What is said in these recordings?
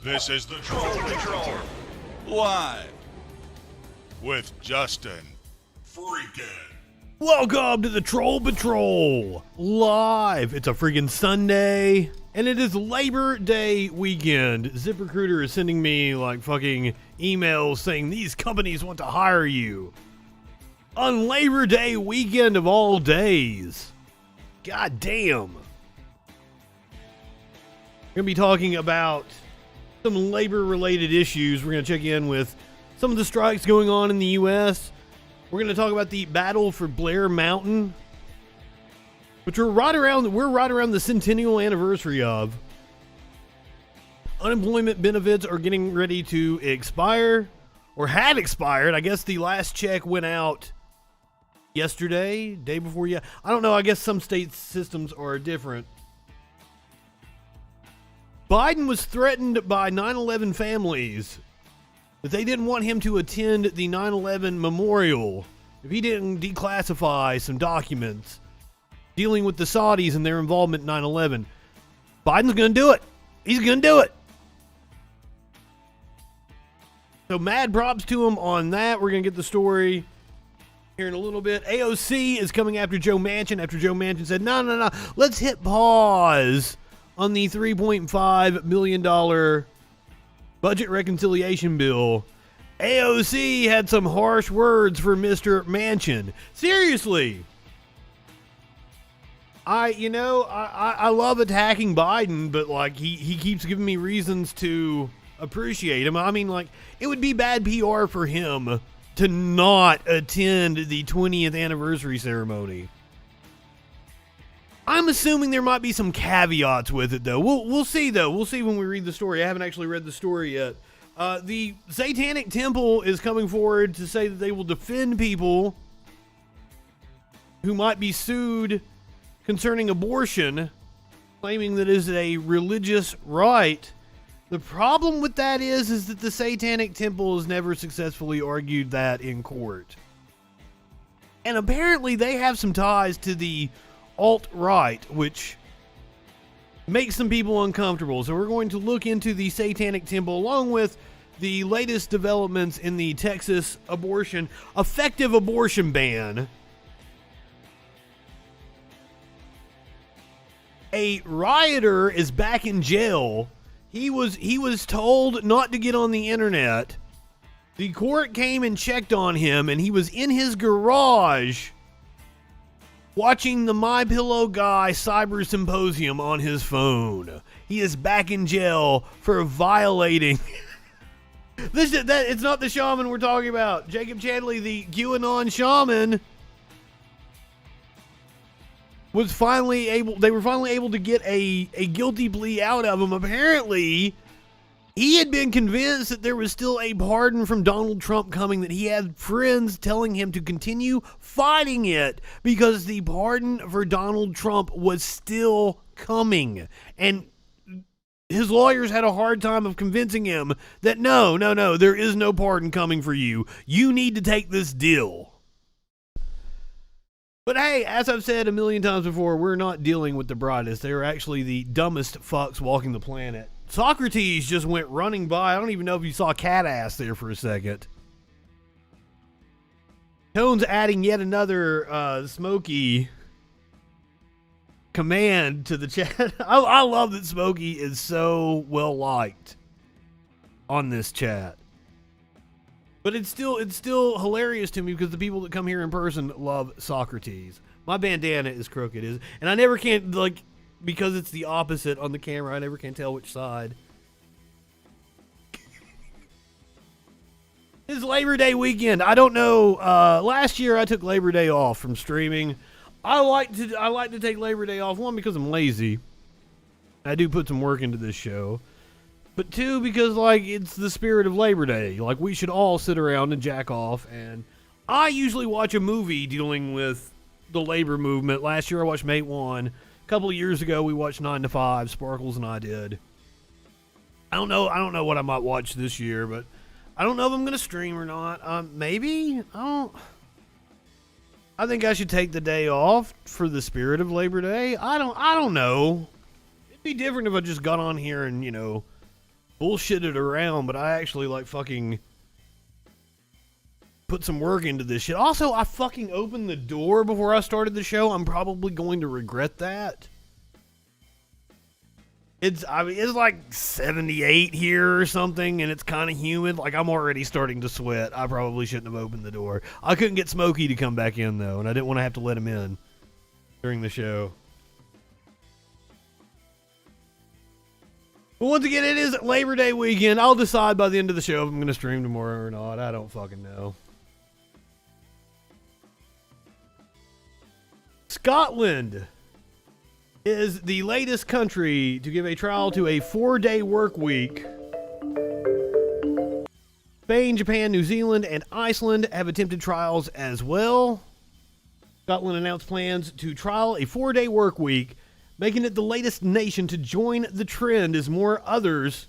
This is the Troll Patrol, live with Justin FREAKIN. Welcome to the Troll Patrol, live. It's a freaking Sunday, and it is Labor Day weekend. ZipRecruiter is sending me like fucking emails saying these companies want to hire you on Labor Day weekend of all days. God damn. We're going to be talking about some labor-related issues. We're going to check in with some of the strikes going on in the U.S. We're going to talk about the battle for Blair Mountain, which we're right around the centennial anniversary of. Unemployment benefits are getting ready to expire, or had expired. I guess the last check went out yesterday, day before. Yeah, I don't know. I guess some state systems are different. Biden was threatened by 9/11 families that they didn't want him to attend the 9/11 memorial if he didn't declassify some documents dealing with the Saudis and their involvement in 9/11. Biden's going to do it. He's going to do it. So mad props to him on that. We're going to get the story here in a little bit. AOC is coming after Joe Manchin after Joe Manchin said, no, let's hit pause on the $3.5 million budget reconciliation bill. AOC had some harsh words for Mr. Manchin. Seriously. I love attacking Biden, but like he keeps giving me reasons to appreciate him. I mean, like, it would be bad PR for him to not attend the 20th anniversary ceremony. I'm assuming there might be some caveats with it, though. We'll see, though. We'll see when we read the story. I haven't actually read the story yet. The Satanic Temple is coming forward to say that they will defend people who might be sued concerning abortion, claiming that it is a religious right. The problem with that is that the Satanic Temple has never successfully argued that in court. And apparently they have some ties to the alt-right, which makes some people uncomfortable. So we're going to look into the Satanic Temple along with the latest developments in the Texas effective abortion ban. A rioter is back in jail. He was told not to get on the internet. The court came and checked on him, and he was in his garage watching the MyPillow Guy Cyber Symposium on his phone. He is back in jail for violating... It's not the shaman we're talking about. Jacob Chadley, the QAnon shaman, was finally able to get a guilty plea out of him. Apparently, he had been convinced that there was still a pardon from Donald Trump coming, that he had friends telling him to continue fighting it because the pardon for Donald Trump was still coming. And his lawyers had a hard time of convincing him that no, there is no pardon coming for you. You need to take this deal. But hey, as I've said a million times before, we're not dealing with the brightest. They are actually the dumbest fucks walking the planet. Socrates just went running by. I don't even know if you saw cat ass there for a second. Tone's adding yet another Smokey command to the chat. I love that Smokey is so well liked on this chat. But it's still hilarious to me because the people that come here in person love Socrates. My bandana is crooked, and I never can, like, because it's the opposite on the camera, I never can tell which side. It's Labor Day weekend. I don't know. Last year I took Labor Day off from streaming. I like to take Labor Day off, one, because I'm lazy. I do put some work into this show. But two, because, like, it's the spirit of Labor Day. Like, we should all sit around and jack off. And I usually watch a movie dealing with the labor movement. Last year I watched Mate 1. A couple of years ago we watched 9 to 5. Sparkles and I did. I don't know what I might watch this year, but I don't know if I'm going to stream or not. Maybe? I think I should take the day off for the spirit of Labor Day. I don't know. It'd be different if I just got on here and, bullshitted around, but I actually like fucking put some work into this shit. Also, I fucking opened the door before I started the show. I'm probably going to regret that. It's like 78 here or something, and it's kind of humid. Like, I'm already starting to sweat. I probably shouldn't have opened the door. I couldn't get Smokey to come back in, though, and I didn't want to have to let him in during the show. But once again, it is Labor Day weekend. I'll decide by the end of the show if I'm going to stream tomorrow or not. I don't fucking know. Scotland is the latest country to give a trial to a 4-day work week. Spain, Japan, New Zealand, and Iceland have attempted trials as well. Scotland announced plans to trial a 4-day work week, making it the latest nation to join the trend as more others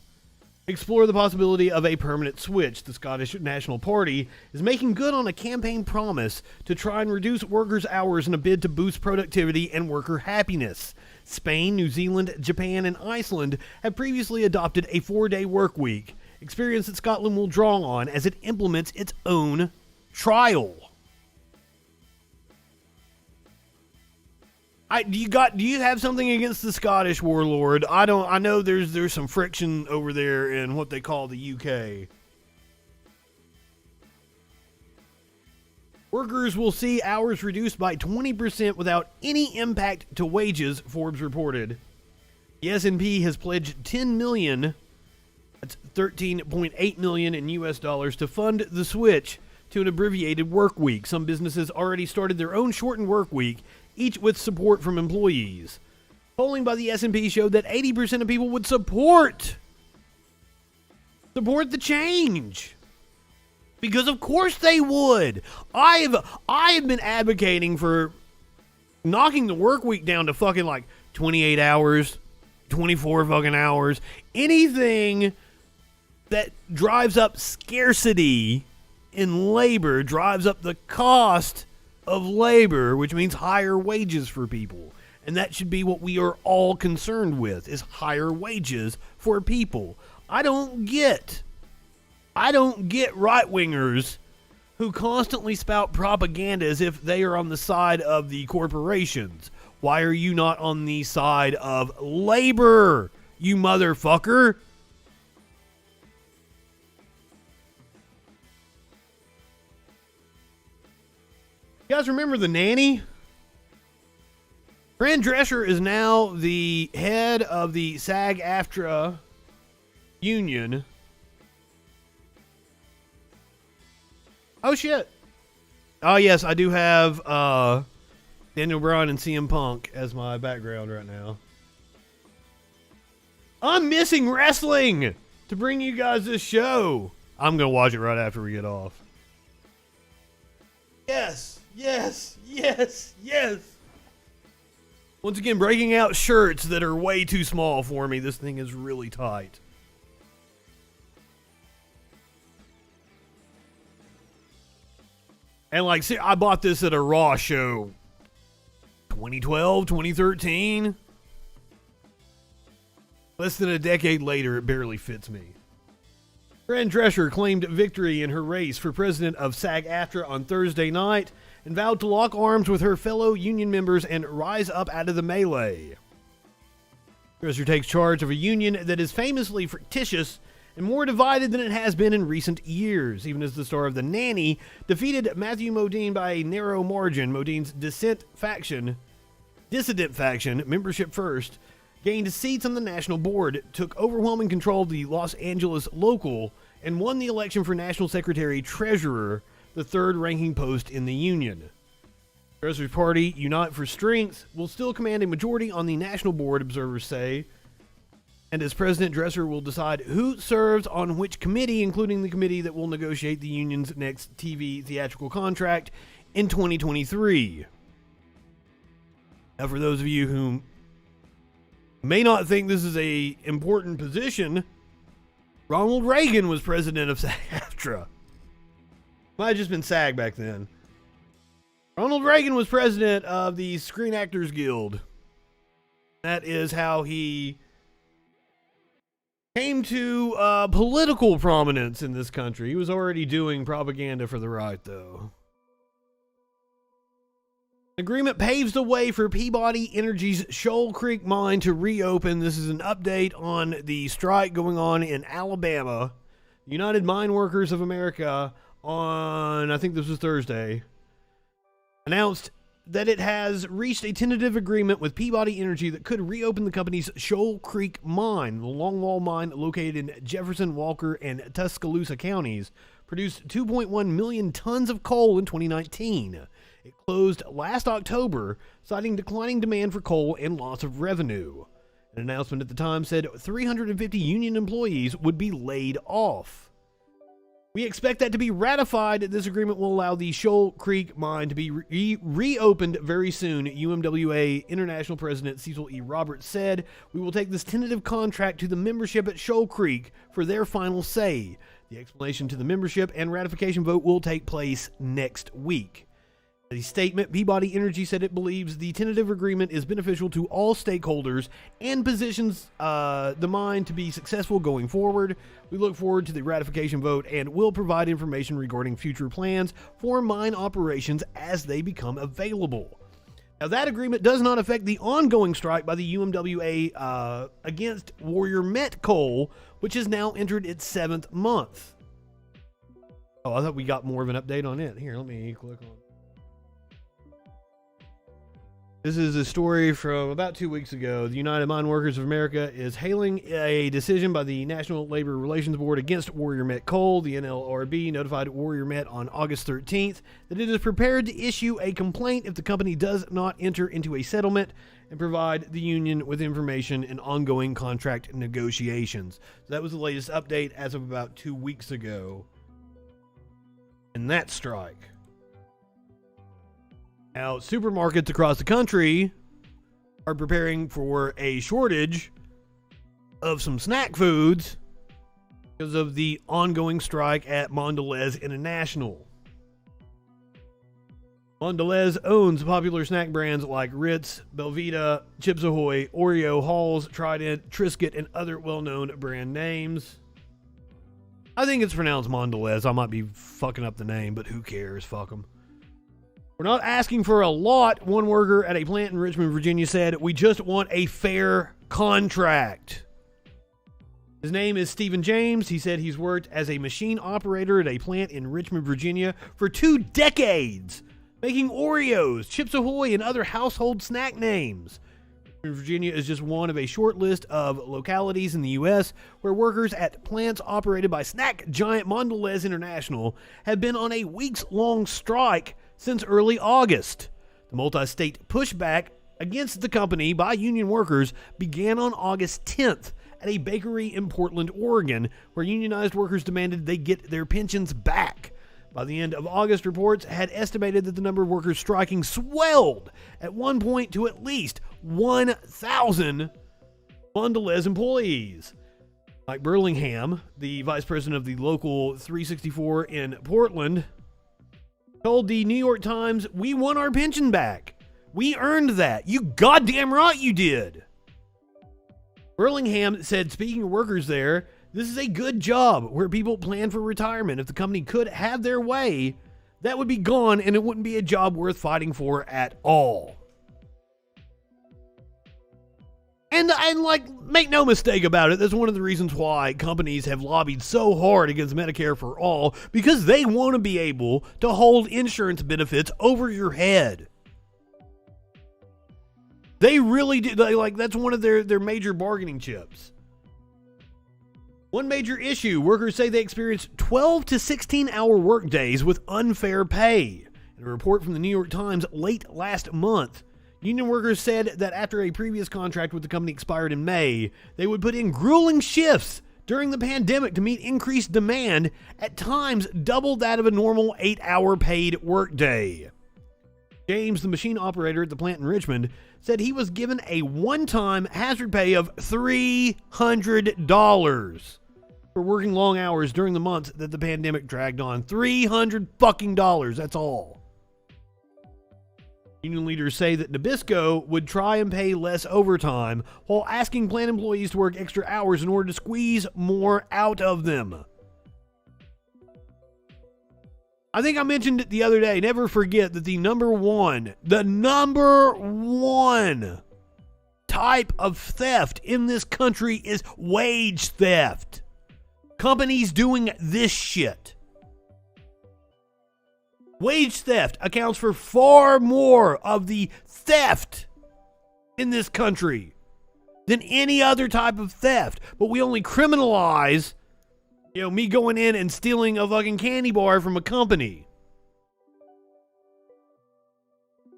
explore the possibility of a permanent switch. The Scottish National Party is making good on a campaign promise to try and reduce workers' hours in a bid to boost productivity and worker happiness. Spain, New Zealand, Japan, and Iceland have previously adopted a 4-day work week, experience that Scotland will draw on as it implements its own trial. Do you have something against the Scottish warlord? I don't. I know there's some friction over there in what they call the UK. Workers will see hours reduced by 20% without any impact to wages, Forbes reported. The S&P has pledged $10 million, that's $13.8 million in US dollars, to fund the switch to an abbreviated work week. Some businesses already started their own shortened work week, each with support from employees. Polling by the S&P showed that 80% of people would support the change. Because of course they would. I have been advocating for knocking the work week down to fucking like 28 hours, 24 fucking hours. Anything that drives up scarcity in labor, drives up the cost of labor, which means higher wages for people. And that should be what we are all concerned with, is higher wages for people. I don't get right-wingers who constantly spout propaganda as if they are on the side of the corporations. Why are you not on the side of labor, you motherfucker? You guys remember the nanny? Fran Drescher is now the head of the SAG-AFTRA union. Oh, shit. Oh, yes, I do have Daniel Bryan and CM Punk as my background right now. I'm missing wrestling to bring you guys this show. I'm going to watch it right after we get off. Yes, yes, yes, yes. Once again, breaking out shirts that are way too small for me. This thing is really tight. And like, see, I bought this at a Raw show 2012, 2013. Less than a decade later, it barely fits me. Fran Drescher claimed victory in her race for president of SAG-AFTRA on Thursday night and vowed to lock arms with her fellow union members and rise up out of the melee. Drescher takes charge of a union that is famously fractious and more divided than it has been in recent years, even as the star of The Nanny defeated Matthew Modine by a narrow margin. Modine's dissident faction, Membership First, gained seats on the national board, took overwhelming control of the Los Angeles local, and won the election for National Secretary-Treasurer, the third-ranking post in the union. Dresser's party, Unite for Strength, will still command a majority on the national board, observers say, and as president, Dresser will decide who serves on which committee, including the committee that will negotiate the union's next TV theatrical contract in 2023. Now, for those of you who may not think this is a important position, Ronald Reagan was president of SAG-AFTRA. Might have just been SAG back then. Ronald Reagan was president of the Screen Actors Guild. That is how he came to political prominence in this country. He was already doing propaganda for the right, though. The agreement paves the way for Peabody Energy's Shoal Creek mine to reopen. This is an update on the strike going on in Alabama. United Mine Workers of America on, I think this was Thursday, announced that it has reached a tentative agreement with Peabody Energy that could reopen the company's Shoal Creek mine. The longwall mine, located in Jefferson, Walker, and Tuscaloosa counties, produced 2.1 million tons of coal in 2019. It closed last October, citing declining demand for coal and loss of revenue. An announcement at the time said 350 union employees would be laid off. We expect that to be ratified. This agreement will allow the Shoal Creek mine to be reopened very soon, UMWA International President Cecil E. Roberts said. We will take this tentative contract to the membership at Shoal Creek for their final say. The explanation to the membership and ratification vote will take place next week. In a statement, Peabody Energy said it believes the tentative agreement is beneficial to all stakeholders and positions the mine to be successful going forward. We look forward to the ratification vote and will provide information regarding future plans for mine operations as they become available. Now, that agreement does not affect the ongoing strike by the UMWA against Warrior Met Coal, which has now entered its 7th month. Oh, I thought we got more of an update on it. Here, let me click on. This is a story from about 2 weeks ago. The United Mine Workers of America is hailing a decision by the National Labor Relations Board against Warrior Met Coal. The NLRB notified Warrior Met on August 13th that it is prepared to issue a complaint if the company does not enter into a settlement and provide the union with information in ongoing contract negotiations. So that was the latest update as of about 2 weeks ago in that strike. Now, supermarkets across the country are preparing for a shortage of some snack foods because of the ongoing strike at Mondelez International. Mondelez owns popular snack brands like Ritz, Belvita, Chips Ahoy, Oreo, Halls, Trident, Triscuit, and other well-known brand names. I think it's pronounced Mondelez. I might be fucking up the name, but who cares? Fuck them. We're not asking for a lot, one worker at a plant in Richmond, Virginia said. We just want a fair contract. His name is Stephen James. He said he's worked as a machine operator at a plant in Richmond, Virginia for 2 decades, making Oreos, Chips Ahoy, and other household snack names. Virginia is just one of a short list of localities in the U.S. where workers at plants operated by snack giant Mondelez International have been on a weeks-long strike since early August. The multi-state pushback against the company by union workers began on August 10th at a bakery in Portland, Oregon, where unionized workers demanded they get their pensions back. By the end of August, reports had estimated that the number of workers striking swelled at one point to at least 1,000 Mondelez employees. Mike Burlingham, the vice president of the local 364 in Portland, told the New York Times, "We want our pension back. We earned that. You goddamn right you did." Burlingham said, speaking of workers there, this is a good job where people plan for retirement. If the company could have their way, that would be gone and it wouldn't be a job worth fighting for at all. And like, make no mistake about it, that's one of the reasons why companies have lobbied so hard against Medicare for All, because they want to be able to hold insurance benefits over your head. They really do. That's one of their major bargaining chips. One major issue, workers say they experienced 12 to 16-hour work days with unfair pay. In a report from the New York Times late last month, union workers said that after a previous contract with the company expired in May, they would put in grueling shifts during the pandemic to meet increased demand, at times double that of a normal 8-hour paid workday. James, the machine operator at the plant in Richmond, said he was given a one-time hazard pay of $300 for working long hours during the months that the pandemic dragged on. $300 fucking dollars, that's all. Union leaders say that Nabisco would try and pay less overtime while asking plant employees to work extra hours in order to squeeze more out of them. I think I mentioned it the other day. Never forget that the number one type of theft in this country is wage theft. Companies doing this shit. Wage theft accounts for far more of the theft in this country than any other type of theft. But we only criminalize, me going in and stealing a fucking candy bar from a company.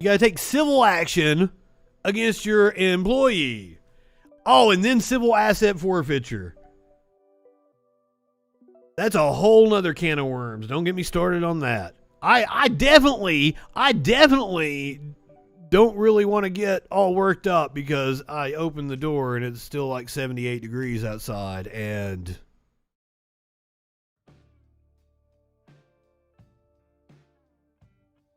You gotta take civil action against your employee. Oh, and then civil asset forfeiture. That's a whole nother can of worms. Don't get me started on that. I definitely don't really want to get all worked up because I opened the door and it's still like 78 degrees outside, and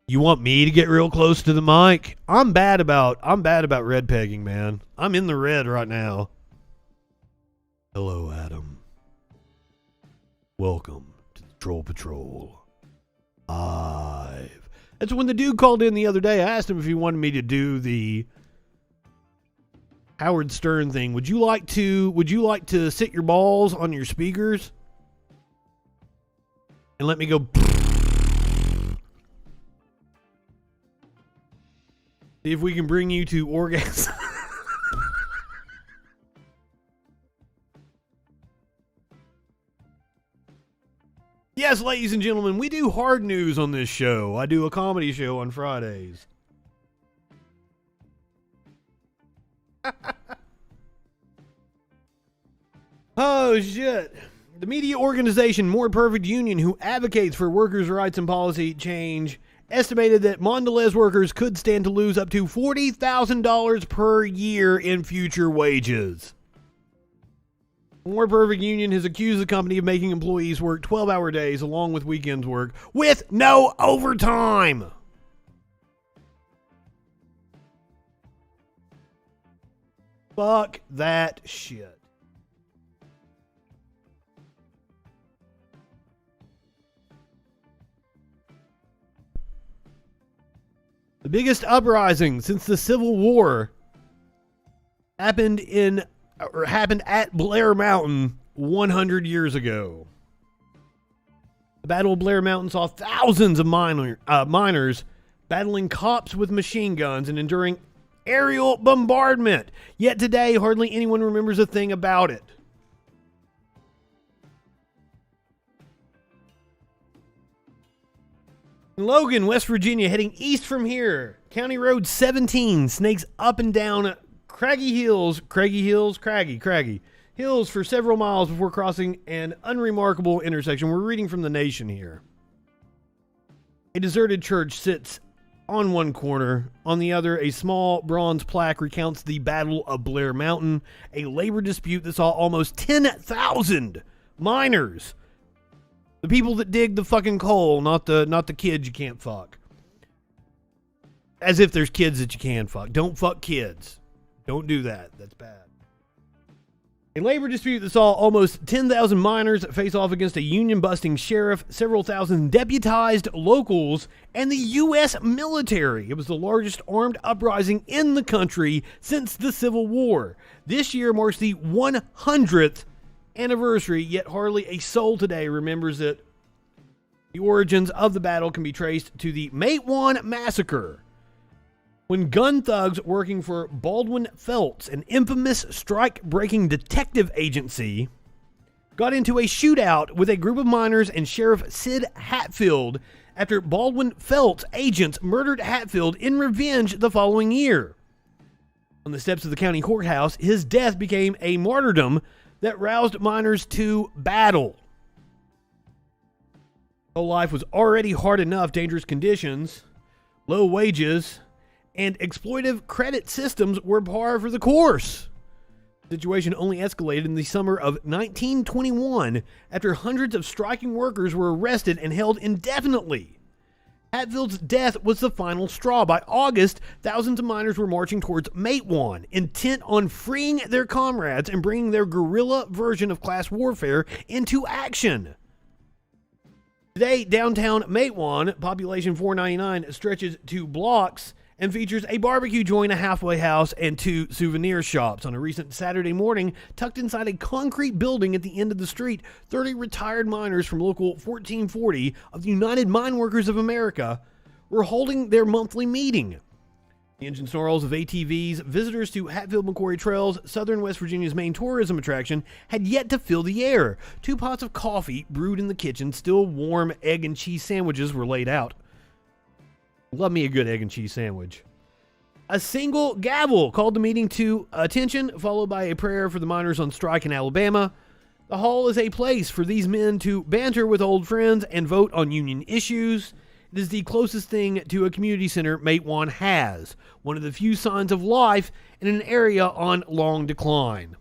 you want me to get real close to the mic? I'm bad about red pegging, man. I'm in the red right now. Hello, Adam. Welcome to the Troll Patrol. Live. That's when the dude called in the other day. I asked him if he wanted me to do the Howard Stern thing. Would you like to sit your balls on your speakers and let me go see if we can bring you to orgasm? Yes, ladies and gentlemen, we do hard news on this show. I do a comedy show on Fridays. Oh, shit. The media organization More Perfect Union, who advocates for workers' rights and policy change, estimated that Mondelez workers could stand to lose up to $40,000 per year in future wages. More Perfect Union has accused the company of making employees work 12-hour days along with weekends work with no overtime. Fuck that shit. The biggest uprising since the Civil War happened at Blair Mountain 100 years ago. The Battle of Blair Mountain saw thousands of miners battling cops with machine guns and enduring aerial bombardment. Yet today, hardly anyone remembers a thing about it. In Logan, West Virginia, heading east from here, County Road 17 snakes up and down craggy hills for several miles before crossing an unremarkable intersection. We're reading from The Nation here. A deserted church sits on one corner. On the other, a small bronze plaque recounts the Battle of Blair Mountain, a labor dispute that saw almost 10,000 miners. The people that dig the fucking coal, not the kids you can't fuck. As if there's kids that you can fuck. Don't fuck kids. Don't do that. That's bad. A labor dispute that saw almost 10,000 miners face off against a union-busting sheriff, several thousand deputized locals, and the U.S. military. It was the largest armed uprising in the country since the Civil War. This year marks the 100th anniversary, yet hardly a soul today remembers it. The origins of the battle can be traced to the Matewan Massacre, when gun thugs working for Baldwin Felts, an infamous strike-breaking detective agency, got into a shootout with a group of miners and Sheriff Sid Hatfield after Baldwin Felts agents murdered Hatfield in revenge the following year. On the steps of the county courthouse, his death became a martyrdom that roused miners to battle. Though life was already hard enough, dangerous conditions, low wages, and exploitive credit systems were par for the course. The situation only escalated in the summer of 1921 after hundreds of striking workers were arrested and held indefinitely. Hatfield's death was the final straw. By August, thousands of miners were marching towards Matewan, intent on freeing their comrades and bringing their guerrilla version of class warfare into action. Today, downtown Matewan, population 499, stretches 2 blocks and features a barbecue joint, a halfway house, and 2 souvenir shops. On a recent Saturday morning, tucked inside a concrete building at the end of the street, 30 retired miners from Local 1440 of the United Mine Workers of America were holding their monthly meeting. The engine snarls of ATVs, visitors to Hatfield-McCory Trails, southern West Virginia's main tourism attraction, had yet to fill the air. 2 pots of coffee brewed in the kitchen, still warm egg and cheese sandwiches were laid out. Love me a good egg and cheese sandwich. A single gavel called the meeting to attention, followed by a prayer for the miners on strike in Alabama. The hall is a place for these men to banter with old friends and vote on union issues. It is the closest thing to a community center Matewan has, one of the few signs of life in an area on long decline.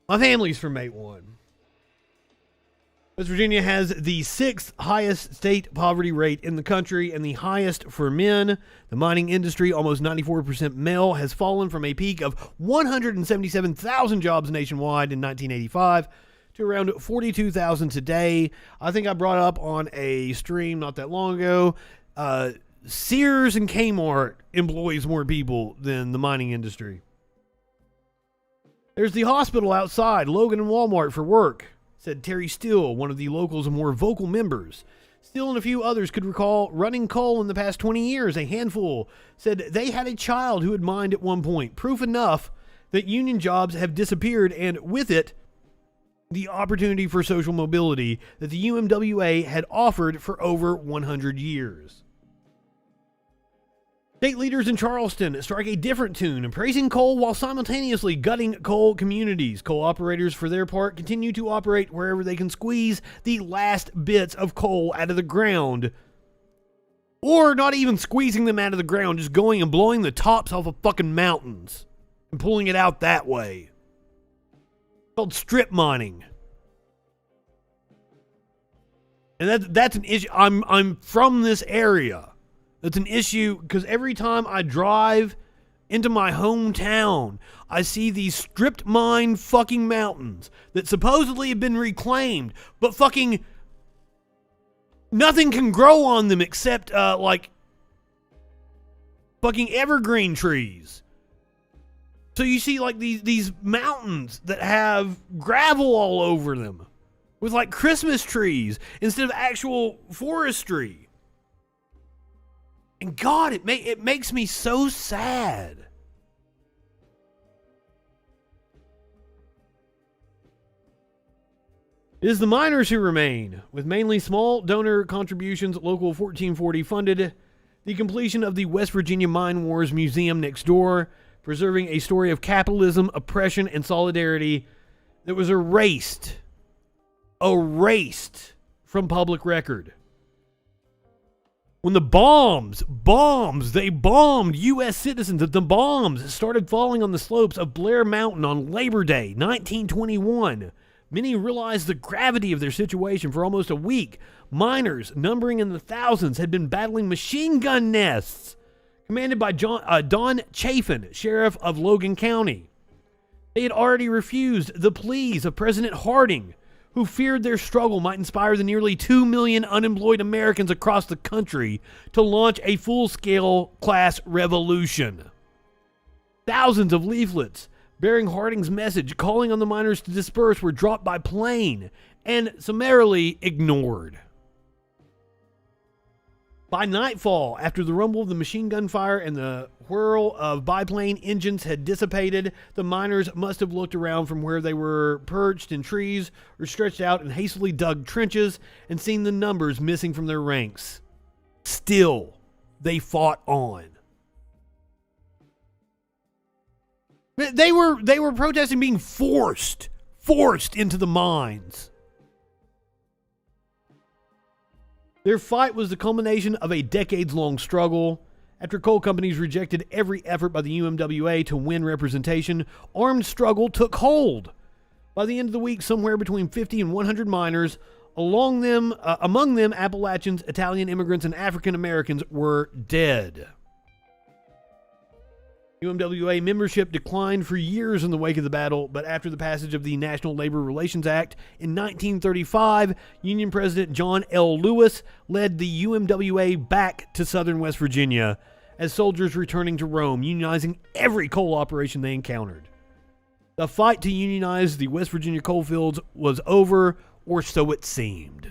My family's from Matewan. West Virginia has the 6th highest state poverty rate in the country and the highest for men. The mining industry, almost 94% male, has fallen from a peak of 177,000 jobs nationwide in 1985 to around 42,000 today. I think I brought up on a stream not that long ago, Sears and Kmart employs more people than the mining industry. There's the hospital outside, Logan and Walmart for work, said Terry Steele, one of the local's more vocal members. Steele and a few others could recall running coal in the past 20 years. A handful said they had a child who had mined at one point. Proof enough that union jobs have disappeared, and with it, the opportunity for social mobility that the UMWA had offered for over 100 years. State leaders in Charleston strike a different tune, praising coal while simultaneously gutting coal communities. Coal operators, for their part, continue to operate wherever they can squeeze the last bits of coal out of the ground. Or not even squeezing them out of the ground, just going and blowing the tops off of fucking mountains and pulling it out that way. It's called strip mining. And that's an issue. I'm from this area. That's an issue because every time I drive into my hometown, I see these stripped mine fucking mountains that supposedly have been reclaimed, but fucking nothing can grow on them except like fucking evergreen trees. So you see like these mountains that have gravel all over them with like Christmas trees instead of actual forestry. And God, it makes me so sad. It is the miners who remain, with mainly small donor contributions. Local 1440 funded the completion of the West Virginia Mine Wars Museum next door, preserving a story of capitalism, oppression, and solidarity that was erased from public record. When the they bombed U.S. citizens, the bombs started falling on the slopes of Blair Mountain on Labor Day, 1921. Many realized the gravity of their situation. For almost a week, miners, numbering in the thousands, had been battling machine gun nests, commanded by Don Chafin, sheriff of Logan County. They had already refused the pleas of President Harding, who feared their struggle might inspire the nearly 2 million unemployed Americans across the country to launch a full-scale class revolution. Thousands of leaflets bearing Harding's message calling on the miners to disperse were dropped by plane and summarily ignored. By nightfall, after the rumble of the machine gun fire and the whirl of biplane engines had dissipated, the miners must have looked around from where they were perched in trees or stretched out in hastily dug trenches and seen the numbers missing from their ranks. Still, they fought on. They were protesting being forced into the mines. Their fight was the culmination of a decades-long struggle. After coal companies rejected every effort by the UMWA to win representation, armed struggle took hold. By the end of the week, somewhere between 50 and 100 miners, Among them, Appalachians, Italian immigrants, and African Americans were dead. UMWA membership declined for years in the wake of the battle, but after the passage of the National Labor Relations Act in 1935, Union President John L. Lewis led the UMWA back to southern West Virginia as soldiers returning to Rome, unionizing every coal operation they encountered. The fight to unionize the West Virginia coalfields was over, or so it seemed.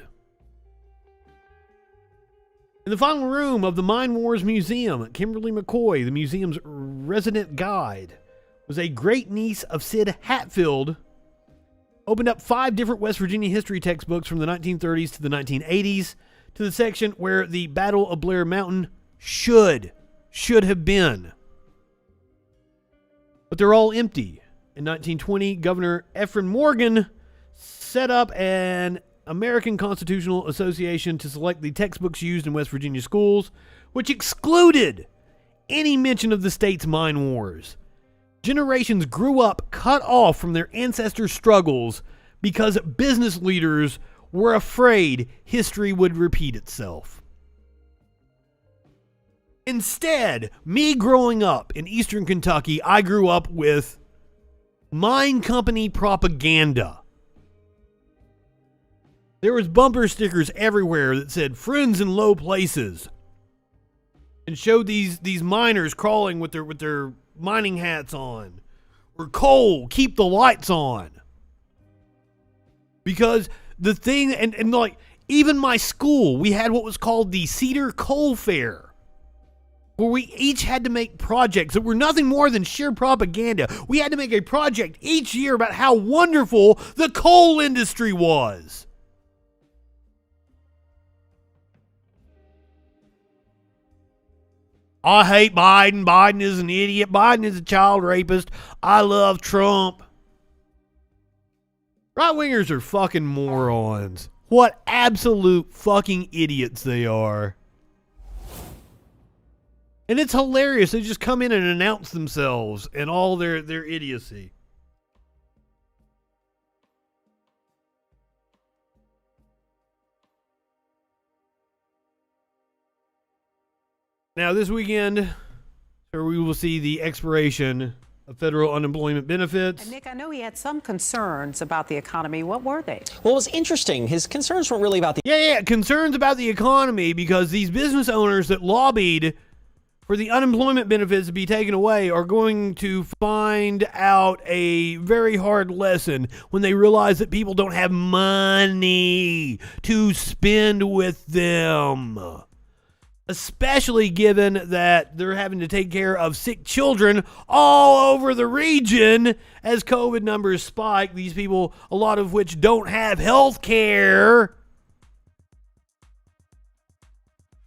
In the final room of the Mine Wars Museum, Kimberly McCoy, the museum's resident guide, was a great niece of Sid Hatfield, opened up 5 different West Virginia history textbooks from the 1930s to the 1980s to the section where the Battle of Blair Mountain should have been. But they're all empty. In 1920, Governor Ephraim Morgan set up an American Constitutional Association to select the textbooks used in West Virginia schools, which excluded any mention of the state's mine wars. Generations grew up cut off from their ancestors' struggles because business leaders were afraid history would repeat itself. Instead, me growing up in eastern Kentucky, I grew up with mine company propaganda. There was bumper stickers everywhere that said "friends in low places" and showed these miners crawling with their mining hats on, or "coal, keep the lights on." Because the thing, and like even my school, we had what was called the Cedar Coal Fair, where we each had to make projects that were nothing more than sheer propaganda. We had to make a project each year about how wonderful the coal industry was. I hate Biden. Biden is an idiot. Biden is a child rapist. I love Trump. Right-wingers are fucking morons. What absolute fucking idiots they are. And it's hilarious. They just come in and announce themselves and all their idiocy. Now, this weekend, we will see the expiration of federal unemployment benefits. And Nick, I know he had some concerns about the economy. What were they? Well, it was interesting. His concerns weren't really about the... Concerns about the economy, because these business owners that lobbied for the unemployment benefits to be taken away are going to find out a very hard lesson when they realize that people don't have money to spend with them. Especially given that they're having to take care of sick children all over the region as COVID numbers spike. These people, a lot of which don't have health care.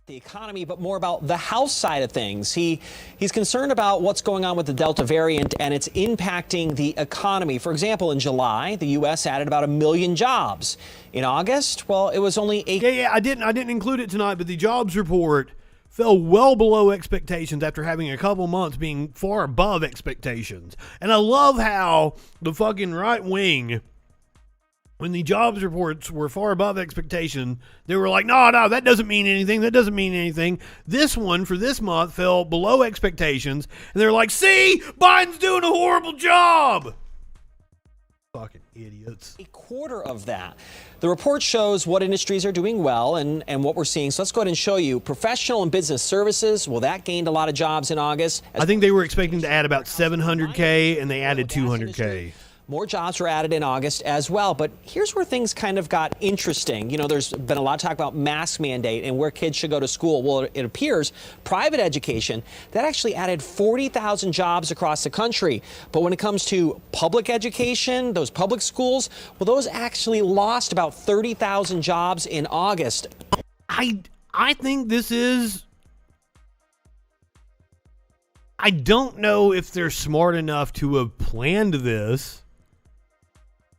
The economy, but more about the House side of things. He's concerned about what's going on with the Delta variant and it's impacting the economy. For example, in July, the U.S. added about 1 million jobs. In August, well, it was only 8. I didn't include it tonight, but the jobs report fell well below expectations after having a couple months being far above expectations. And I love how the fucking right wing, when the jobs reports were far above expectation, they were like, no, that doesn't mean anything. That doesn't mean anything. This one for this month fell below expectations. And they're like, see, Biden's doing a horrible job. Fucking idiots. A quarter of that. The report shows what industries are doing well and what we're seeing. So let's go ahead and show you. Professional and business services, well, that gained a lot of jobs in August. I think they were expecting to add about 700K, and they added 200K. More jobs were added in August as well. But here's where things kind of got interesting. You know, there's been a lot of talk about mask mandate and where kids should go to school. Well, it appears private education, that actually added 40,000 jobs across the country. But when it comes to public education, those public schools, well, those actually lost about 30,000 jobs in August. I think this is... I don't know if they're smart enough to have planned this,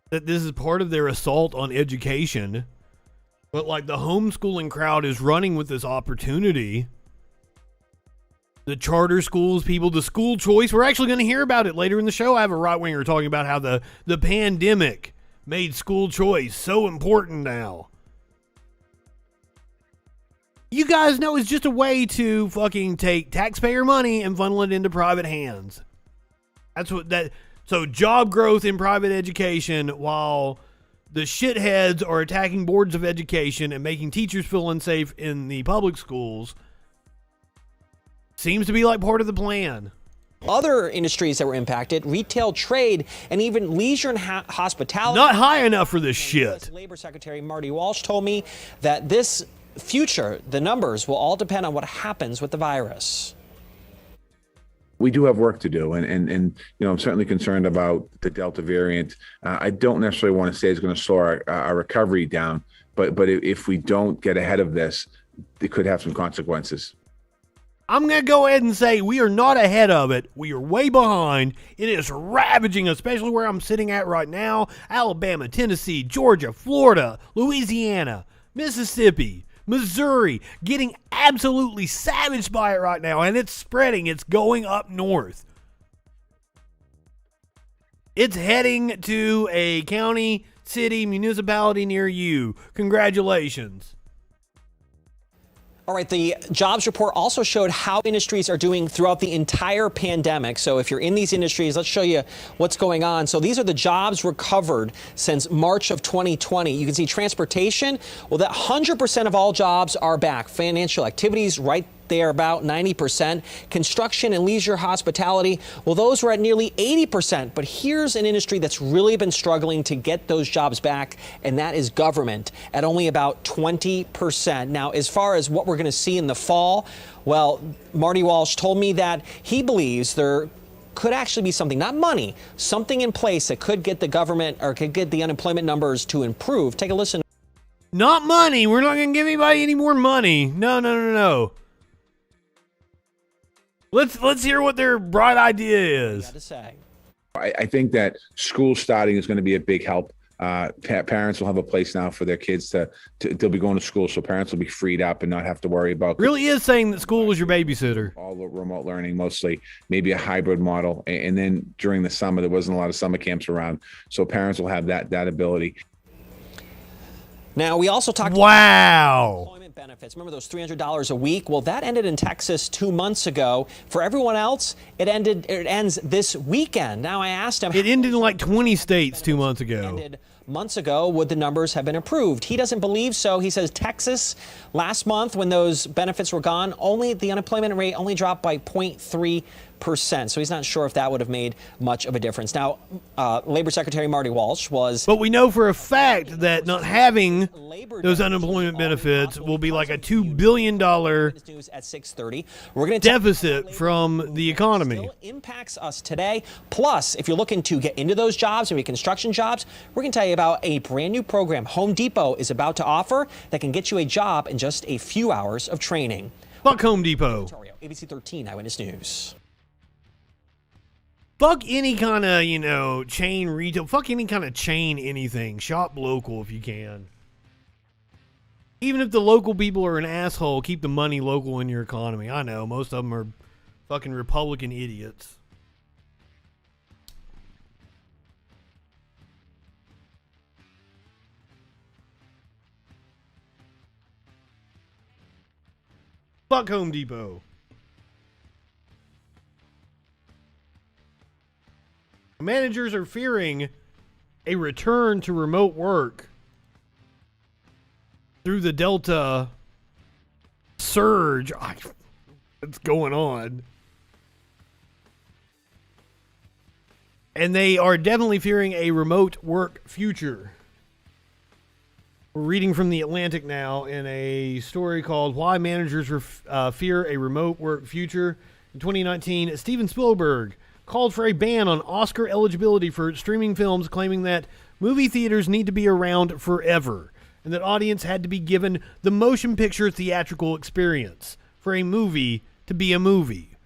that this is part of their assault on education, but like the homeschooling crowd is running with this opportunity. The charter schools, people, the school choice, we're actually going to hear about it later in the show. I have a right-winger talking about how the pandemic made school choice so important now. You guys know it's just a way to fucking take taxpayer money and funnel it into private hands. That's what that. So job growth in private education, while the shitheads are attacking boards of education and making teachers feel unsafe in the public schools, seems to be like part of the plan. Other industries that were impacted, retail, trade, and even leisure and hospitality. Not high enough for this shit. Labor Secretary Marty Walsh told me that this future, the numbers will all depend on what happens with the virus. We do have work to do, and you know, I'm certainly concerned about the Delta variant. I don't necessarily want to say it's going to slow our recovery down, but if we don't get ahead of this, it could have some consequences. I'm going to go ahead and say we are not ahead of it. We are way behind. It is ravaging, especially where I'm sitting at right now. Alabama, Tennessee, Georgia, Florida, Louisiana, Mississippi, Missouri, getting absolutely savaged by it right now. And it's spreading. It's going up north. It's heading to a county, city, municipality near you. Congratulations. All right, the jobs report also showed how industries are doing throughout the entire pandemic. So if you're in these industries, let's show you what's going on. So these are the jobs recovered since March of 2020. You can see transportation. Well, that 100% of all jobs are back. Financial activities right there, about 90%. Construction and leisure hospitality, well, those were at nearly 80%. But here's an industry that's really been struggling to get those jobs back, and that is government at only about 20%. Now, as far as what we're going to see in the fall, well, Marty Walsh told me that he believes there could actually be something, not money, something in place that could get the government or could get the unemployment numbers to improve. Take a listen. Not money. We're not going to give anybody any more money. No. Let's hear what their bright idea is. I think that school starting is going to be a big help. Parents will have a place now for their kids they'll be going to school, so parents will be freed up and not have to worry about. Really is saying that school is your babysitter. All the remote learning, mostly, maybe a hybrid model, and then during the summer there wasn't a lot of summer camps around, so parents will have that ability. Now we also talked. Wow. About benefits. Remember those $300 a week? Well, that ended in Texas 2 months ago. For everyone else, it ends this weekend. Now I asked him. It ended in like 20 states 2 months ago. Ended months ago. Would the numbers have been approved? He doesn't believe so. He says Texas last month, when those benefits were gone, the unemployment rate only dropped by 0.3%. So he's not sure if that would have made much of a difference. Now, Labor Secretary Marty Walsh was. But we know for a fact that not having those unemployment benefits will be like a $2 billion at 6:30. We're going to deficit from the economy. Still impacts us today. Plus, if you're looking to get into those jobs, maybe construction jobs, we're going to tell you about a brand new program Home Depot is about to offer that can get you a job in just a few hours of training. Fuck Home Depot. ABC 13 Eyewitness News. Fuck any kind of, chain retail. Fuck any kind of chain anything. Shop local if you can. Even if the local people are an asshole, keep the money local in your economy. I know, most of them are fucking Republican idiots. Fuck Home Depot. Managers are fearing a return to remote work through the Delta surge that's going on. And they are definitely fearing a remote work future. We're reading from The Atlantic now in a story called Why Managers Fear a Remote Work Future. In 2019, Steven Spielberg called for a ban on Oscar eligibility for streaming films, claiming that movie theaters need to be around forever and that audience had to be given the motion picture theatrical experience for a movie to be a movie.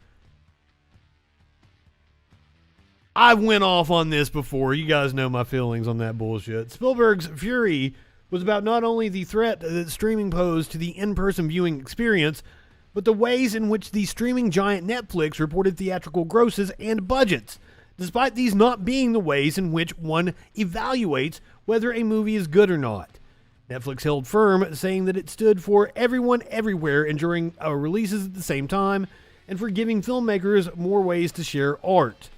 I've went off on this before. You guys know my feelings on that bullshit. Spielberg's fury was about not only the threat that streaming posed to the in-person viewing experience, but the ways in which the streaming giant Netflix reported theatrical grosses and budgets, despite these not being the ways in which one evaluates whether a movie is good or not. Netflix held firm, saying that it stood for everyone everywhere enjoying releases at the same time and for giving filmmakers more ways to share art.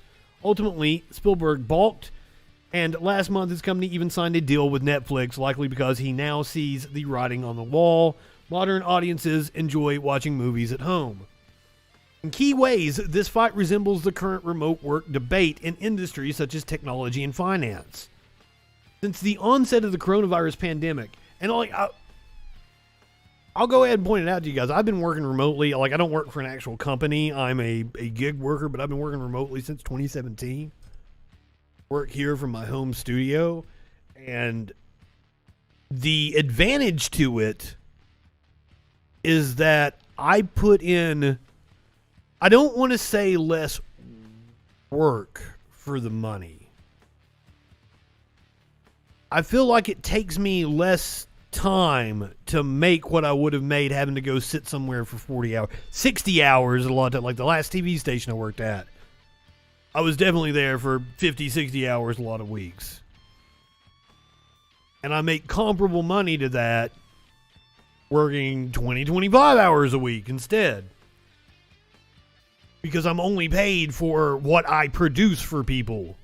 Ultimately, Spielberg balked, and last month his company even signed a deal with Netflix, likely because he now sees the writing on the wall. Modern audiences enjoy watching movies at home. In key ways, this fight resembles the current remote work debate in industries such as technology and finance. Since the onset of the coronavirus pandemic, and I'll go ahead and point it out to you guys. I've been working remotely. I don't work for an actual company. I'm a gig worker, but I've been working remotely since 2017. Work here from my home studio. And the advantage to it is that I put in, I don't want to say less work for the money. I feel like it takes me less time to make what I would have made having to go sit somewhere for 40 hours, 60 hours a lot of time. Like the last TV station I worked at, I was definitely there for 50, 60 hours a lot of weeks. And I make comparable money to that working 20, 25 hours a week instead. Because I'm only paid for what I produce for people.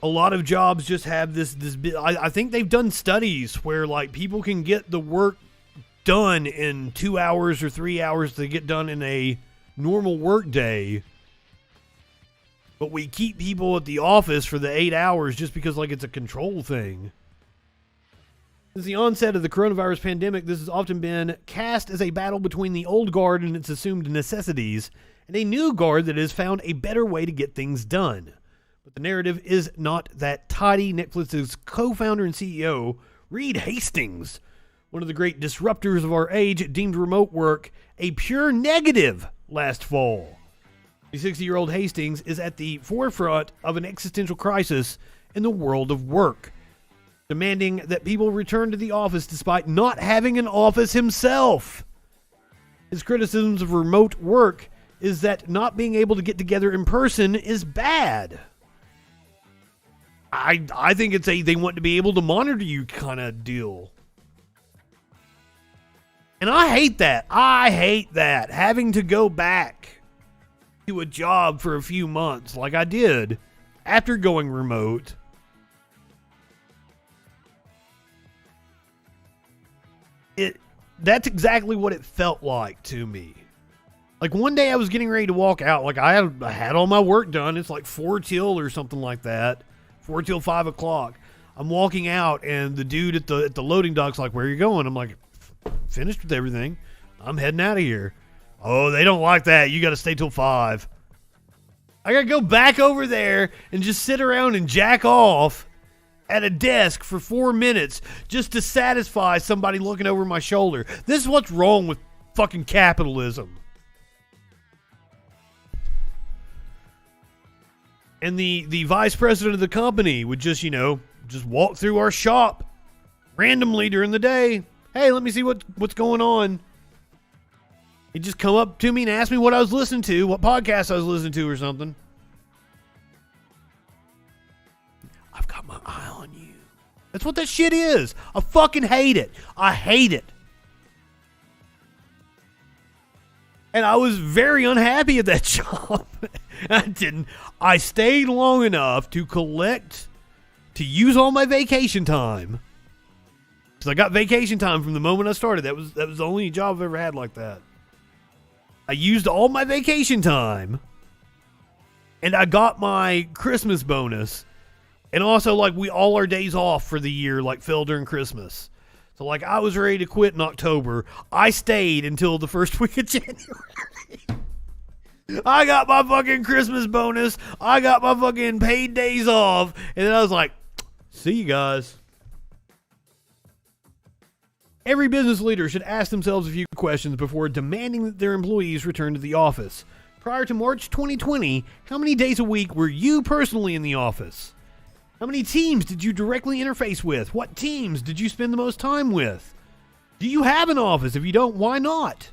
A lot of jobs just have this I think they've done studies where people can get the work done in 2 hours or 3 hours to get done in a normal work day. But we keep people at the office for the 8 hours just because it's a control thing. Since the onset of the coronavirus pandemic, this has often been cast as a battle between the old guard and its assumed necessities and a new guard that has found a better way to get things done. But the narrative is not that tidy. Netflix's co-founder and CEO, Reed Hastings, one of the great disruptors of our age, deemed remote work a pure negative last fall. The 60-year-old Hastings is at the forefront of an existential crisis in the world of work, demanding that people return to the office despite not having an office himself. His criticisms of remote work is that not being able to get together in person is bad. I think it's they want to be able to monitor you kind of deal. And I hate that. Having to go back to a job for a few months like I did after going remote. That's exactly what it felt like to me. One day I was getting ready to walk out. I had all my work done. It's 4 till or something like that. 4 till 5 o'clock. I'm walking out, and the dude at the loading dock's like, "Where are you going?" I'm like, "Finished with everything. I'm heading out of here." "Oh, they don't like that. You got to stay till 5. I got to go back over there and just sit around and jack off at a desk for 4 minutes just to satisfy somebody looking over my shoulder. This is what's wrong with fucking capitalism. And the vice president of the company would just walk through our shop randomly during the day. "Hey, let me see what's going on." He'd just come up to me and ask me what I was listening to, what podcast I was listening to or something. "I've got my eye on you." That's what that shit is. I fucking hate it. I hate it. And I was very unhappy at that job. I stayed long enough to use all my vacation time. Because I got vacation time from the moment I started. That was the only job I've ever had like that. I used all my vacation time. And I got my Christmas bonus. And also, all our days off for the year, fell during Christmas. So, I was ready to quit in October. I stayed until the first week of January. I got my fucking Christmas bonus. I got my fucking paid days off. And then I was like, see you guys. Every business leader should ask themselves a few questions before demanding that their employees return to the office. Prior to March 2020, how many days a week were you personally in the office? How many teams did you directly interface with? What teams did you spend the most time with? Do you have an office? If you don't, why not?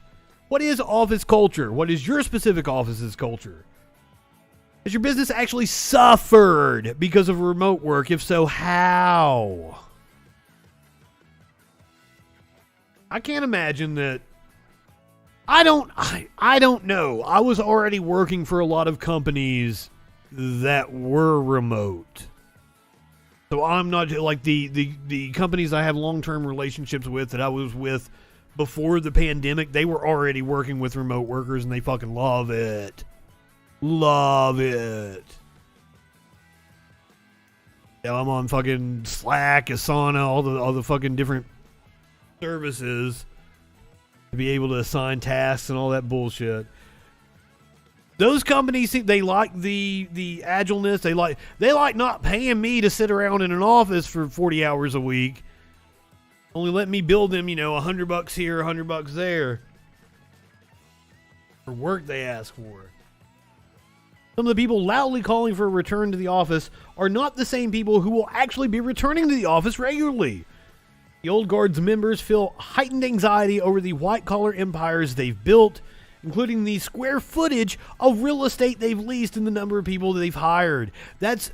What is office culture? What is your specific office's culture? Has your business actually suffered because of remote work? If so, how? I can't imagine that. I don't know. I was already working for a lot of companies that were remote. So I'm not like the companies I have long-term relationships with that I was with before the pandemic, they were already working with remote workers and they fucking love it. Love it. Yeah, I'm on fucking Slack, Asana, all the fucking different services to be able to assign tasks and all that bullshit. Those companies, they like the agileness. They like not paying me to sit around in an office for 40 hours a week. Only let me build them, $100 here, $100 there. For work they ask for. Some of the people loudly calling for a return to the office are not the same people who will actually be returning to the office regularly. The old guard's members feel heightened anxiety over the white-collar empires they've built, including the square footage of real estate they've leased and the number of people that they've hired.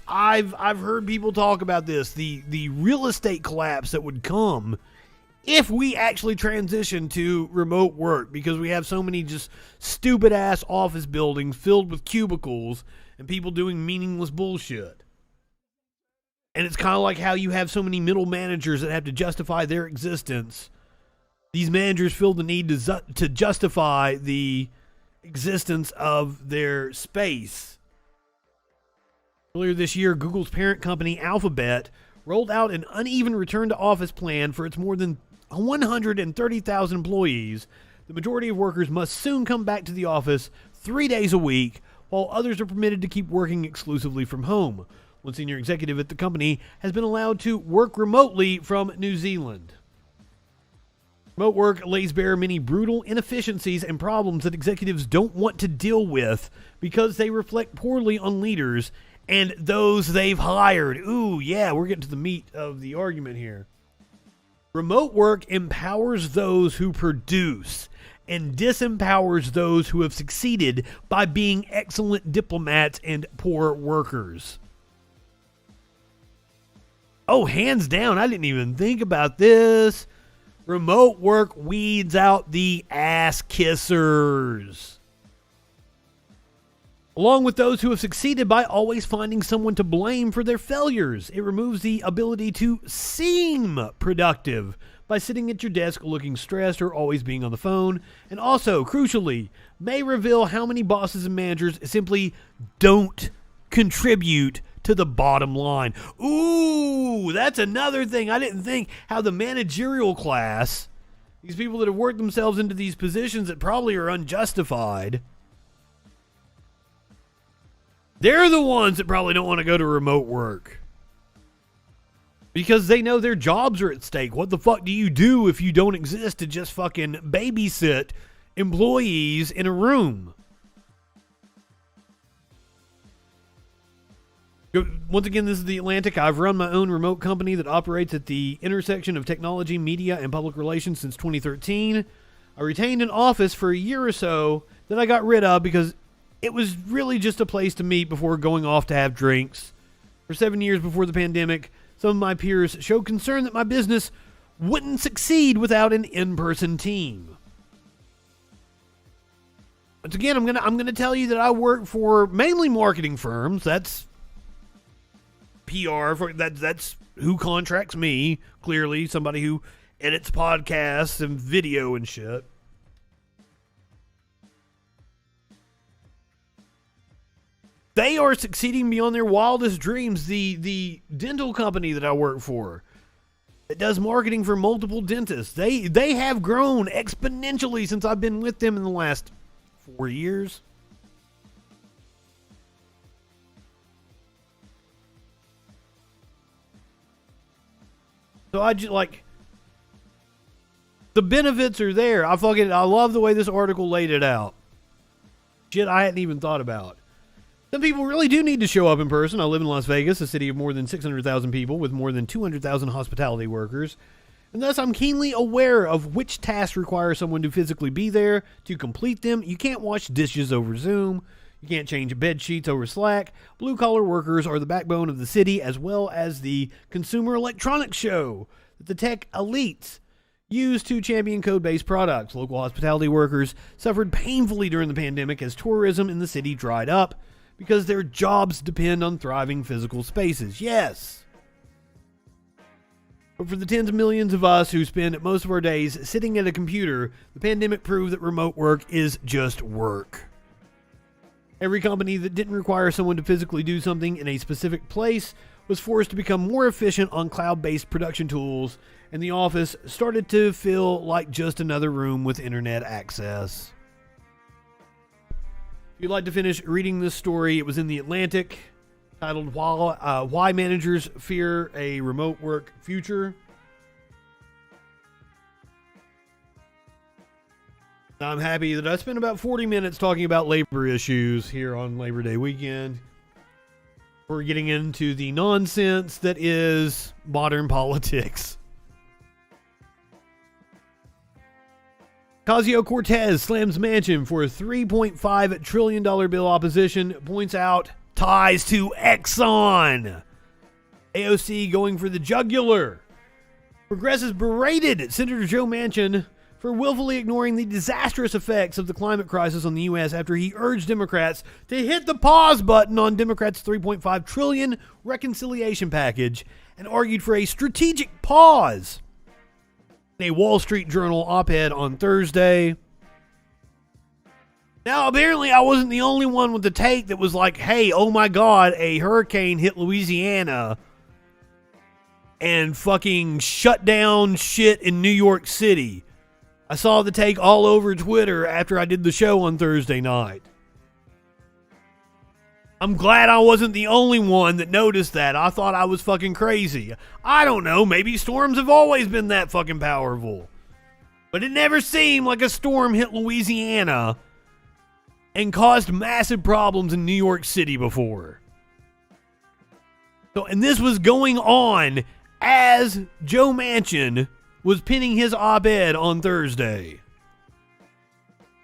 I've heard people talk about this, the real estate collapse that would come if we actually transition to remote work, because we have so many just stupid ass office buildings filled with cubicles and people doing meaningless bullshit. And it's kind of like how you have so many middle managers that have to justify their existence. These managers feel the need to justify the existence of their space. Earlier this year, Google's parent company Alphabet rolled out an uneven return to office plan for its more than 130,000 employees. The majority of workers must soon come back to the office 3 days a week, while others are permitted to keep working exclusively from home. One senior executive at the company has been allowed to work remotely from New Zealand. Remote work lays bare many brutal inefficiencies and problems that executives don't want to deal with because they reflect poorly on leaders and those they've hired. Ooh, yeah, we're getting to the meat of the argument here. Remote work empowers those who produce and disempowers those who have succeeded by being excellent diplomats and poor workers. Oh, hands down, I didn't even think about this. Remote work weeds out the ass kissers, along with those who have succeeded by always finding someone to blame for their failures. It removes the ability to seem productive by sitting at your desk looking stressed or always being on the phone. And also, crucially, may reveal how many bosses and managers simply don't contribute to the bottom line. Ooh, that's another thing. I didn't think how the managerial class, these people that have worked themselves into these positions that probably are unjustified, they're the ones that probably don't want to go to remote work because they know their jobs are at stake. What the fuck do you do if you don't exist to just fucking babysit employees in a room? Once again, this is The Atlantic. I've run my own remote company that operates at the intersection of technology, media, and public relations since 2013. I retained an office for a year or so that I got rid of because it was really just a place to meet before going off to have drinks. For 7 years before the pandemic, some of my peers showed concern that my business wouldn't succeed without an in-person team. Once again, I'm gonna tell you that I work for mainly marketing firms. That's PR, that's who contracts me, clearly, somebody who edits podcasts and video and shit. They are succeeding beyond their wildest dreams. The dental company that I work for, that does marketing for multiple dentists, they have grown exponentially since I've been with them in the last 4 years. So I just the benefits are there. I love the way this article laid it out. Shit I hadn't even thought about. Some people really do need to show up in person. I live in Las Vegas, a city of more than 600,000 people with more than 200,000 hospitality workers. And thus I'm keenly aware of which tasks require someone to physically be there to complete them. You can't wash dishes over Zoom. You can't change bed sheets over Slack. Blue-collar workers are the backbone of the city, as well as the consumer electronics show that the tech elites use to champion code-based products. Local hospitality workers suffered painfully during the pandemic as tourism in the city dried up because their jobs depend on thriving physical spaces. Yes. But for the tens of millions of us who spend most of our days sitting at a computer, the pandemic proved that remote work is just work. Every company that didn't require someone to physically do something in a specific place was forced to become more efficient on cloud-based production tools, and the office started to feel like just another room with internet access. If you'd like to finish reading this story, it was in The Atlantic, titled Why Managers Fear a Remote Work Future. I'm happy that I spent about 40 minutes talking about labor issues here on Labor Day weekend. We're getting into the nonsense that is modern politics. Ocasio-Cortez slams mansion for a $3.5 trillion bill. Opposition points out ties to Exxon. AOC going for the jugular. Progressives berated Senator Joe Manchin for willfully ignoring the disastrous effects of the climate crisis on the U.S. after he urged Democrats to hit the pause button on Democrats' $3.5 trillion reconciliation package and argued for a strategic pause. In a Wall Street Journal op-ed on Thursday. Now, apparently I wasn't the only one with the take that was like, hey, oh my God, a hurricane hit Louisiana and fucking shut down shit in New York City. I saw the take all over Twitter after I did the show on Thursday night. I'm glad I wasn't the only one that noticed that. I thought I was fucking crazy. I don't know, maybe storms have always been that fucking powerful. But it never seemed like a storm hit Louisiana and caused massive problems in New York City before. So, and this was going on as Joe Manchin was pinning his op-ed on Thursday.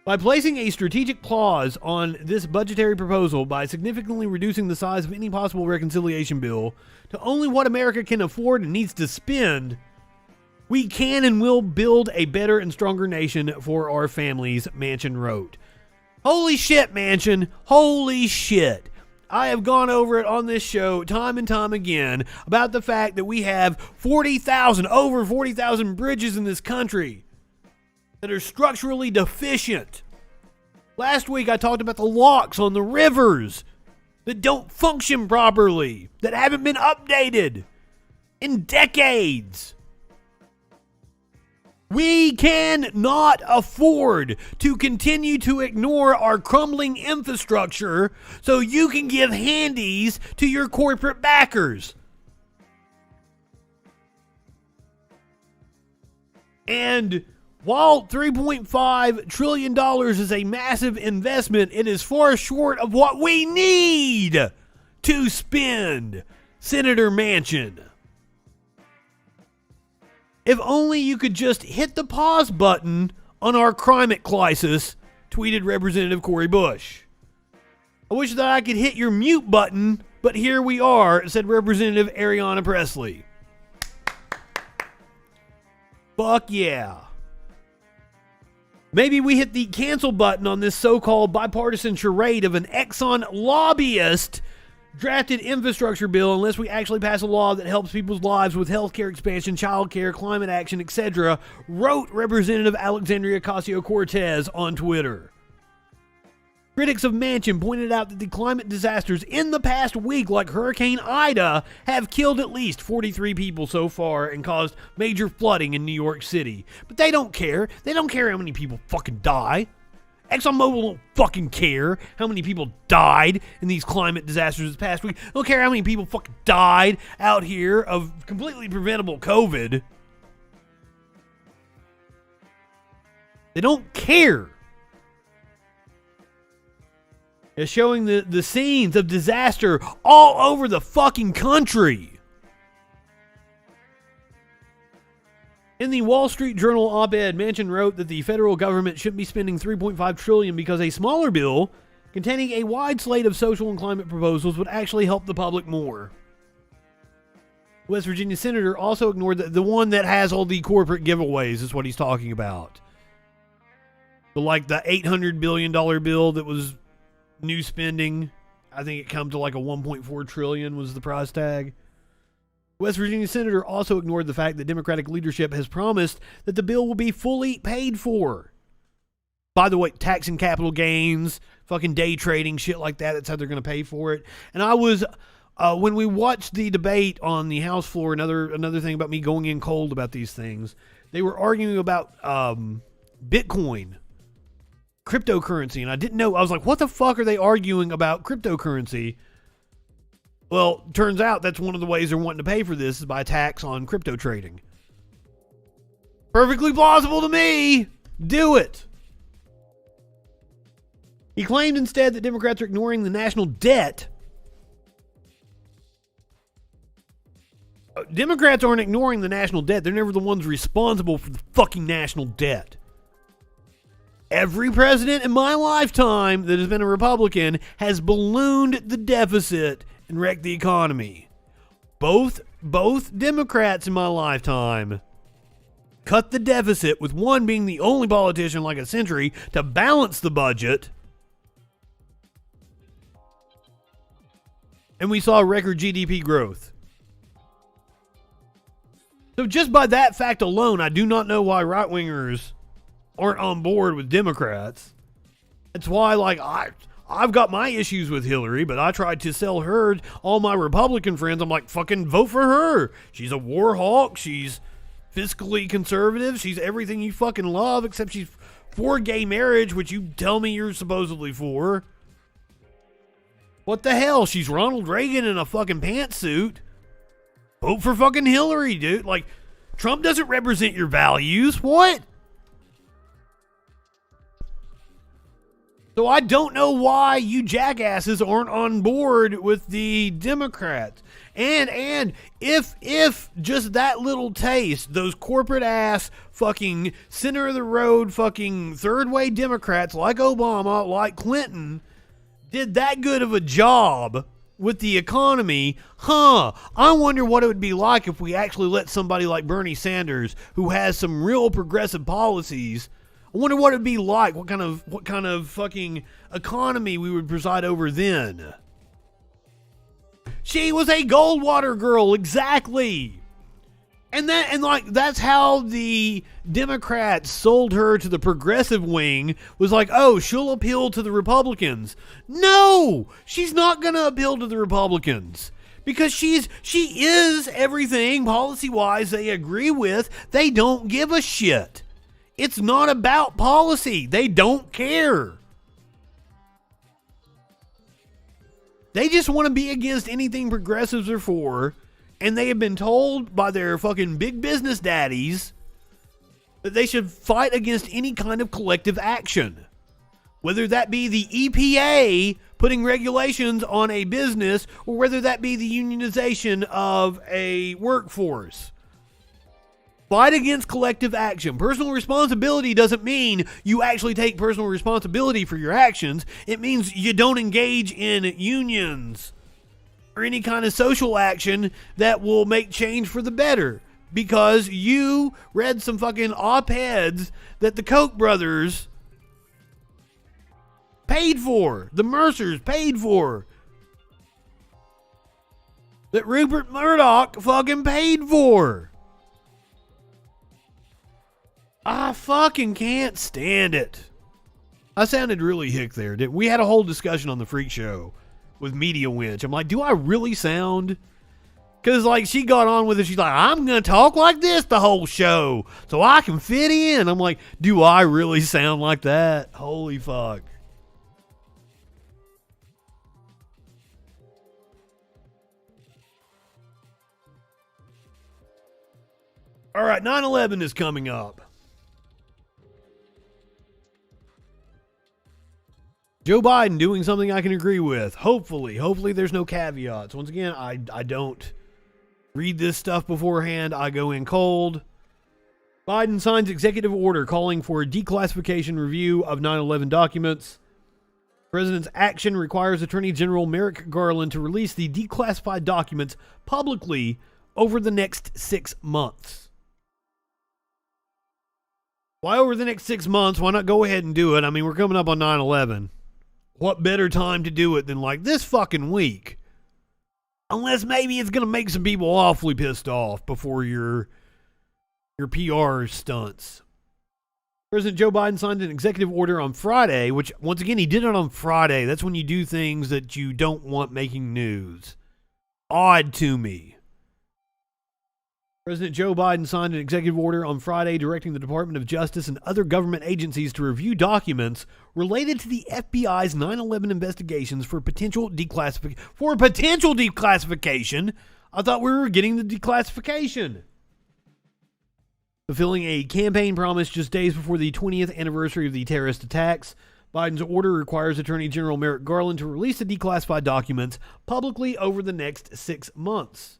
By placing a strategic clause on this budgetary proposal by significantly reducing the size of any possible reconciliation bill to only what America can afford and needs to spend, we can and will build a better and stronger nation for our families, Manchin wrote. Holy shit, Manchin. Holy shit. I have gone over it on this show time and time again about the fact that we have over 40,000 bridges in this country that are structurally deficient. Last week I talked about the locks on the rivers that don't function properly, that haven't been updated in decades. We cannot afford to continue to ignore our crumbling infrastructure so you can give handies to your corporate backers. And while $3.5 trillion is a massive investment, it is far short of what we need to spend, Senator Manchin. If only you could just hit the pause button on our climate crisis, tweeted Representative Cori Bush. I wish that I could hit your mute button, but here we are, said Representative Ariana Presley. Fuck yeah. Maybe we hit the cancel button on this so-called bipartisan charade of an Exxon lobbyist drafted infrastructure bill unless we actually pass a law that helps people's lives with healthcare expansion, childcare, climate action, etc., wrote Representative Alexandria Ocasio-Cortez on Twitter. Critics of Manchin pointed out that the climate disasters in the past week, like Hurricane Ida, have killed at least 43 people so far and caused major flooding in New York City. But they don't care. They don't care how many people fucking die. ExxonMobil don't fucking care how many people died in these climate disasters this past week. They don't care how many people fucking died out here of completely preventable COVID. They don't care. They're showing the scenes of disaster all over the fucking country. In the Wall Street Journal op-ed, Manchin wrote that the federal government shouldn't be spending $3.5 trillion because a smaller bill containing a wide slate of social and climate proposals would actually help the public more. West Virginia senator also ignored the one that has all the corporate giveaways is what he's talking about. But like the $800 billion bill that was new spending, I think it comes to like a $1.4 trillion was the price tag. West Virginia senator also ignored the fact that Democratic leadership has promised that the bill will be fully paid for. By the way, taxing capital gains, fucking day trading, shit like that, that's how they're going to pay for it. And I was, when we watched the debate on the House floor, another thing about me going in cold about these things, they were arguing about Bitcoin, cryptocurrency, and I didn't know. I was like, what the fuck are they arguing about cryptocurrency? Well, turns out that's one of the ways they're wanting to pay for this is by tax on crypto trading. Perfectly plausible to me. Do it. He claimed instead that Democrats are ignoring the national debt. Democrats aren't ignoring the national debt. They're never the ones responsible for the fucking national debt. Every president in my lifetime that has been a Republican has ballooned the deficit and wrecked the economy. Both Democrats in my lifetime cut the deficit, with one being the only politician like a century to balance the budget. And we saw record GDP growth. So just by that fact alone, I do not know why right-wingers aren't on board with Democrats. That's why, like, I've got my issues with Hillary, but I tried to sell her all my Republican friends. I'm like, fucking vote for her. She's a war hawk. She's fiscally conservative. She's everything you fucking love, except she's for gay marriage, which you tell me you're supposedly for. What the hell? She's Ronald Reagan in a fucking pantsuit. Vote for fucking Hillary, dude. Like, Trump doesn't represent your values. What? So I don't know why you jackasses aren't on board with the Democrats. And if just that little taste, those corporate ass fucking center of the road fucking third way Democrats like Obama, like Clinton, did that good of a job with the economy, I wonder what it would be like if we actually let somebody like Bernie Sanders, who has some real progressive policies, I wonder what it'd be like, what kind of fucking economy we would preside over then. She was a Goldwater girl, exactly. And that's how the Democrats sold her to the progressive wing, was like, oh, she'll appeal to the Republicans. No, she's not going to appeal to the Republicans. Because she is everything policy-wise they agree with. They don't give a shit. It's not about policy. They don't care. They just want to be against anything progressives are for. And they have been told by their fucking big business daddies that they should fight against any kind of collective action. Whether that be the EPA putting regulations on a business, or whether that be the unionization of a workforce. Fight against collective action. Personal responsibility doesn't mean you actually take personal responsibility for your actions. It means you don't engage in unions or any kind of social action that will make change for the better. Because you read some fucking op-eds that the Koch brothers paid for. The Mercers paid for. That Rupert Murdoch fucking paid for. I fucking can't stand it. I sounded really hick there. We had a whole discussion on the Freak Show with Media Winch. I'm like, do I really sound? Because, like, she got on with it. She's like, I'm going to talk like this the whole show so I can fit in. I'm like, do I really sound like that? Holy fuck. All right, 9/11 is coming up. Joe Biden doing something I can agree with. Hopefully there's no caveats. Once again, I don't read this stuff beforehand. I go in cold. Biden signs executive order calling for a declassification review of 9/11 documents. President's action requires Attorney General Merrick Garland to release the declassified documents publicly over the next 6 months. Why over the next 6 months? Why not go ahead and do it? I mean, we're coming up on 9/11. What better time to do it than like this fucking week? Unless maybe it's going to make some people awfully pissed off before your PR stunts. President Joe Biden signed an executive order on Friday, which, once again, he did it on Friday. That's when you do things that you don't want making news. Odd to me. President Joe Biden signed an executive order on Friday directing the Department of Justice and other government agencies to review documents related to the FBI's 9/11 investigations for potential declassification. I thought we were getting the declassification. Fulfilling a campaign promise just days before the 20th anniversary of the terrorist attacks, Biden's order requires Attorney General Merrick Garland to release the declassified documents publicly over the next 6 months.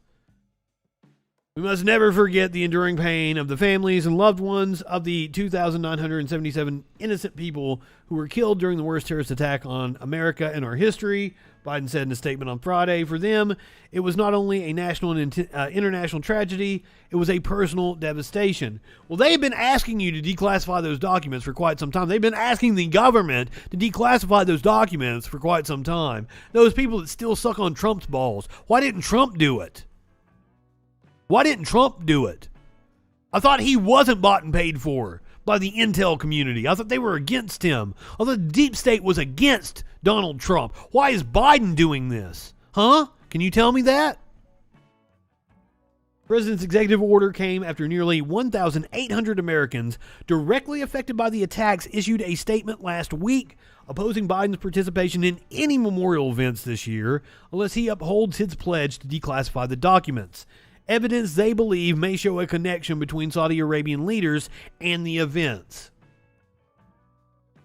We must never forget the enduring pain of the families and loved ones of the 2,977 innocent people who were killed during the worst terrorist attack on America in our history, Biden said in a statement on Friday. For them, it was not only a national and international tragedy, it was a personal devastation. Well, they've been asking you to declassify those documents for quite some time. They've been asking the government to declassify those documents for quite some time. Those people that still suck on Trump's balls. Why didn't Trump do it? Why didn't Trump do it? I thought he wasn't bought and paid for by the intel community. I thought they were against him. I thought the deep state was against Donald Trump. Why is Biden doing this? Huh? Can you tell me that? The president's executive order came after nearly 1,800 Americans directly affected by the attacks issued a statement last week opposing Biden's participation in any memorial events this year unless he upholds his pledge to declassify the documents. Evidence they believe may show a connection between Saudi Arabian leaders and the events.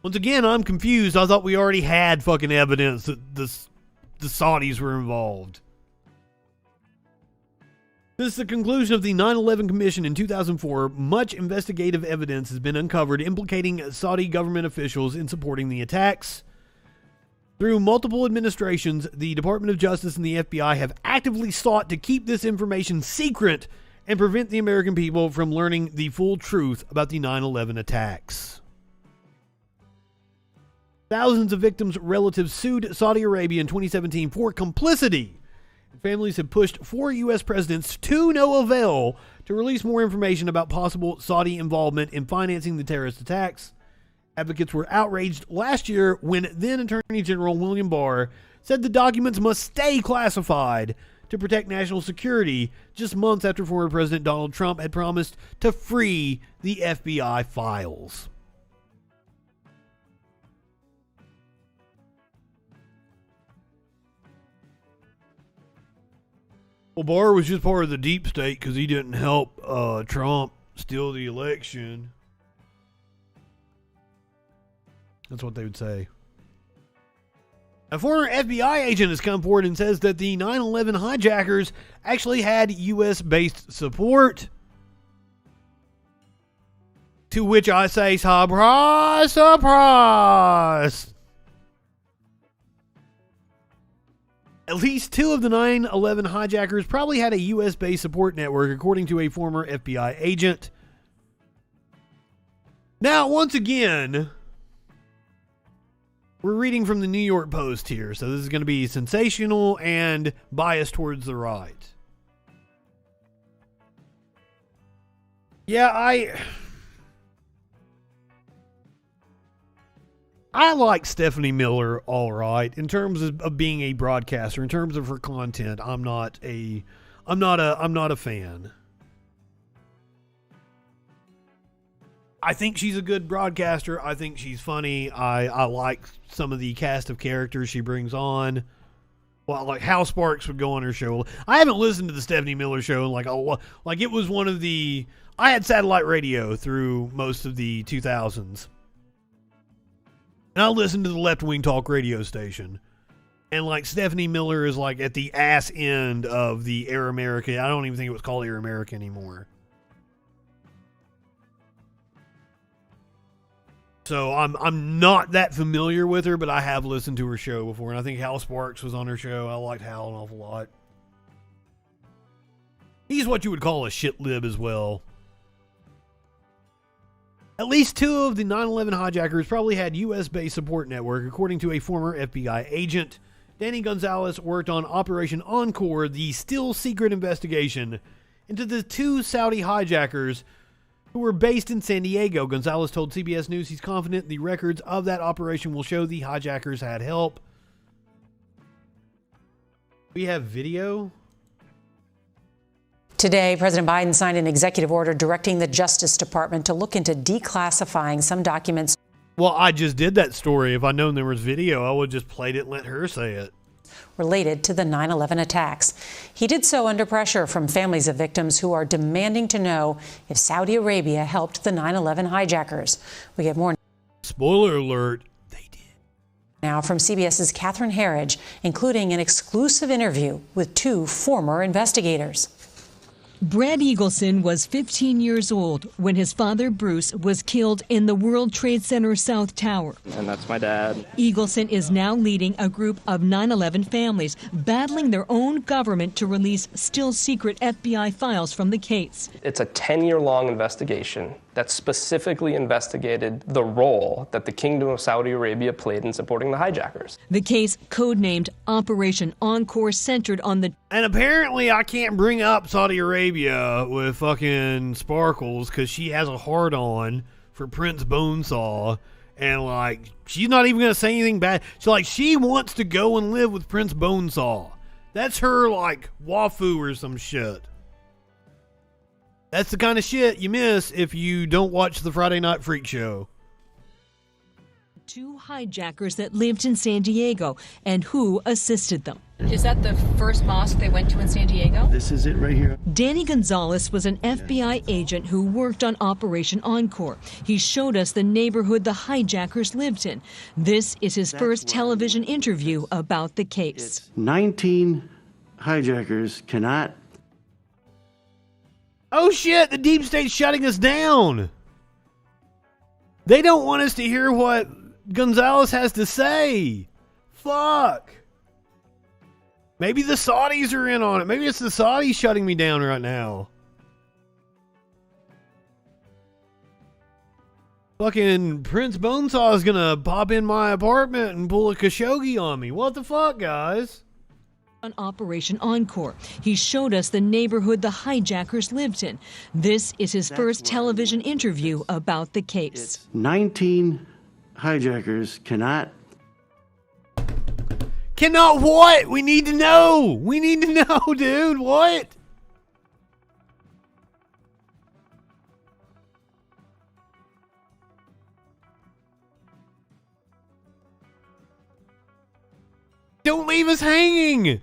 Once again, I'm confused. I thought we already had fucking evidence that the Saudis were involved. Since the conclusion of the 9/11 Commission in 2004, much investigative evidence has been uncovered implicating Saudi government officials in supporting the attacks. Through multiple administrations, the Department of Justice and the FBI have actively sought to keep this information secret and prevent the American people from learning the full truth about the 9/11 attacks. Thousands of victims' relatives sued Saudi Arabia in 2017 for complicity. Families have pushed 4 U.S. presidents to no avail to release more information about possible Saudi involvement in financing the terrorist attacks. Advocates were outraged last year when then Attorney General William Barr said the documents must stay classified to protect national security, just months after former President Donald Trump had promised to free the FBI files. Well, Barr was just part of the deep state because he didn't help Trump steal the election. That's what they would say. A former FBI agent has come forward and says that the 9/11 hijackers actually had U.S.-based support. To which I say, surprise, surprise! At least 2 of the 9/11 hijackers probably had a U.S.-based support network, according to a former FBI agent. Now, once again, we're reading from the New York Post here, so this is going to be sensational and biased towards the right. Yeah, I like Stephanie Miller all right in terms of being a broadcaster. In terms of her content, I'm not a fan. I think she's a good broadcaster. I think she's funny. I like some of the cast of characters she brings on. Well, like Hal Sparks would go on her show. I haven't listened to the Stephanie Miller show in like it was one of the. I had satellite radio through most of the 2000s. And I listened to the Left Wing Talk radio station. And like Stephanie Miller is like at the ass end of the Air America. I don't even think it was called Air America anymore. So I'm not that familiar with her, but I have listened to her show before, and I think Hal Sparks was on her show. I liked Hal an awful lot. He's what you would call a shit lib as well. At least 2 of the 9/11 hijackers probably had U.S.-based support network, according to a former FBI agent. Danny Gonzalez worked on Operation Encore, the still-secret investigation into the 2 Saudi hijackers who were based in San Diego. Gonzalez told CBS News he's confident the records of that operation will show the hijackers had help. We have video. Today, President Biden signed an executive order directing the Justice Department to look into declassifying some documents. Well, I just did that story. If I'd known there was video, I would have just played it and let her say it. Related to the 9/11 attacks. He did so under pressure from families of victims who are demanding to know if Saudi Arabia helped the 9/11 hijackers. We get more. Spoiler alert, they did. Now from CBS's Catherine Herridge, including an exclusive interview with 2 former investigators. Brad Eagleson was 15 years old when his father, Bruce, was killed in the World Trade Center South Tower. And that's my dad. Eagleson is now leading a group of 9/11 families battling their own government to release still-secret FBI files from the case. It's a 10-year-long investigation that specifically investigated the role that the Kingdom of Saudi Arabia played in supporting the hijackers. The case, codenamed Operation Encore, centered on the... And apparently I can't bring up Saudi Arabia with fucking Sparkles because she has a hard-on for Prince Bonesaw. And, like, she's not even going to say anything bad. So, like, she wants to go and live with Prince Bonesaw. That's her, like, wafu or some shit. That's the kind of shit you miss if you don't watch the Friday Night Freak Show. 2 hijackers that lived in San Diego and who assisted them. Is that the first mosque they went to in San Diego? This is it right here. Danny Gonzalez was an FBI agent who worked on Operation Encore. He showed us the neighborhood the hijackers lived in. This is his first television interview about the case. 19 hijackers cannot... Oh shit, the deep state's shutting us down. They don't want us to hear what Gonzalez has to say. Fuck. Maybe the Saudis are in on it. Maybe it's the Saudis shutting me down right now. Fucking Prince Bonesaw is gonna pop in my apartment and pull a Khashoggi on me. What the fuck, guys? On Operation Encore, he showed us the neighborhood the hijackers lived in. This is his first television interview about the case. 19 hijackers cannot... Cannot what? We need to know. We need to know, dude. What? Don't leave us hanging.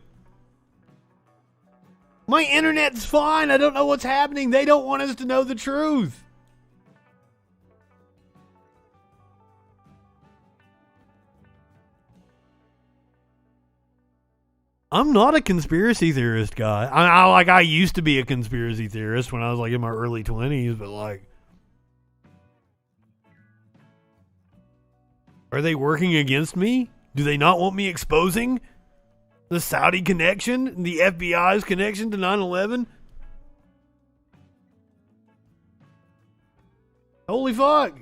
My internet's fine. I don't know what's happening. They don't want us to know the truth. I'm not a conspiracy theorist guy. I used to be a conspiracy theorist when I was like in my early 20s, but like, are they working against me? Do they not want me exposing the Saudi connection, the FBI's connection to 9/11? Holy fuck.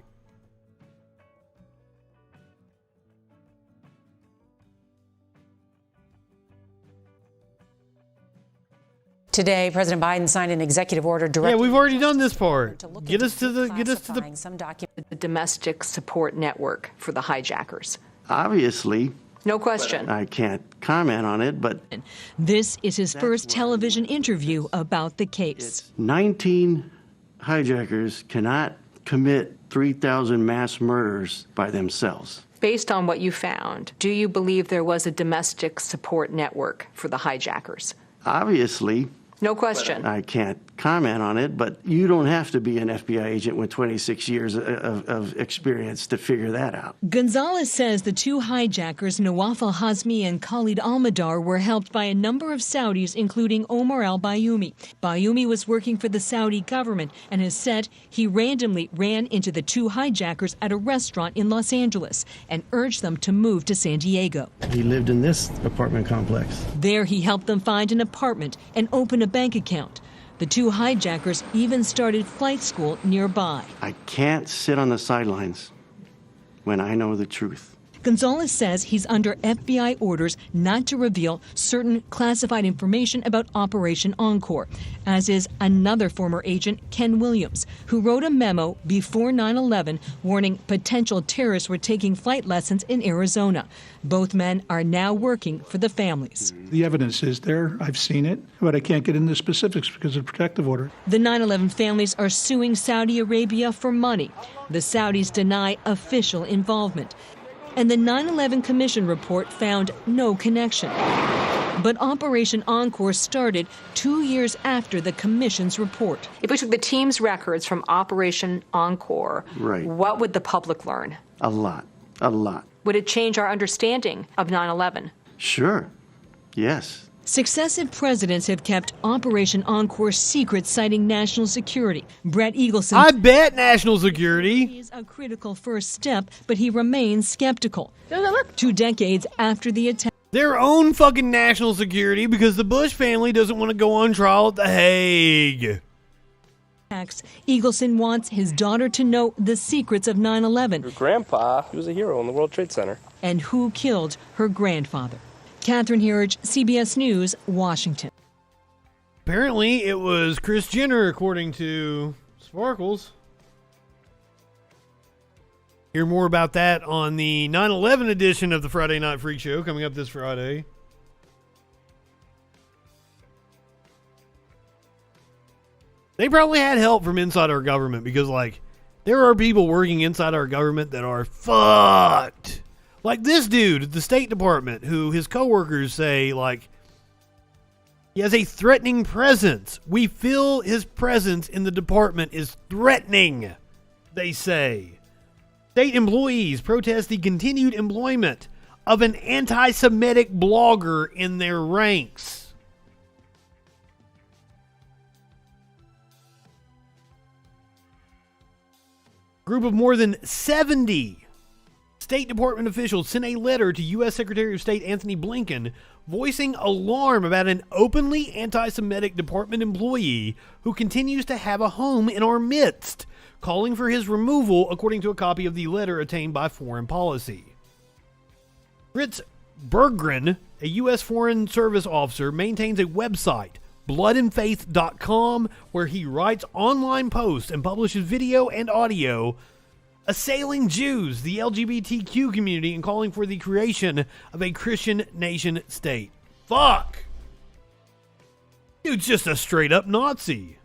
Today, President Biden signed an executive order directing... Yeah, we've already done this part. Get us to the some documents. The domestic support network for the hijackers. Obviously, No question. I can't comment on it, but... This is his first television interview about the case. 19 hijackers cannot commit 3,000 mass murders by themselves. Based on what you found, do you believe there was a domestic support network for the hijackers? Obviously, No question. I can't comment on it, but you don't have to be an FBI agent with 26 years of experience to figure that out. Gonzalez says the two hijackers, Nawaf al-Hazmi and Khalid al-Madar, were helped by a number of Saudis, including Omar al-Bayoumi. Bayoumi was working for the Saudi government and has said he randomly ran into the two hijackers at a restaurant in Los Angeles and urged them to move to San Diego. He lived in this apartment complex. There he helped them find an apartment and open a bank account. The two hijackers even started flight school nearby. I can't sit on the sidelines when I know the truth. Gonzalez says he's under FBI orders not to reveal certain classified information about Operation Encore, as is another former agent, Ken Williams, who wrote a memo before 9/11 warning potential terrorists were taking flight lessons in Arizona. Both men are now working for the families. The evidence is there. I've seen it, but I can't get into specifics because of protective order. The 9/11 families are suing Saudi Arabia for money. The Saudis deny official involvement. And the 9/11 Commission report found no connection. But Operation Encore started 2 years after the Commission's report. If we took the team's records from Operation Encore, Right. what would the public learn? A lot. A lot. Would it change our understanding of 9/11? Sure. Yes. Successive presidents have kept Operation Encore secret, citing national security. Brett Eagleson I bet national security is a critical first step, but he remains skeptical. 2 decades after the attack. their own fucking national security because the Bush family doesn't want to go on trial at The Hague. Eagleson wants his daughter to know the secrets of 9/11. Her grandpa, he was a hero in the World Trade Center. And who killed her grandfather. Catherine Herridge, CBS News, Washington. Apparently, it was Kris Jenner, according to Sparkles. Hear more about that on the 9/11 edition of the Friday Night Freak Show coming up this Friday. They probably had help from inside our government because, like, there are people working inside our government that are fucked. Like this dude at the State Department who his coworkers say, like, he has a threatening presence. We feel his presence in the department is threatening, they say. State employees protest the continued employment of an anti-Semitic blogger in their ranks. Group of more than 70 State Department officials sent a letter to U.S. Secretary of State Anthony Blinken voicing alarm about an openly anti-Semitic department employee who continues to have a home in our midst, calling for his removal, according to a copy of the letter obtained by Foreign Policy. Fritz Berggren, a U.S. Foreign Service officer, maintains a website, bloodandfaith.com, where he writes online posts and publishes video and audio assailing Jews, the LGBTQ community, and calling for the creation of a Christian nation state. Fuck! Dude's just a straight up Nazi.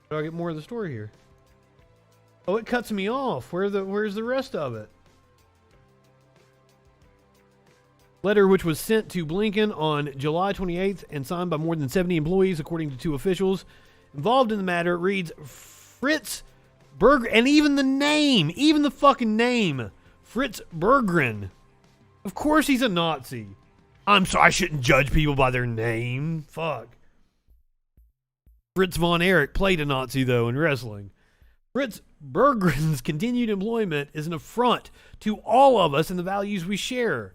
Do I get more of the story here? Oh, it cuts me off. Where's the rest of it? Letter which was sent to Blinken on July 28th and signed by more than 70 employees, according to two officials involved in the matter, reads Fritz Berggren, and even the fucking name, Fritz Berggren. Of course he's a Nazi. I'm sorry, I shouldn't judge people by their name. Fuck. Fritz von Erich played a Nazi, though, in wrestling. Fritz Berggren's continued employment is an affront to all of us and the values we share.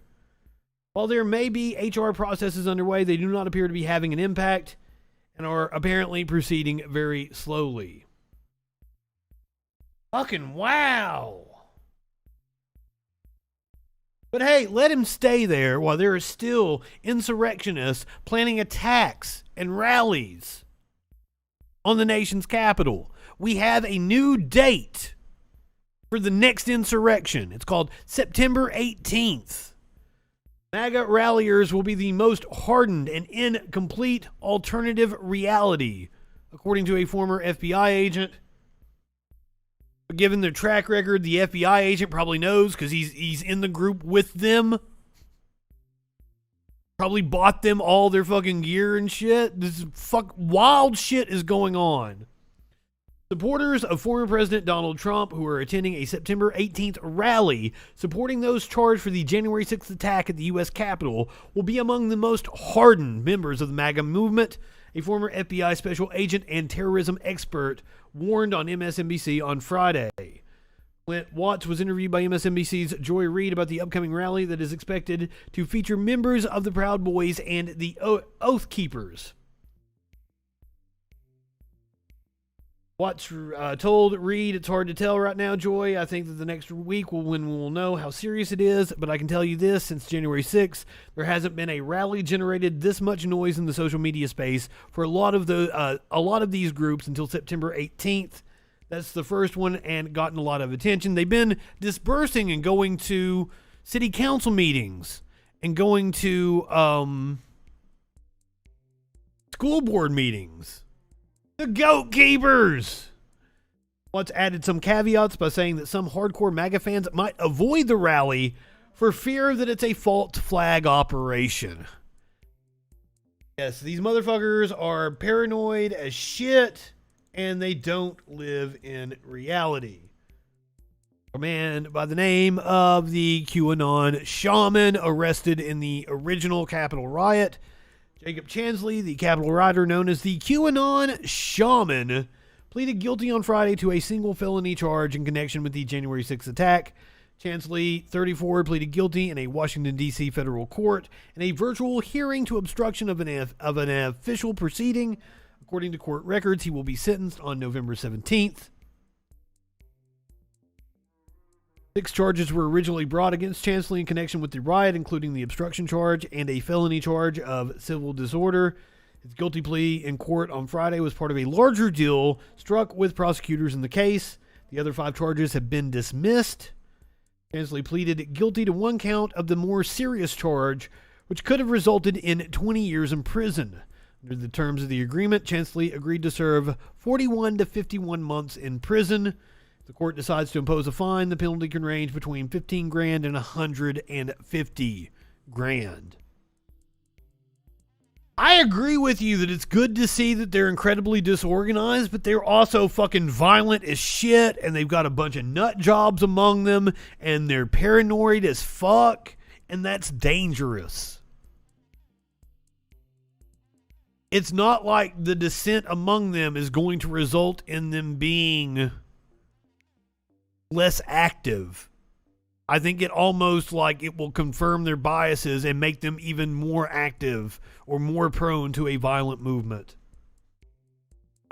While there may be HR processes underway, they do not appear to be having an impact and are apparently proceeding very slowly. Fucking wow. But hey, let him stay there while there are still insurrectionists planning attacks and rallies on the nation's capital. We have a new date for the next insurrection. It's called September 18th. MAGA ralliers will be the most hardened and incomplete alternative reality, according to a former FBI agent. But given their track record, the FBI agent probably knows because he's in the group with them. Probably bought them all their fucking gear and shit. This wild shit is going on. Supporters of former President Donald Trump who are attending a September 18th rally supporting those charged for the January 6th attack at the U.S. Capitol will be among the most hardened members of the MAGA movement, a former FBI special agent and terrorism expert warned on MSNBC on Friday. Clint Watts was interviewed by MSNBC's Joy Reid about the upcoming rally that is expected to feature members of the Proud Boys and the Oath Keepers. Watts told Reid, "It's hard to tell right now, Joy. I think that the next week when we'll know how serious it is, but I can tell you this, since January 6th, there hasn't been a rally generated this much noise in the social media space for a lot of these groups until September 18th. That's the first one and gotten a lot of attention. They've been dispersing and going to city council meetings and going to school board meetings. The Goat Keepers." Watts added some caveats by saying that some hardcore MAGA fans might avoid the rally for fear that it's a false flag operation. Yes, these motherfuckers are paranoid as shit, and they don't live in reality. A man by the name of the QAnon shaman arrested in the original Capitol riot. Jacob Chansley, the Capitol rioter known as the QAnon shaman, pleaded guilty on Friday to a single felony charge in connection with the January 6th attack. Chansley, 34, pleaded guilty in a Washington, D.C. federal court in a virtual hearing to obstruction of an official proceeding. According to court records, he will be sentenced on November 17th. 6 charges were originally brought against Chansley in connection with the riot, including the obstruction charge and a felony charge of civil disorder. His guilty plea in court on Friday was part of a larger deal struck with prosecutors in the case. The other 5 charges have been dismissed. Chansley pleaded guilty to one count of the more serious charge, which could have resulted in 20 years in prison. Under the terms of the agreement, Chansley agreed to serve 41 to 51 months in prison. If the court decides to impose a fine, the penalty can range between $15,000 and $150,000. I agree with you that it's good to see that they're incredibly disorganized, but they're also fucking violent as shit, and they've got a bunch of nut jobs among them, and they're paranoid as fuck, and that's dangerous. It's not like the dissent among them is going to result in them being less active. I think it almost like it will confirm their biases and make them even more active or more prone to a violent movement.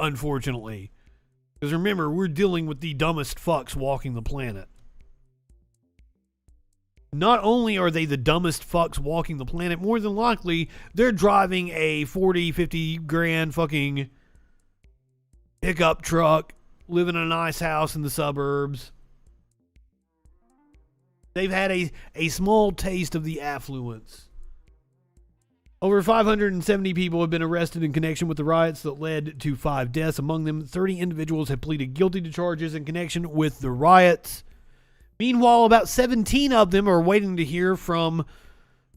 Unfortunately. Because remember, we're dealing with the dumbest fucks walking the planet. Not only are they the dumbest fucks walking the planet, more than likely, they're driving a 40, 50 grand fucking pickup truck, living in a nice house in the suburbs. They've had a small taste of the affluence. Over 570 people have been arrested in connection with the riots that led to 5 deaths. Among them, 30 individuals have pleaded guilty to charges in connection with the riots. Meanwhile, about 17 of them are waiting to hear from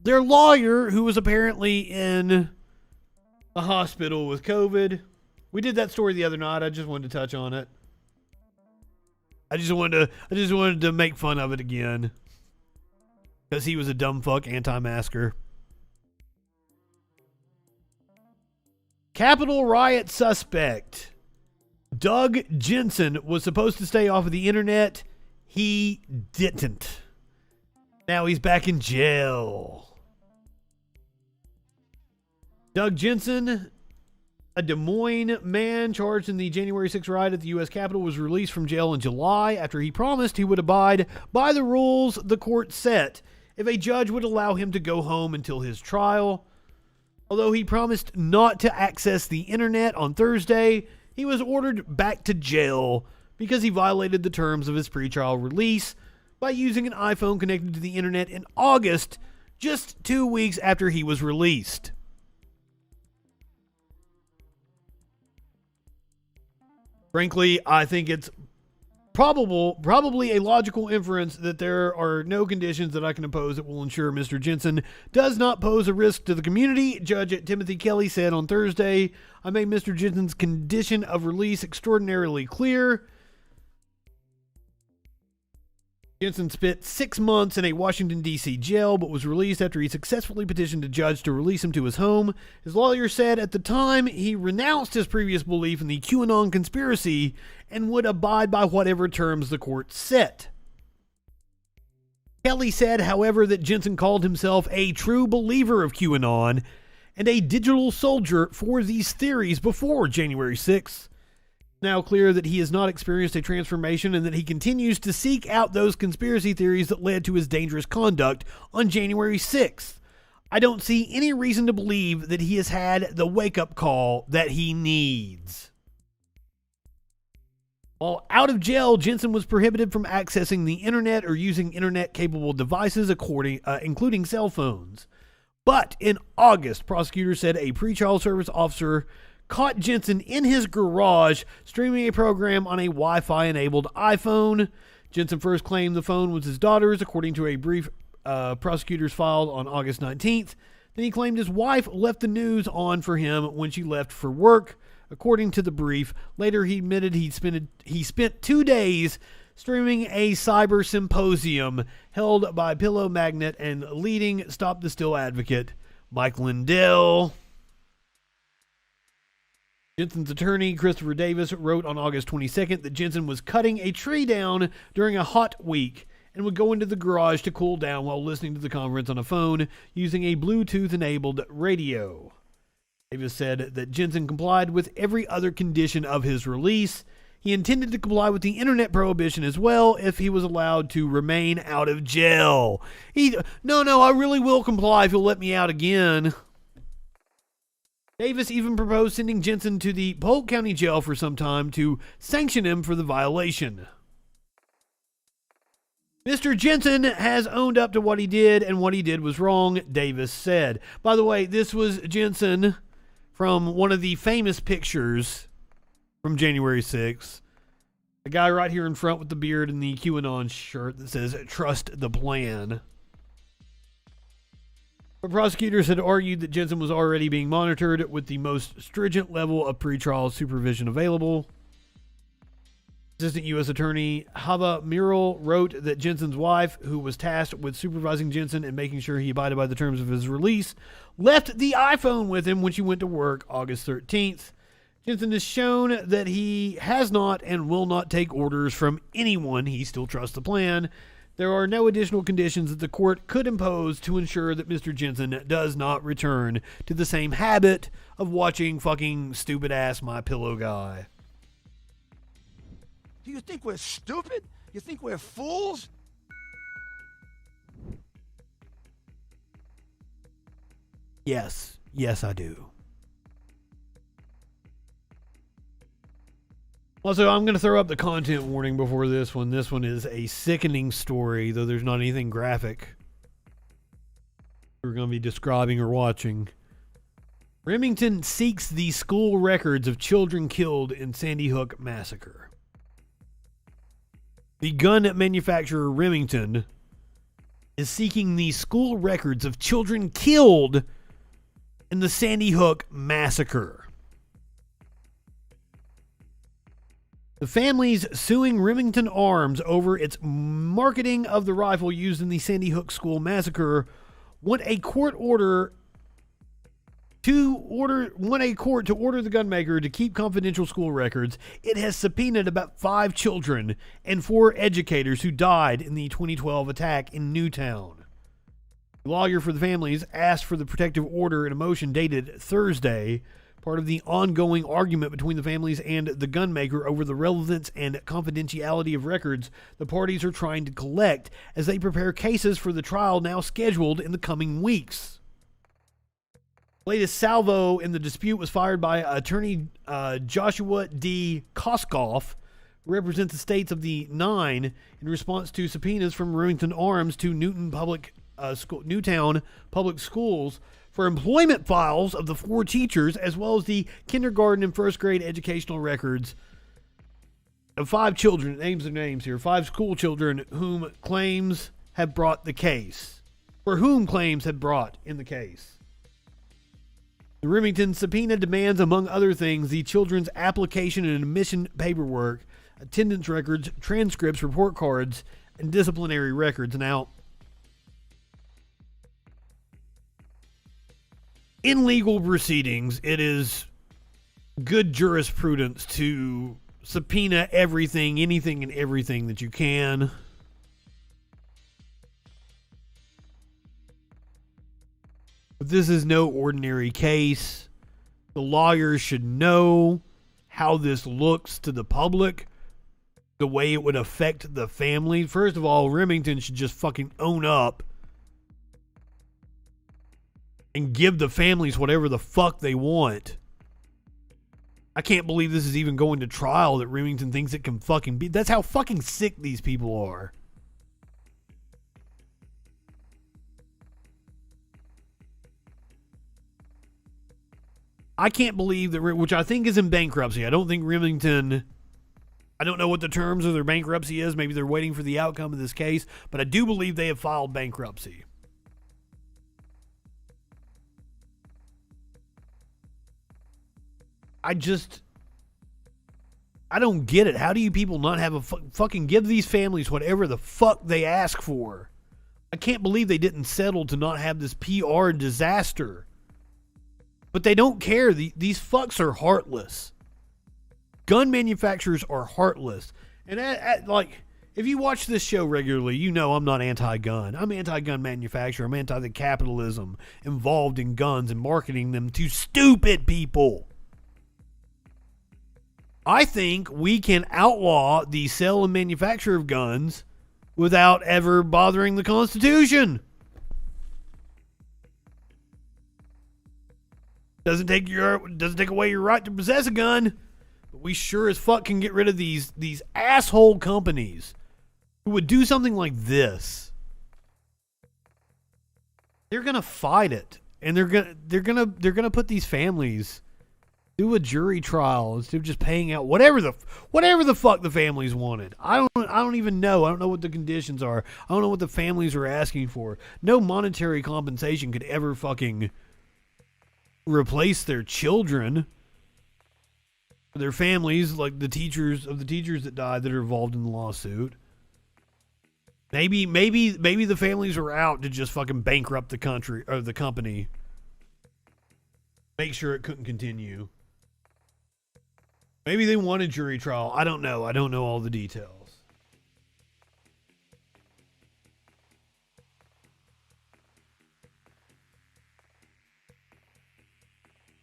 their lawyer, who was apparently in a hospital with COVID. We did that story the other night. I just wanted to touch on it. I just wanted to make fun of it again. Because he was a dumb fuck anti-masker. Capitol riot suspect Doug Jensen was supposed to stay off of the internet. He didn't. Now he's back in jail. Doug Jensen, a Des Moines man charged in the January 6th riot at the U.S. Capitol, was released from jail in July after he promised he would abide by the rules the court set if a judge would allow him to go home until his trial. Although he promised not to access the internet on Thursday, he was ordered back to jail because he violated the terms of his pretrial release by using an iPhone connected to the internet in August, just 2 weeks after he was released. Frankly, I think it's probably a logical inference that there are no conditions that I can impose that will ensure Mr. Jensen does not pose a risk to the community, Judge Timothy Kelly said on Thursday. I made Mr. Jensen's condition of release extraordinarily clear. Jensen spent 6 months in a Washington, D.C. jail, but was released after he successfully petitioned a judge to release him to his home. His lawyer said at the time he renounced his previous belief in the QAnon conspiracy and would abide by whatever terms the court set. Kelly said, however, that Jensen called himself a true believer of QAnon and a digital soldier for these theories before January 6th. Now clear that he has not experienced a transformation and that he continues to seek out those conspiracy theories that led to his dangerous conduct on January 6th. I don't see any reason to believe that he has had the wake-up call that he needs. While out of jail, Jensen was prohibited from accessing the internet or using internet-capable devices, including cell phones. But in August, prosecutors said a pretrial service officer caught Jensen in his garage streaming a program on a Wi-Fi enabled iPhone. Jensen first claimed the phone was his daughter's, according to a brief prosecutors filed on August 19th. Then he claimed his wife left the news on for him when she left for work. According to the brief, later he admitted he spent 2 days streaming a cyber symposium held by Pillow Magnet and leading Stop the Steal advocate Mike Lindell. Jensen's attorney, Christopher Davis, wrote on August 22nd that Jensen was cutting a tree down during a hot week and would go into the garage to cool down while listening to the conference on a phone using a Bluetooth-enabled radio. Davis said that Jensen complied with every other condition of his release. He intended to comply with the internet prohibition as well if he was allowed to remain out of jail. No, I really will comply if you'll let me out again. Davis even proposed sending Jensen to the Polk County Jail for some time to sanction him for the violation. Mr. Jensen has owned up to what he did, and what he did was wrong, Davis said. By the way, this was Jensen from one of the famous pictures from January 6th. A guy right here in front with the beard and the QAnon shirt that says, "Trust the plan." But prosecutors had argued that Jensen was already being monitored with the most stringent level of pretrial supervision available. Assistant U.S. Attorney Hava Murrell wrote that Jensen's wife, who was tasked with supervising Jensen and making sure he abided by the terms of his release, left the iPhone with him when she went to work August 13th. Jensen has shown that he has not and will not take orders from anyone. He still trusts the plan. There are no additional conditions that the court could impose to ensure that Mr. Jensen does not return to the same habit of watching fucking stupid-ass My Pillow guy. Do you think we're stupid? You think we're fools? Yes, I do. Also, I'm going to throw up the content warning before this one. This one is a sickening story, though there's not anything graphic we're going to be describing or watching. Remington seeks the school records of children killed in Sandy Hook massacre. The gun manufacturer Remington is seeking the school records of children killed in the Sandy Hook massacre. The families suing Remington Arms over its marketing of the rifle used in the Sandy Hook school massacre want a court to order the gunmaker to keep confidential school records. It has subpoenaed about 5 children and 4 educators who died in the 2012 attack in Newtown. The lawyer for the families asked for the protective order in a motion dated Thursday, part of the ongoing argument between the families and the gunmaker over the relevance and confidentiality of records the parties are trying to collect as they prepare cases for the trial now scheduled in the coming weeks. The latest salvo in the dispute was fired by attorney Joshua D. Koskoff, who represents the states of the 9 in response to subpoenas from Remington Arms to Newtown Public Schools for employment files of the 4 teachers, as well as the kindergarten and first grade educational records of 5 children, it names their names here, 5 school children whom claims have brought the case, or whom claims have brought in the case. The Remington subpoena demands, among other things, the children's application and admission paperwork, attendance records, transcripts, report cards, and disciplinary records. Now, in legal proceedings, it is good jurisprudence to subpoena everything, anything, and everything that you can. But this is no ordinary case. The lawyers should know how this looks to the public, the way it would affect the family. First of all, Remington should just fucking own up and give the families whatever the fuck they want. I can't believe this is even going to trial, that Remington thinks it can fucking be. That's how fucking sick these people are. I can't believe that, which I think is in bankruptcy. I don't think Remington, I don't know what the terms of their bankruptcy is. Maybe they're waiting for the outcome of this case, but I do believe they have filed bankruptcy. I don't get it. How do you people not have a fucking give these families whatever the fuck they ask for? I can't believe they didn't settle to not have this PR disaster. But they don't care. These fucks are heartless. Gun manufacturers are heartless. And like, if you watch this show regularly, you know I'm not anti-gun. I'm anti-gun manufacturer. I'm anti the capitalism involved in guns and marketing them to stupid people. I think we can outlaw the sale and manufacture of guns without ever bothering the Constitution. Doesn't take away your right to possess a gun, but we sure as fuck can get rid of these asshole companies who would do something like this. They're gonna fight it, and they're gonna put these families through a jury trial instead of just paying out whatever the fuck the families wanted. I don't even know. I don't know what the conditions are. I don't know what the families are asking for. No monetary compensation could ever fucking replace their children, their families, like the teachers that died that are involved in the lawsuit. Maybe the families are out to just fucking bankrupt the country or the company. Make sure it couldn't continue. Maybe they want a jury trial. I don't know. I don't know all the details.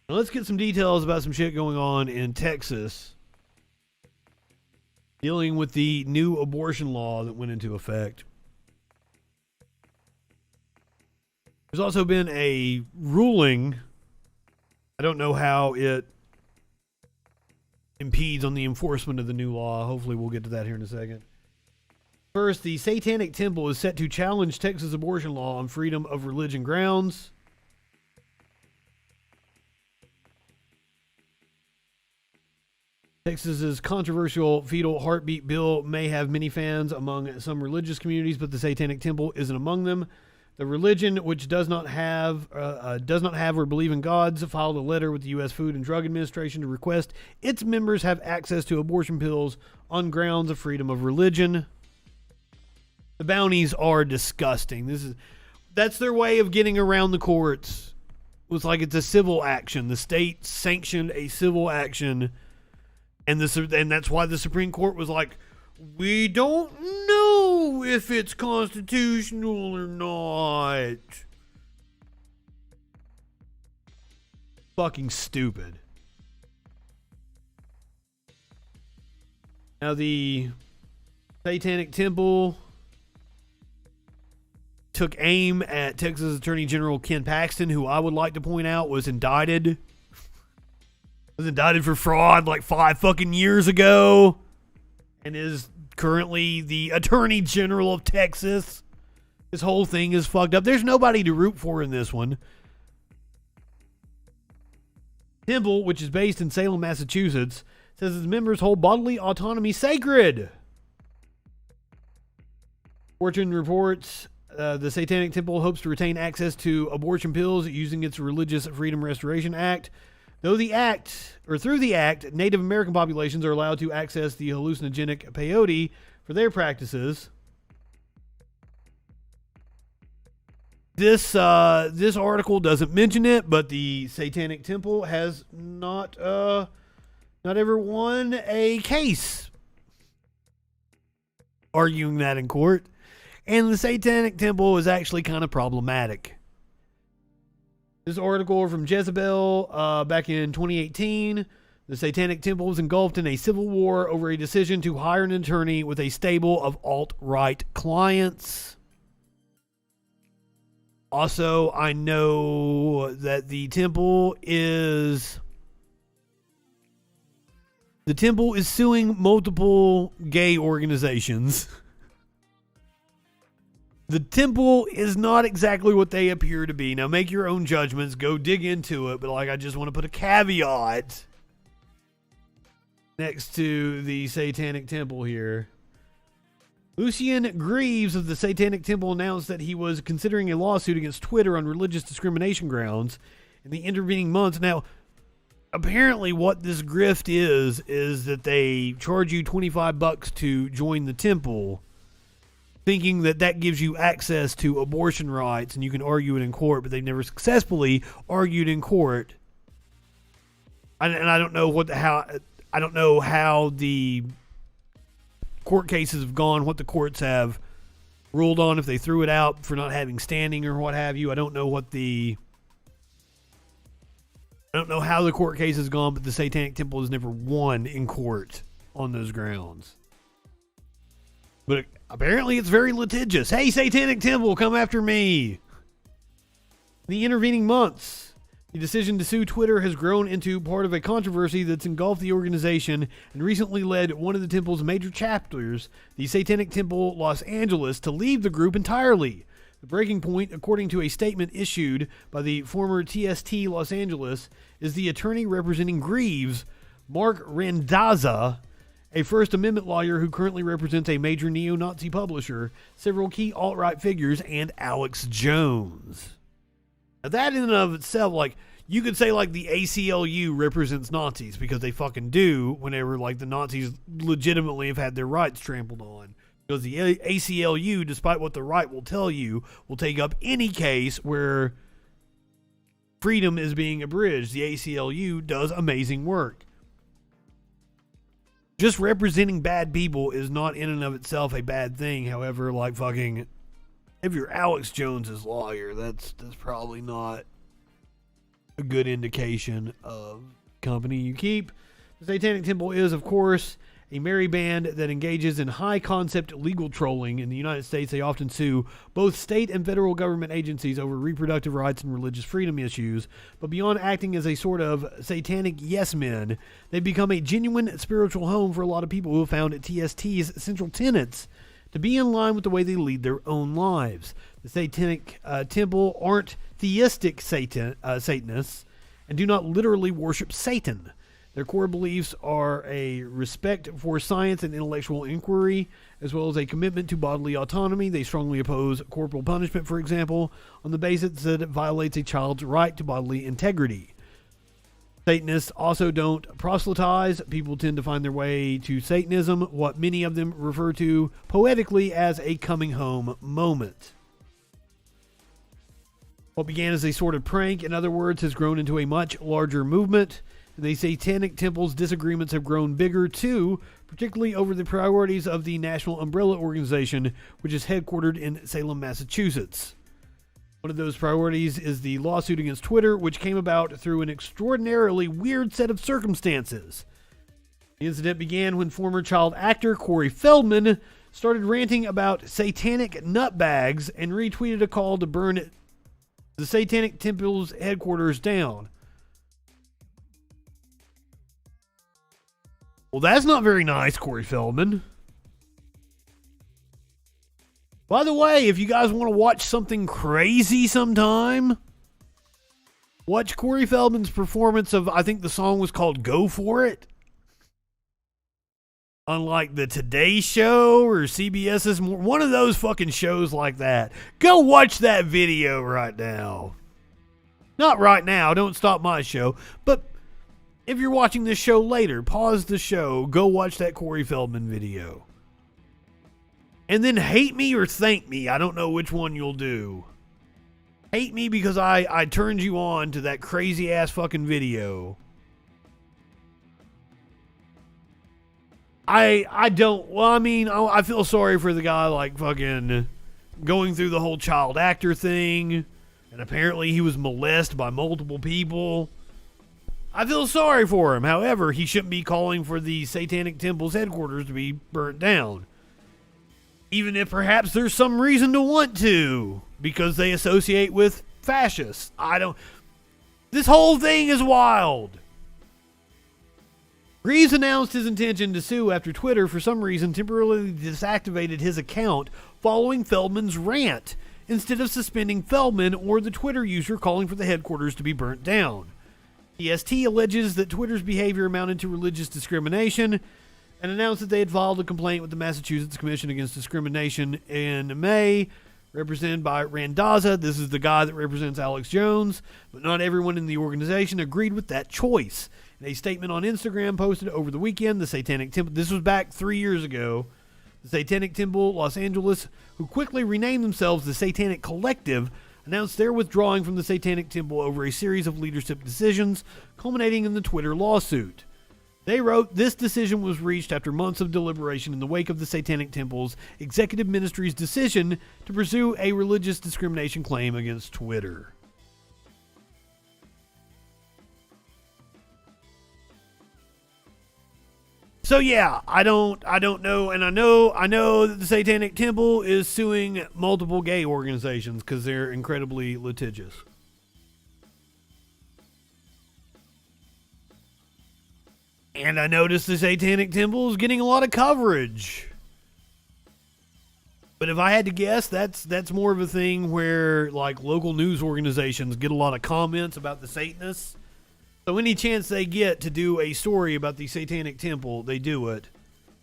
Now let's get some details about some shit going on in Texas, dealing with the new abortion law that went into effect. There's also been a ruling. I don't know how it impedes on the enforcement of the new law. Hopefully we'll get to that here in a second. First, the Satanic Temple is set to challenge Texas abortion law on freedom of religion grounds. Texas's controversial fetal heartbeat bill may have many fans among some religious communities, but the Satanic Temple isn't among them. The religion, which does not have or believe in gods, filed a letter with the U.S. Food and Drug Administration to request its members have access to abortion pills on grounds of freedom of religion. The bounties are disgusting. That's their way of getting around the courts. It was like it's a civil action. The state sanctioned a civil action. And that's why the Supreme Court was like, we don't know if it's constitutional or not. Fucking stupid. Now the Satanic Temple took aim at Texas Attorney General Ken Paxton, who I would like to point out was indicted for fraud like 5 fucking years ago and is currently the Attorney General of Texas. This whole thing is fucked up. There's nobody to root for in this one. Temple, which is based in Salem, Massachusetts, says its members hold bodily autonomy sacred. Fortune reports the Satanic Temple hopes to retain access to abortion pills using its Religious Freedom Restoration Act. Through the act, Native American populations are allowed to access the hallucinogenic peyote for their practices. This article doesn't mention it, but the Satanic Temple has not ever won a case arguing that in court. And the Satanic Temple is actually kind of problematic. This article from Jezebel back in 2018. The Satanic Temple was engulfed in a civil war over a decision to hire an attorney with a stable of alt-right clients. Also, I know that the temple is suing multiple gay organizations. The temple is not exactly what they appear to be. Now, make your own judgments. Go dig into it. But, I just want to put a caveat next to the Satanic Temple here. Lucien Greaves of the Satanic Temple announced that he was considering a lawsuit against Twitter on religious discrimination grounds in the intervening months. Now, apparently what this grift is that they charge you $25 to join the temple, thinking that gives you access to abortion rights and you can argue it in court, but they've never successfully argued in court. And I don't know how the court cases have gone, what the courts have ruled on, if they threw it out for not having standing or what have you. I don't know how the court case has gone, but the Satanic Temple has never won in court on those grounds. But apparently it's very litigious. Hey, Satanic Temple, come after me. In the intervening months, the decision to sue Twitter has grown into part of a controversy that's engulfed the organization and recently led one of the temple's major chapters, the Satanic Temple Los Angeles, to leave the group entirely. The breaking point, according to a statement issued by the former TST Los Angeles, is the attorney representing Greaves, Mark Randazza, a First Amendment lawyer who currently represents a major neo-Nazi publisher, several key alt-right figures, and Alex Jones. Now that in and of itself, you could say the ACLU represents Nazis, because they fucking do whenever the Nazis legitimately have had their rights trampled on. Because the ACLU, despite what the right will tell you, will take up any case where freedom is being abridged. The ACLU does amazing work. Just representing bad people is not in and of itself a bad thing. However, if you're Alex Jones's lawyer, that's probably not a good indication of company you keep. The Satanic Temple is, of course, a merry band that engages in high-concept legal trolling. In the United States, they often sue both state and federal government agencies over reproductive rights and religious freedom issues. But beyond acting as a sort of satanic yes-men, they've become a genuine spiritual home for a lot of people who have found TST's central tenets to be in line with the way they lead their own lives. The Satanic Temple aren't theistic Satanists and do not literally worship Satan. Their core beliefs are a respect for science and intellectual inquiry, as well as a commitment to bodily autonomy. They strongly oppose corporal punishment, for example, on the basis that it violates a child's right to bodily integrity. Satanists also don't proselytize. People tend to find their way to Satanism, what many of them refer to poetically as a coming home moment. What began as a sort of prank, in other words, has grown into a much larger movement. The Satanic Temple's disagreements have grown bigger, too, particularly over the priorities of the National Umbrella Organization, which is headquartered in Salem, Massachusetts. One of those priorities is the lawsuit against Twitter, which came about through an extraordinarily weird set of circumstances. The incident began when former child actor Corey Feldman started ranting about satanic nutbags and retweeted a call to burn the Satanic Temple's headquarters down. Well, that's not very nice, Corey Feldman. By the way, if you guys want to watch something crazy sometime, watch Corey Feldman's performance of, I think the song was called Go For It. Unlike the Today Show or CBS's, one of those fucking shows like that. Go watch that video right now. Not right now, don't stop my show. But if you're watching this show later, pause the show, go watch that Corey Feldman video. And then hate me or thank me. I don't know which one you'll do. Hate me because I turned you on to that crazy ass fucking video. I don't, well, I mean, I feel sorry for the guy, like, fucking going through the whole child actor thing, and apparently he was molested by multiple people. I feel sorry for him. However, he shouldn't be calling for the Satanic Temple's headquarters to be burnt down. Even if perhaps there's some reason to want to, because they associate with fascists. This whole thing is wild. Reeves announced his intention to sue after Twitter, for some reason, temporarily deactivated his account following Feldman's rant, instead of suspending Feldman or the Twitter user calling for the headquarters to be burnt down. TST alleges that Twitter's behavior amounted to religious discrimination and announced that they had filed a complaint with the Massachusetts Commission Against Discrimination in May, represented by Randazza. This is the guy that represents Alex Jones, but not everyone in the organization agreed with that choice. In a statement on Instagram posted over the weekend, the Satanic Temple, this was back 3 years ago, the Satanic Temple Los Angeles, who quickly renamed themselves the Satanic Collective, announced their withdrawing from the Satanic Temple over a series of leadership decisions, culminating in the Twitter lawsuit. They wrote, this decision was reached after months of deliberation in the wake of the Satanic Temple's executive ministry's decision to pursue a religious discrimination claim against Twitter. So yeah, I don't know, and I know that the Satanic Temple is suing multiple gay organizations because they're incredibly litigious. And I noticed the Satanic Temple is getting a lot of coverage. But if I had to guess, that's more of a thing where, like, local news organizations get a lot of comments about the Satanists. So any chance they get to do a story about the Satanic Temple, they do it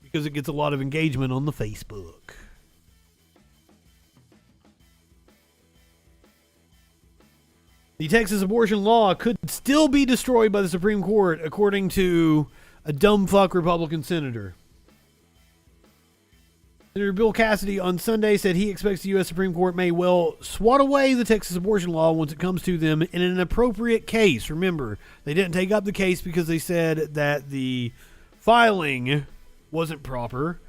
because it gets a lot of engagement on the Facebook. The Texas abortion law could still be destroyed by the Supreme Court, according to a dumb fuck Republican senator. Senator Bill Cassidy on Sunday said he expects the U.S. Supreme Court may well swat away the Texas abortion law once it comes to them in an appropriate case. Remember, they didn't take up the case because they said that the filing wasn't proper.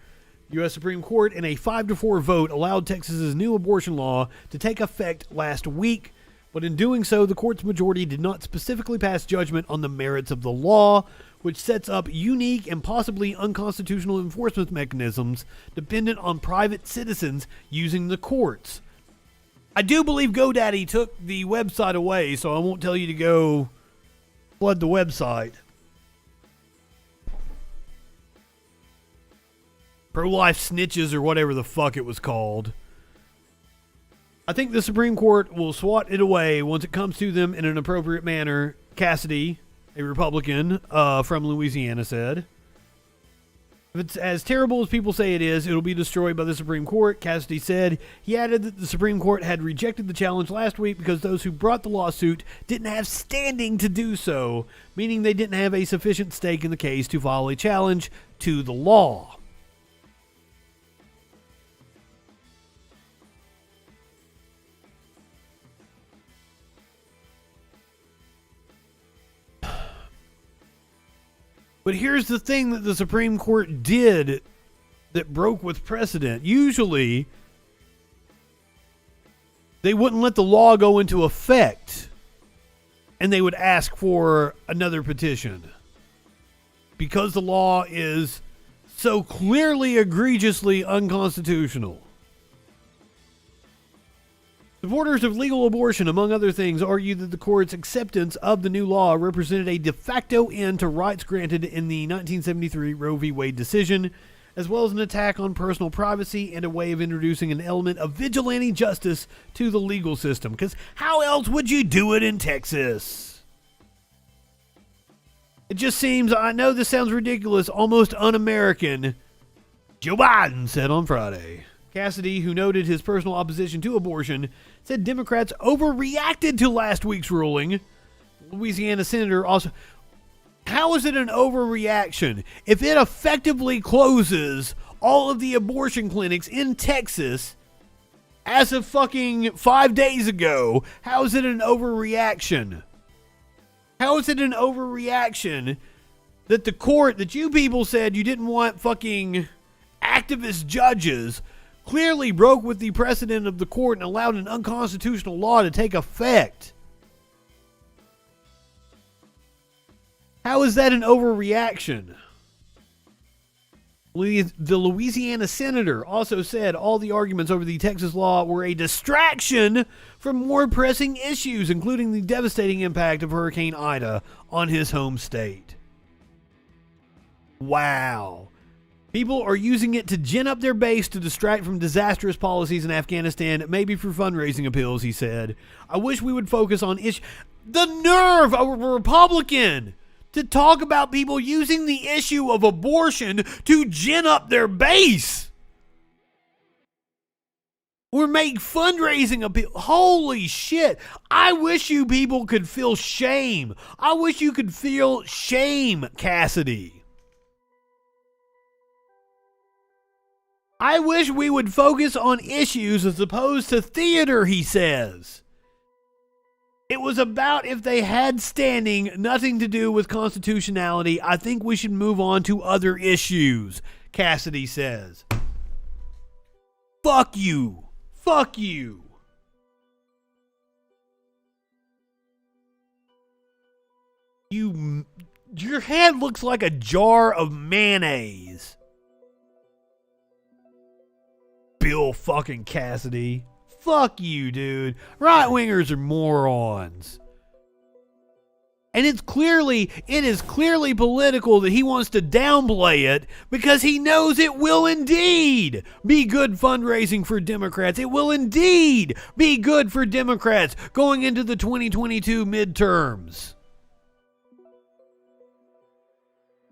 The U.S. Supreme Court, in a 5-4 vote, allowed Texas's new abortion law to take effect last week, but in doing so, the court's majority did not specifically pass judgment on the merits of the law, which sets up unique and possibly unconstitutional enforcement mechanisms dependent on private citizens using the courts. I do believe GoDaddy took the website away, so I won't tell you to go flood the website. Pro-life snitches or whatever the fuck it was called. I think the Supreme Court will swat it away once it comes to them in an appropriate manner. Cassidy, a Republican from Louisiana, said, if it's as terrible as people say it is, it'll be destroyed by the Supreme Court, Cassidy said. He added that the Supreme Court had rejected the challenge last week because those who brought the lawsuit didn't have standing to do so, meaning they didn't have a sufficient stake in the case to file a challenge to the law. But here's the thing that the Supreme Court did that broke with precedent. Usually, they wouldn't let the law go into effect, and they would ask for another petition. Because the law is so clearly, egregiously unconstitutional. Supporters of legal abortion, among other things, argue that the court's acceptance of the new law represented a de facto end to rights granted in the 1973 Roe v. Wade decision, as well as an attack on personal privacy and a way of introducing an element of vigilante justice to the legal system. Because how else would you do it in Texas? It just seems, I know this sounds ridiculous, almost un-American, Joe Biden said on Friday. Cassidy, who noted his personal opposition to abortion, said Democrats overreacted to last week's ruling. Louisiana senator also... How is it an overreaction? If it effectively closes all of the abortion clinics in Texas as of fucking 5 days ago, how is it an overreaction? How is it an overreaction that the court, that you people said you didn't want fucking activist judges, clearly broke with the precedent of the court and allowed an unconstitutional law to take effect? How is that an overreaction? The Louisiana senator also said all the arguments over the Texas law were a distraction from more pressing issues, including the devastating impact of Hurricane Ida on his home state. Wow. People are using it to gin up their base to distract from disastrous policies in Afghanistan, maybe for fundraising appeals, he said. I wish we would focus on the nerve of a Republican to talk about people using the issue of abortion to gin up their base. Or make fundraising appeal. Holy shit. I wish you people could feel shame. I wish you could feel shame, Cassidy. I wish we would focus on issues as opposed to theater, he says. It was about if they had standing, nothing to do with constitutionality. I think we should move on to other issues, Cassidy says. Fuck you. Fuck you. Your head looks like a jar of mayonnaise. Bill fucking Cassidy. Fuck you, dude. Right-wingers are morons. And it is clearly political that he wants to downplay it because he knows it will indeed be good fundraising for Democrats. It will indeed be good for Democrats going into the 2022 midterms.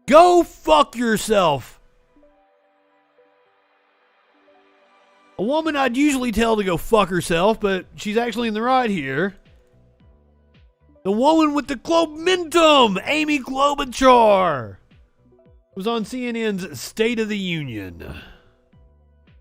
Go fuck yourself. A woman I'd usually tell to go fuck herself, but she's actually in the right here. The woman with the momentum, Amy Klobuchar, was on CNN's State of the Union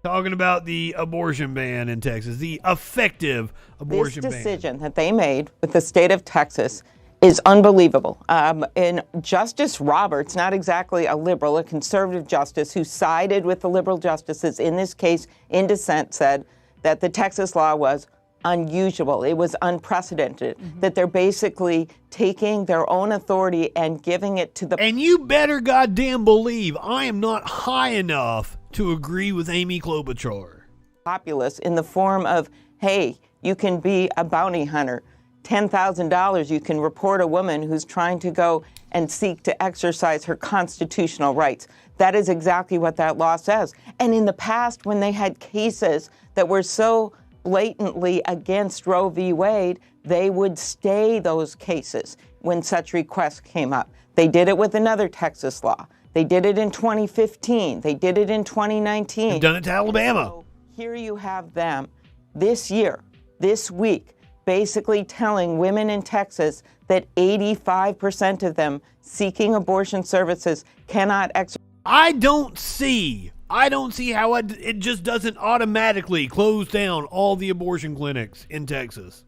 talking about the abortion ban in Texas, the effective abortion ban. This decision that they made with the state of Texas is unbelievable. And Justice Roberts, not exactly a liberal, a conservative justice who sided with the liberal justices in this case in dissent, said that the Texas law was unusual. It was unprecedented, that they're basically taking their own authority and giving it to the... And you better goddamn believe I am not high enough to agree with Amy Klobuchar. ...populace in the form of, hey, you can be a bounty hunter. $10,000, you can report a woman who's trying to go and seek to exercise her constitutional rights. That is exactly what that law says. And in the past, when they had cases that were so blatantly against Roe v. Wade, they would stay those cases when such requests came up. They did it with another Texas law. They did it in 2015. They did it in 2019. They've done it to Alabama. So here you have them this year, this week, basically telling women in Texas that 85% of them seeking abortion services cannot exercise. I don't see how it just doesn't automatically close down all the abortion clinics in Texas.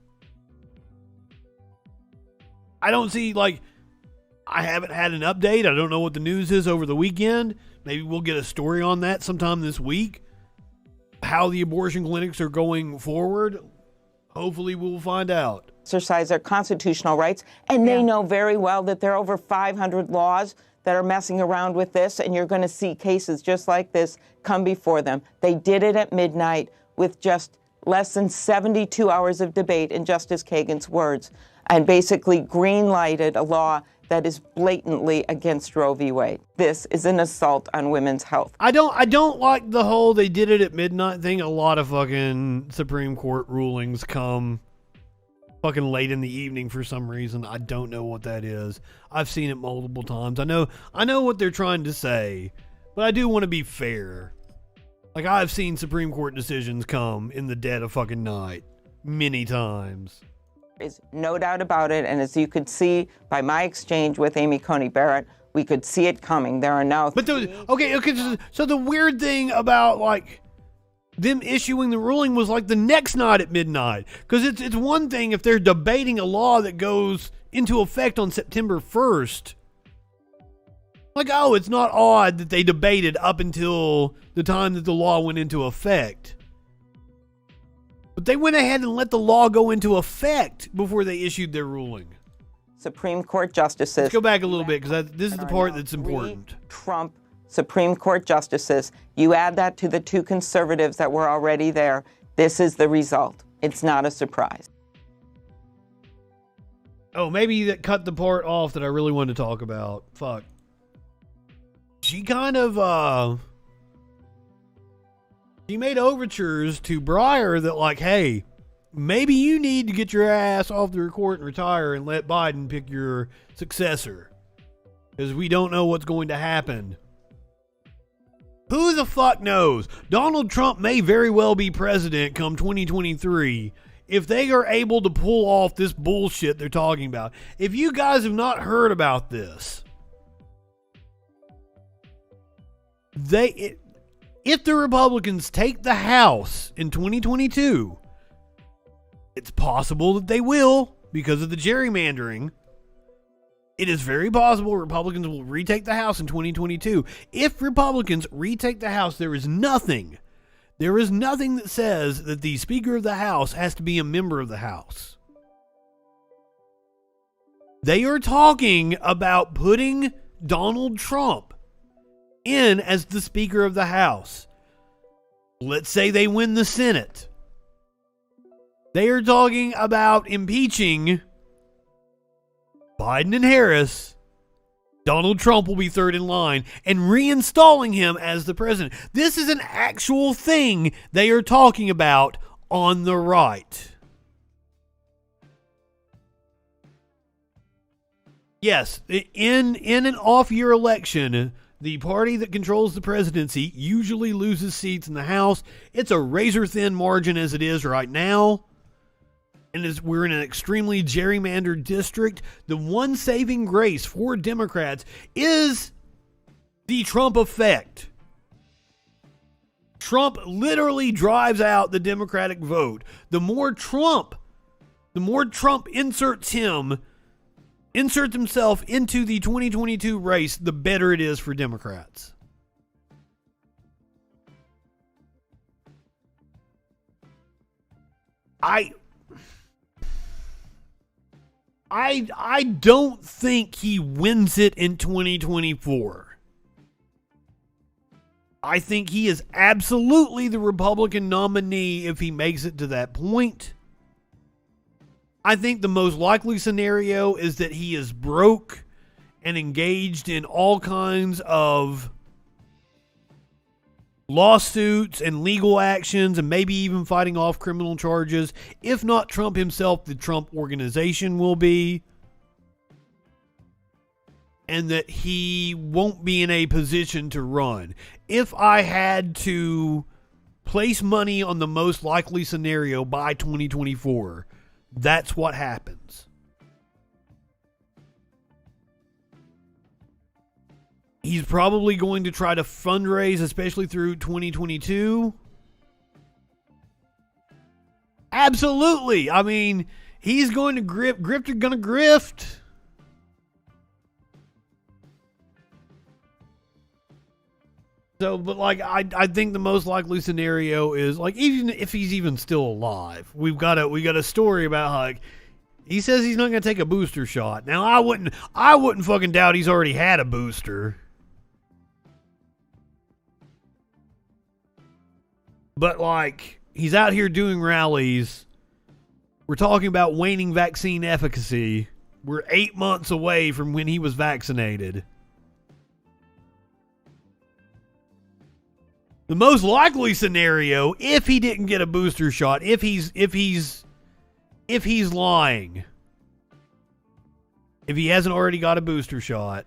I don't see, I haven't had an update. I don't know what the news is over the weekend. Maybe we'll get a story on that sometime this week. How the abortion clinics are going forward. Hopefully we'll find out. Exercise their constitutional rights, and they know very well that there are over 500 laws that are messing around with this, and you're going to see cases just like this come before them. They did it at midnight with just less than 72 hours of debate, in Justice Kagan's words, and basically green-lighted a law that is blatantly against Roe v. Wade. This is an assault on women's health. I don't like the whole they did it at midnight thing. A lot of fucking Supreme Court rulings come fucking late in the evening for some reason. I don't know what that is. I've seen it multiple times. I know what they're trying to say, but I do want to be fair. Like, I've seen Supreme Court decisions come in the dead of fucking night many times. There's no doubt about it, and as you could see by my exchange with Amy Coney Barrett, we could see it coming. There are now... But so the weird thing about, like, them issuing the ruling was, like, the next night at midnight. Because it's one thing if they're debating a law that goes into effect on September 1st. Like, oh, it's not odd that they debated up until the time that the law went into effect. But they went ahead and let the law go into effect before they issued their ruling. Supreme Court justices... Let's go back a little bit, because this is the part that's important. Trump Supreme Court justices. You add that to the 2 conservatives that were already there. This is the result. It's not a surprise. Oh, maybe that cut the part off that I really wanted to talk about. Fuck. She kind of, she made overtures to Breyer that, like, hey, maybe you need to get your ass off the court and retire and let Biden pick your successor. Because we don't know what's going to happen. Who the fuck knows? Donald Trump may very well be president come 2023 if they are able to pull off this bullshit they're talking about. If you guys have not heard about this, if the Republicans take the House in 2022, it's possible that they will because of the gerrymandering. It is very possible Republicans will retake the House in 2022. If Republicans retake the House, there is nothing that says that the Speaker of the House has to be a member of the House. They are talking about putting Donald Trump in as the Speaker of the House. Let's say they win the Senate. They are talking about impeaching Biden and Harris. Donald Trump will be third in line and reinstalling him as the president. This is an actual thing they are talking about on the right. Yes, in an off-year election, the party that controls the presidency usually loses seats in the House. It's a razor-thin margin as it is right now. And as we're in an extremely gerrymandered district, the one saving grace for Democrats is the Trump effect. Trump literally drives out the Democratic vote. The more Trump inserts himself into the 2022 race, the better it is for Democrats. I don't think he wins it in 2024. I think he is absolutely the Republican nominee if he makes it to that point. I think the most likely scenario is that he is broke and engaged in all kinds of lawsuits and legal actions and maybe even fighting off criminal charges. If not Trump himself, the Trump organization will be. And that he won't be in a position to run. If I had to place money on the most likely scenario by 2024, that's what happens. He's probably going to try to fundraise, especially through 2022. Absolutely. I mean, he's going to grifter gonna grift. So, but like, I think the most likely scenario is like, even if he's even still alive, we got a story about like, he says he's not going to take a booster shot. Now, I wouldn't fucking doubt he's already had a booster. But like, he's out here doing rallies. We're talking about waning vaccine efficacy. We're 8 months away from when he was vaccinated. The most likely scenario, if he didn't get a booster shot, if he's lying, if he hasn't already got a booster shot,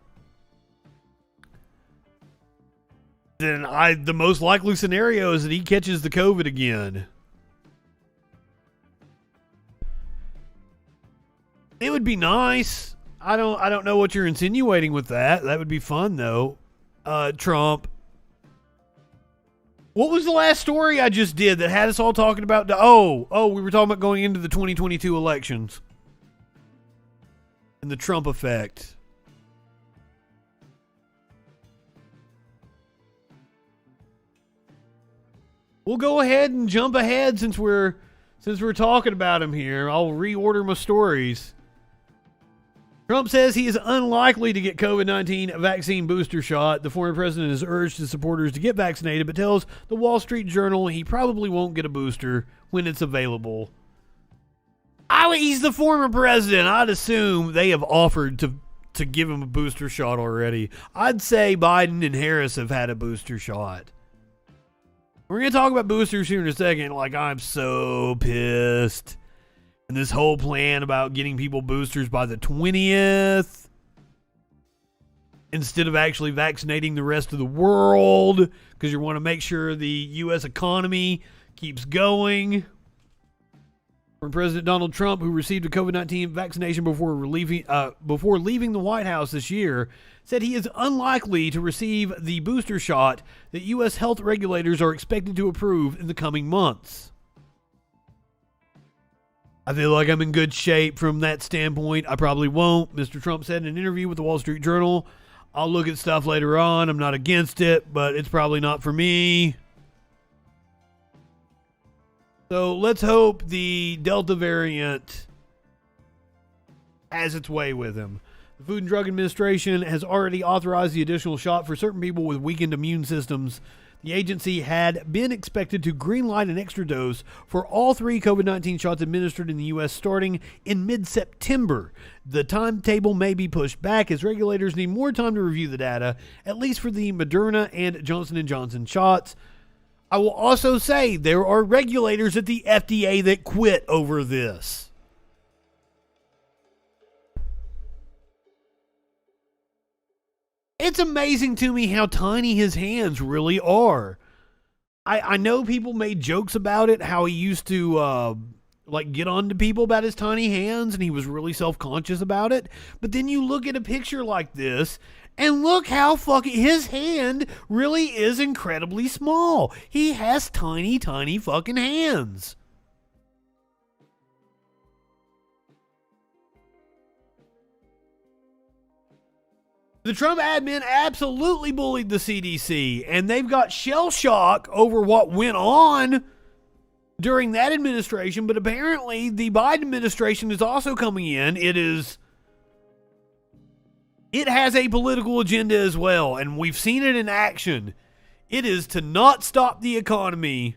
then the most likely scenario is that he catches the COVID again. It would be nice. I don't know what you're insinuating with that. That would be fun though. Trump. What was the last story I just did that had us all talking about? We were talking about going into the 2022 elections and the Trump effect. We'll go ahead and jump ahead since we're talking about him here. I'll reorder my stories. Trump says he is unlikely to get COVID-19 vaccine booster shot. The former president has urged his supporters to get vaccinated, but tells the Wall Street Journal he probably won't get a booster when it's available. He's the former president. I'd assume they have offered to give him a booster shot already. I'd say Biden and Harris have had a booster shot. We're going to talk about boosters here in a second. I'm so pissed. And this whole plan about getting people boosters by the 20th instead of actually vaccinating the rest of the world because you want to make sure the U.S. economy keeps going. From President Donald Trump, who received a COVID-19 vaccination before leaving the White House this year, said he is unlikely to receive the booster shot that U.S. health regulators are expected to approve in the coming months. I feel like I'm in good shape from that standpoint. I probably won't. Mr. Trump said in an interview with the Wall Street Journal, I'll look at stuff later on. I'm not against it, but it's probably not for me. So let's hope the Delta variant has its way with him. The Food and Drug Administration has already authorized the additional shot for certain people with weakened immune systems. The agency had been expected to greenlight an extra dose for all 3 COVID-19 shots administered in the U.S. starting in mid-September. The timetable may be pushed back as regulators need more time to review the data, at least for the Moderna and Johnson & Johnson shots. I will also say there are regulators at the FDA that quit over this. It's amazing to me how tiny his hands really are. I know people made jokes about it, how he used to get on to people about his tiny hands, and he was really self-conscious about it. But then you look at a picture like this, and look how his hand really is incredibly small. He has tiny, tiny fucking hands. The Trump admin absolutely bullied the CDC, and they've got shell shock over what went on during that administration, but apparently the Biden administration is also coming in. It has a political agenda as well, and we've seen it in action. It is to not stop the economy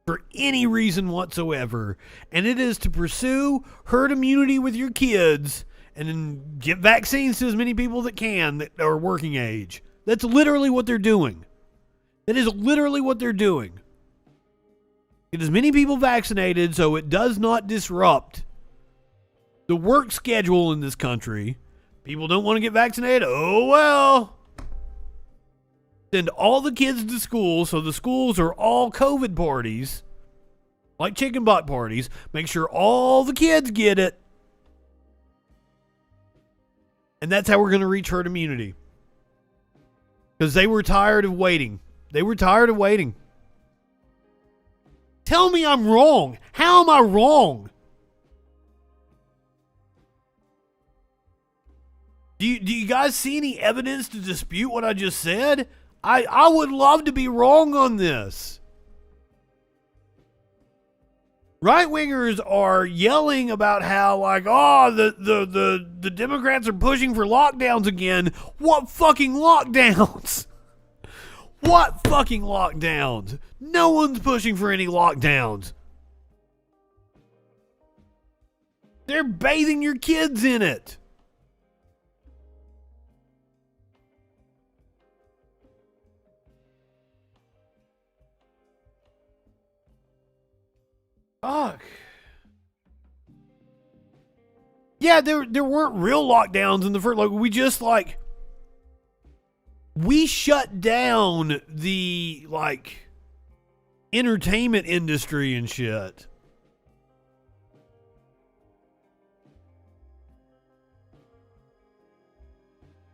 for any reason whatsoever, and it is to pursue herd immunity with your kids and then get vaccines to as many people that can that are working age. That's literally what they're doing. That is literally what they're doing. Get as many people vaccinated so it does not disrupt the work schedule in this country. People don't want to get vaccinated? Oh, well. Send all the kids to school so the schools are all COVID parties, like chicken butt parties. Make sure all the kids get it. And that's how we're going to reach herd immunity. Because they were tired of waiting. They were tired of waiting. Tell me I'm wrong. How am I wrong? Do you guys see any evidence to dispute what I just said? I would love to be wrong on this. Right-wingers are yelling about how, the Democrats are pushing for lockdowns again. What fucking lockdowns? What fucking lockdowns? No one's pushing for any lockdowns. They're bathing your kids in it. Fuck. Yeah, there weren't real lockdowns in the first. We just we shut down the, like, entertainment industry and shit.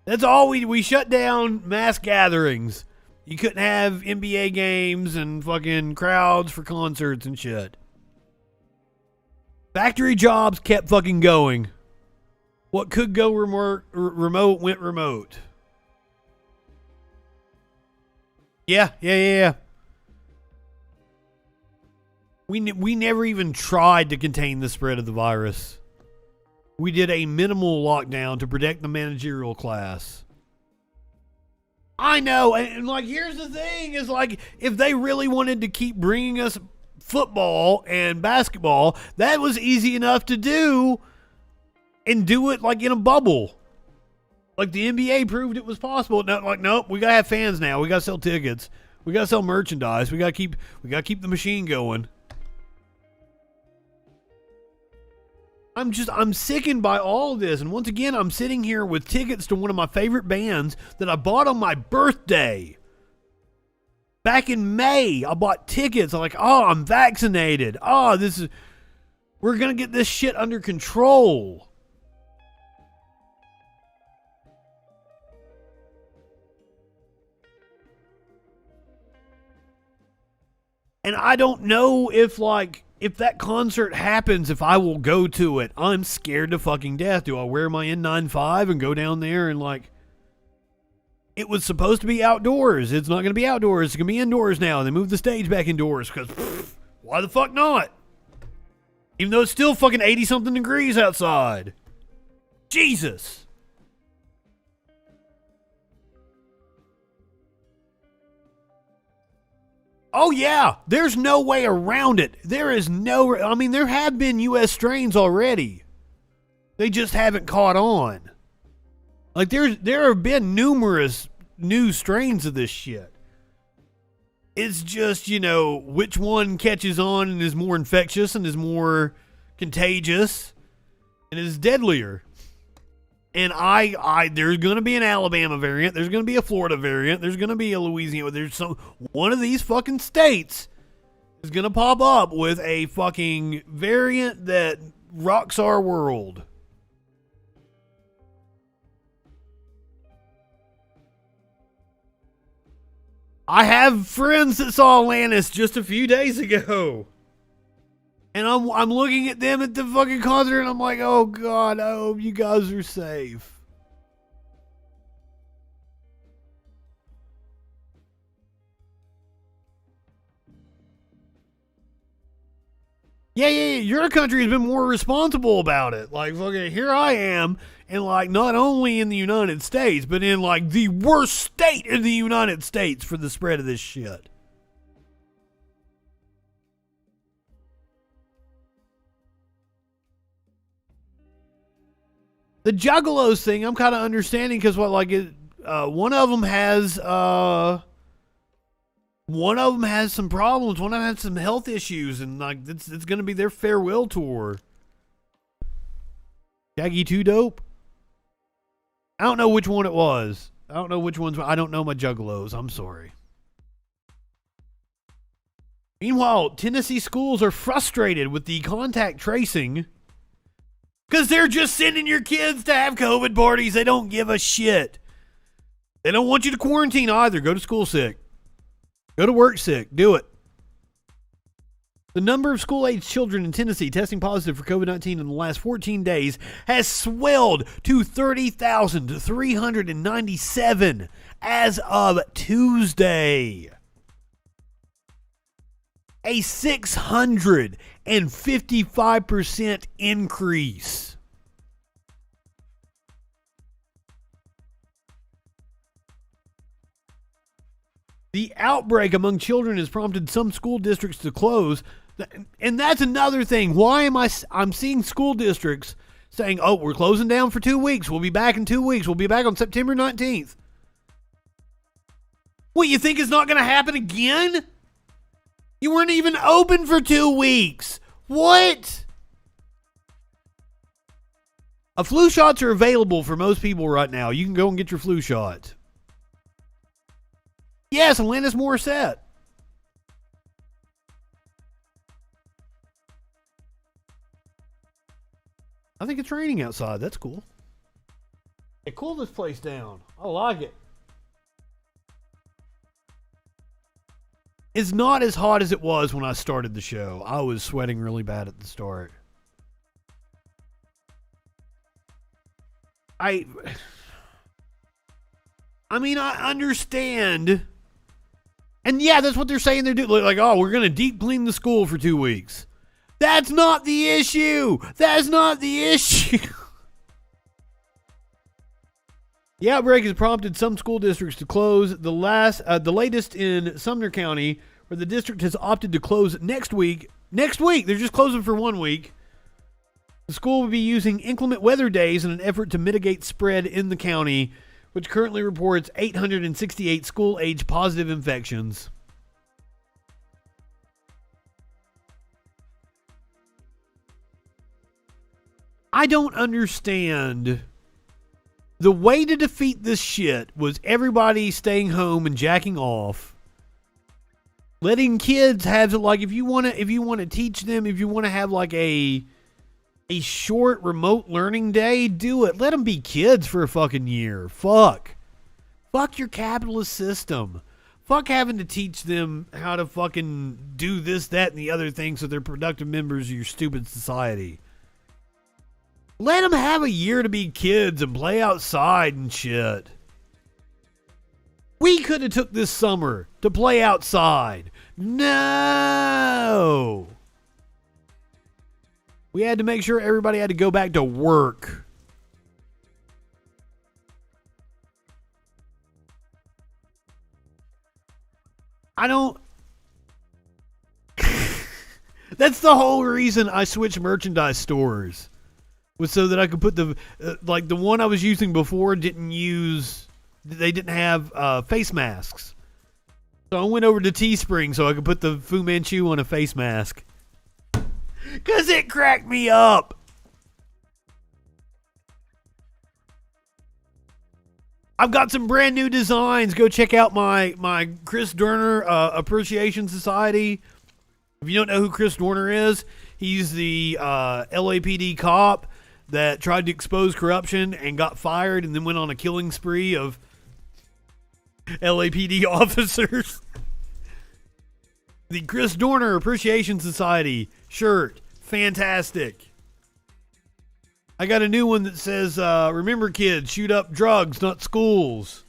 That's all we shut down mass gatherings. You couldn't have NBA games and fucking crowds for concerts and shit. Factory jobs kept fucking going. What could go remote went remote. Yeah. We never even tried to contain the spread of the virus. We did a minimal lockdown to protect the managerial class. I know, and like, here's the thing, is like, if they really wanted to keep bringing us football and basketball, that was easy enough to do, and do it like in a bubble. Like the NBA proved it was possible. No, like, nope, we gotta have fans now. We gotta sell tickets. We gotta sell merchandise. We gotta keep the machine going. I'm sickened by all of this. And once again, I'm sitting here with tickets to one of my favorite bands that I bought on my birthday. Back in May, I bought tickets. I'm like, oh, I'm vaccinated. Oh, we're going to get this shit under control. And I don't know if that concert happens, if I will go to it. I'm scared to fucking death. Do I wear my N95 and go down there and like... It was supposed to be outdoors. It's not going to be outdoors. It's going to be indoors now. They moved the stage back indoors because why the fuck not? Even though it's still fucking 80-something degrees outside. Jesus. Oh, yeah. There's no way around it. There is no... I mean, there have been U.S. strains already. They just haven't caught on. Like, there have been numerous new strains of this shit. It's just, which one catches on and is more infectious and is more contagious and is deadlier. And there's going to be an Alabama variant. There's going to be a Florida variant. There's going to be a Louisiana. One of these fucking states is going to pop up with a fucking variant that rocks our world. I have friends that saw Atlantis just a few days ago. And I'm looking at them at the fucking concert and I'm like, oh God, I hope you guys are safe. Yeah, your country has been more responsible about it. Like, fucking, here I am, and like, not only in the United States, but in like the worst state in the United States for the spread of this shit. The Juggalos thing, I'm kind of understanding because one of them has some problems. One of them has some health issues, and like it's going to be their farewell tour. Shaggy 2 Dope. I don't know which one it was. I don't know which ones. I don't know my Juggalos. I'm sorry. Meanwhile, Tennessee schools are frustrated with the contact tracing. Because they're just sending your kids to have COVID parties. They don't give a shit. They don't want you to quarantine either. Go to school sick. Go to work sick. Do it. The number of school-age children in Tennessee testing positive for COVID-19 in the last 14 days has swelled to 30,397 as of Tuesday. A 655% increase. The outbreak among children has prompted some school districts to close. And that's another thing. Why am I'm seeing school districts saying, oh, we're closing down for 2 weeks. We'll be back in 2 weeks. We'll be back on September 19th. What, you think it's not going to happen again? You weren't even open for 2 weeks. What? Flu shots are available for most people right now. You can go and get your flu shot. Yes, Alanis Morissette. I think it's raining outside. That's cool. Hey, cool this place down. I like it. It's not as hot as it was when I started the show. I was sweating really bad at the start. I mean, I understand. And yeah, that's what they're saying they're doing. Like, oh, we're going to deep clean the school for 2 weeks. That's not the issue. That's not the issue. The outbreak has prompted some school districts to close. The latest in Sumner County, where the district has opted to close next week. Next week, they're just closing for 1 week. The school will be using inclement weather days in an effort to mitigate spread in the county, which currently reports 868 school-age positive infections. I don't understand. The way to defeat this shit was everybody staying home and jacking off. Letting kids have, like, if you want to teach them, if you want to have like a short remote learning day, do it. Let them be kids for a fucking year. Fuck your capitalist system. Fuck having to teach them how to fucking do this, that, and the other thing so they're productive members of your stupid society. Let them have a year to be kids and play outside and shit. We could have took this summer to play outside. No. We had to make sure everybody had to go back to work. I don't... That's the whole reason I switched merchandise stores. Was so that I could put the like the one I was using before they didn't have face masks. So I went over to Teespring so I could put the Fu Manchu on a face mask. Cause it cracked me up. I've got some brand new designs. Go check out my Chris Dorner Appreciation Society. If you don't know who Chris Dorner is, he's the LAPD cop that tried to expose corruption and got fired and then went on a killing spree of LAPD officers. The Chris Dorner Appreciation Society shirt. Fantastic. I got a new one that says, remember kids, shoot up drugs, not schools.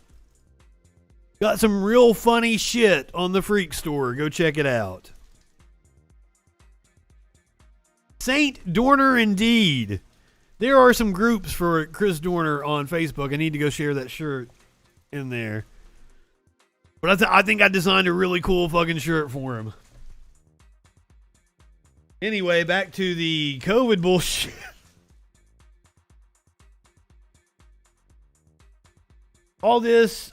Got some real funny shit on the Freak Store. Go check it out. Saint Dorner indeed. There are some groups for Chris Dorner on Facebook. I need to go share that shirt in there. But I think I designed a really cool fucking shirt for him. Anyway, back to the COVID bullshit. All this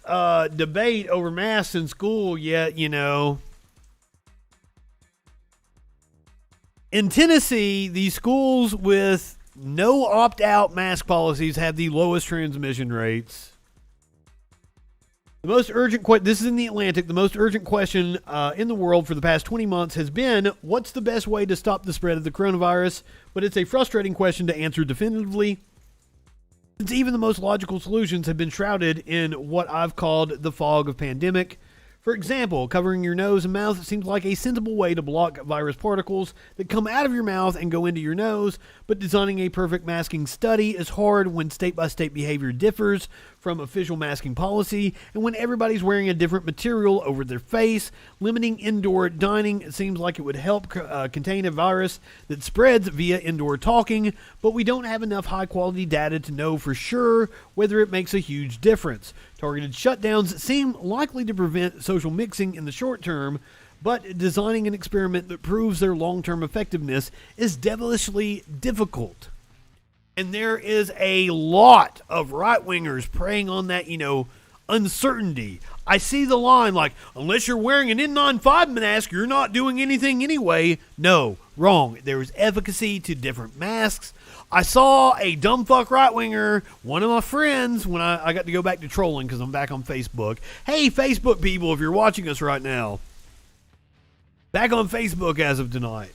debate over masks in school, yet, you know. In Tennessee, the schools with no opt-out mask policies have the lowest transmission rates. The most urgent this is in the Atlantic. The most urgent question in the world for the past 20 months has been, what's the best way to stop the spread of the coronavirus? But it's a frustrating question to answer definitively, since even the most logical solutions have been shrouded in what I've called the fog of pandemic. For example, covering your nose and mouth seems like a sensible way to block virus particles that come out of your mouth and go into your nose, but designing a perfect masking study is hard when state-by-state behavior differs from official masking policy, and when everybody's wearing a different material over their face. Limiting indoor dining seems like it would help contain a virus that spreads via indoor talking, but we don't have enough high-quality data to know for sure whether it makes a huge difference. Targeted shutdowns seem likely to prevent social mixing in the short term, but designing an experiment that proves their long-term effectiveness is devilishly difficult. And there is a lot of right-wingers preying on that, uncertainty. I see the line like, unless you're wearing an N95 mask, you're not doing anything anyway. No, Wrong. There is efficacy to different masks. I saw a dumb fuck right-winger, one of my friends, when I got to go back to trolling because I'm back on Facebook. Hey, Facebook people, if you're watching us right now. Back on Facebook as of tonight.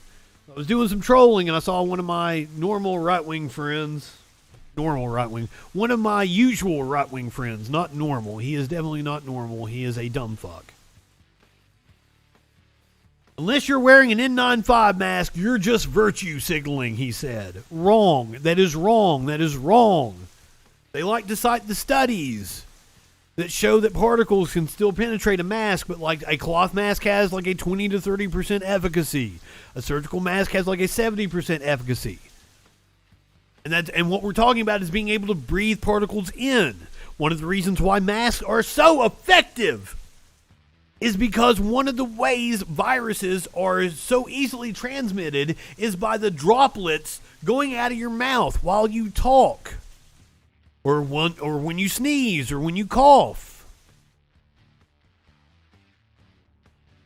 I was doing some trolling and I saw one of my normal right-wing friends. One of my usual right-wing friends. Not normal. He is definitely not normal. He is a dumb fuck. Unless you're wearing an N95 mask, you're just virtue signaling, he said. Wrong. That is wrong. That is wrong. They like to cite the studies that show that particles can still penetrate a mask, but like a cloth mask has like a 20 to 30% efficacy. A surgical mask has like a 70% efficacy. And what we're talking about is being able to breathe particles in. One of the reasons why masks are so effective is because one of the ways viruses are so easily transmitted is by the droplets going out of your mouth while you talk, or when you sneeze, or when you cough.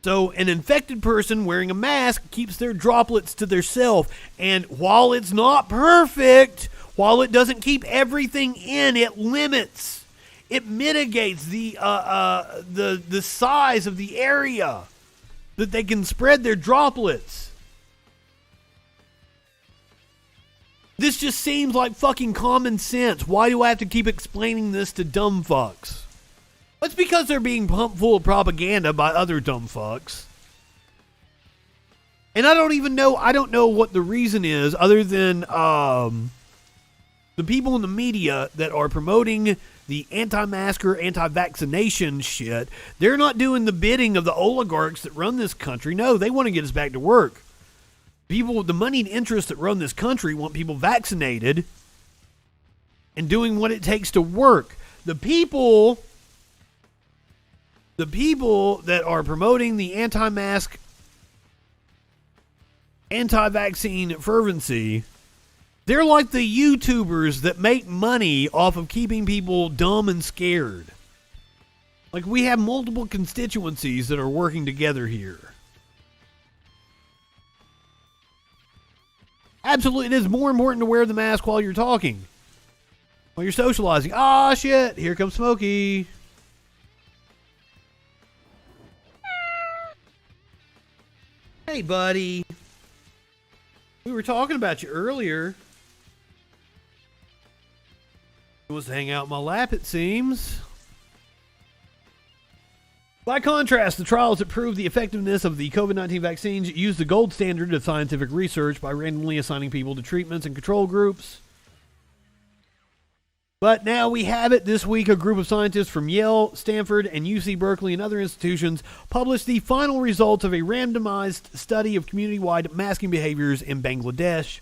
So an infected person wearing a mask keeps their droplets to themselves, and while it's not perfect, while it doesn't keep everything in, it limits. It mitigates the size of the area that they can spread their droplets. This just seems like fucking common sense. Why do I have to keep explaining this to dumb fucks? It's because they're being pumped full of propaganda by other dumb fucks. And I don't know what the reason is other than the people in the media that are promoting the anti-masker, anti-vaccination shit. They're not doing the bidding of the oligarchs that run this country. No, they want to get us back to work. People with the moneyed interests that run this country want people vaccinated and doing what it takes to work. The people that are promoting the anti-mask, anti-vaccine fervency, they're like the YouTubers that make money off of keeping people dumb and scared. Like, we have multiple constituencies that are working together here. Absolutely, it is more important to wear the mask while you're talking. While you're socializing. Ah, shit, here comes Smokey. Hey, buddy. We were talking about you earlier. He wants to hang out in my lap, it seems. By contrast, the trials that prove the effectiveness of the COVID-19 vaccines use the gold standard of scientific research by randomly assigning people to treatments and control groups. But now we have it. This week, a group of scientists from Yale, Stanford, and UC Berkeley and other institutions published the final results of a randomized study of community-wide masking behaviors in Bangladesh.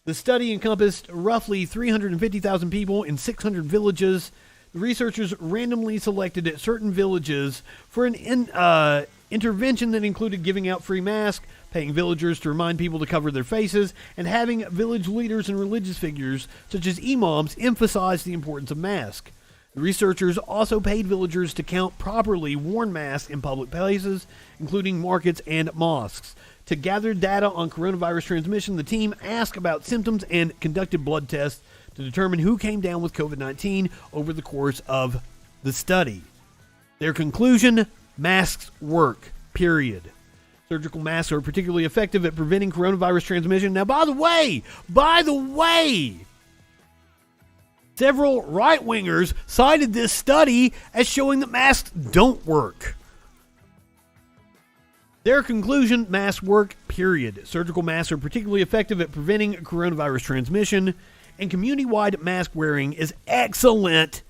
The study encompassed roughly 350,000 people in 600 villages. The researchers randomly selected certain villages for an intervention that included giving out free masks, paying villagers to remind people to cover their faces, and having village leaders and religious figures, such as imams, emphasize the importance of masks. The researchers also paid villagers to count properly worn masks in public places, including markets and mosques. To gather data on coronavirus transmission, the team asked about symptoms and conducted blood tests to determine who came down with COVID-19 over the course of the study. Their conclusion: masks work, period. Surgical masks are particularly effective at preventing coronavirus transmission. Now, by the way, several right-wingers cited this study as showing that masks don't work. Their conclusion: masks work, period. Surgical masks are particularly effective at preventing coronavirus transmission, and community-wide mask wearing is excellent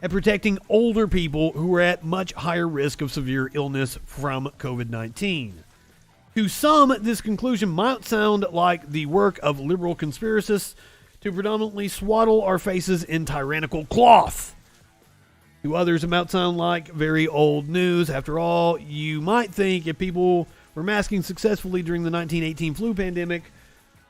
at protecting older people who are at much higher risk of severe illness from COVID-19. To some, this conclusion might sound like the work of liberal conspiracists to predominantly swaddle our faces in tyrannical cloth. To others, it might sound like very old news. After all, you might think if people were masking successfully during the 1918 flu pandemic,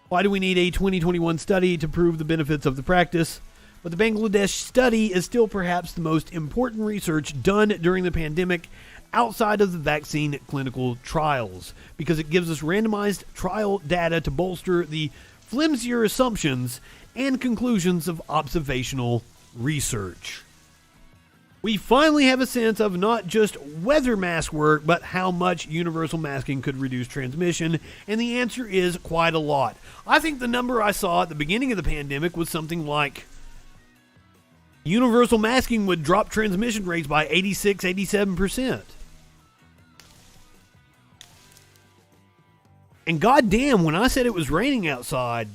why do we need a 2021 study to prove the benefits of the practice? But the Bangladesh study is still perhaps the most important research done during the pandemic, outside of the vaccine clinical trials because it gives us randomized trial data to bolster the flimsier assumptions and conclusions of observational research. We finally have a sense of not just whether masks work, but how much universal masking could reduce transmission, and the answer is quite a lot. I think the number I saw at the beginning of the pandemic was something like universal masking would drop transmission rates by 86, 87%. And goddamn, when I said it was raining outside,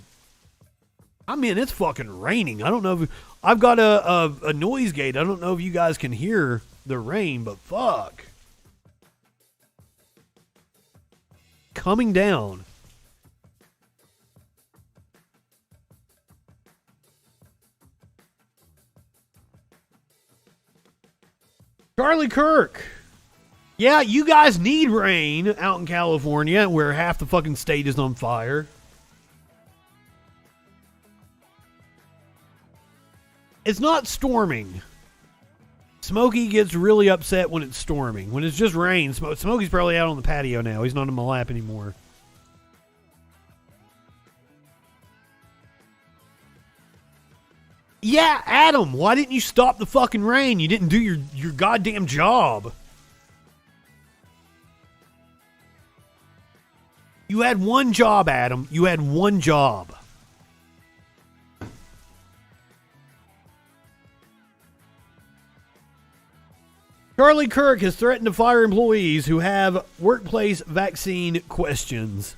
I mean, it's fucking raining. I don't know if I've got a noise gate. I don't know if you guys can hear the rain, but fuck. Coming down. Charlie Kirk. Yeah, you guys need rain out in California where half the fucking state is on fire. It's not storming. Smokey gets really upset when it's storming. When it's just rain, Smokey's probably out on the patio now. He's not in my lap anymore. Yeah, Adam, why didn't you stop the fucking rain? You didn't do your goddamn job. You had one job, Adam. You had one job. Charlie Kirk has threatened to fire employees who have workplace vaccine questions.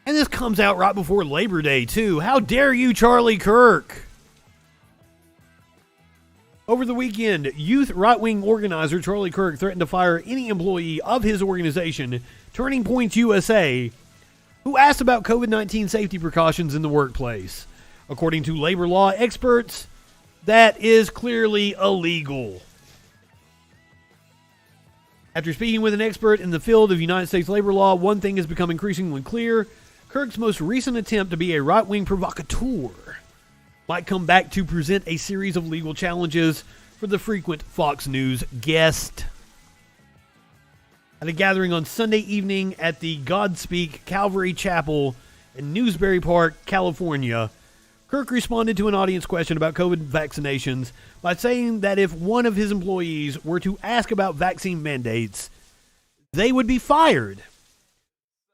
And this comes out right before Labor Day, too. How dare you, Charlie Kirk? Over the weekend, youth right-wing organizer Charlie Kirk threatened to fire any employee of his organization, Turning Point USA, who asked about COVID-19 safety precautions in the workplace. According to labor law experts, that is clearly illegal. After speaking with an expert in the field of United States labor law, one thing has become increasingly clear. Kirk's most recent attempt to be a right-wing provocateur might come back to present a series of legal challenges for the frequent Fox News guest. At a gathering on Sunday evening at the Godspeak Calvary Chapel in Newsbury Park, California, Kirk responded to an audience question about COVID vaccinations by saying that if one of his employees were to ask about vaccine mandates, they would be fired.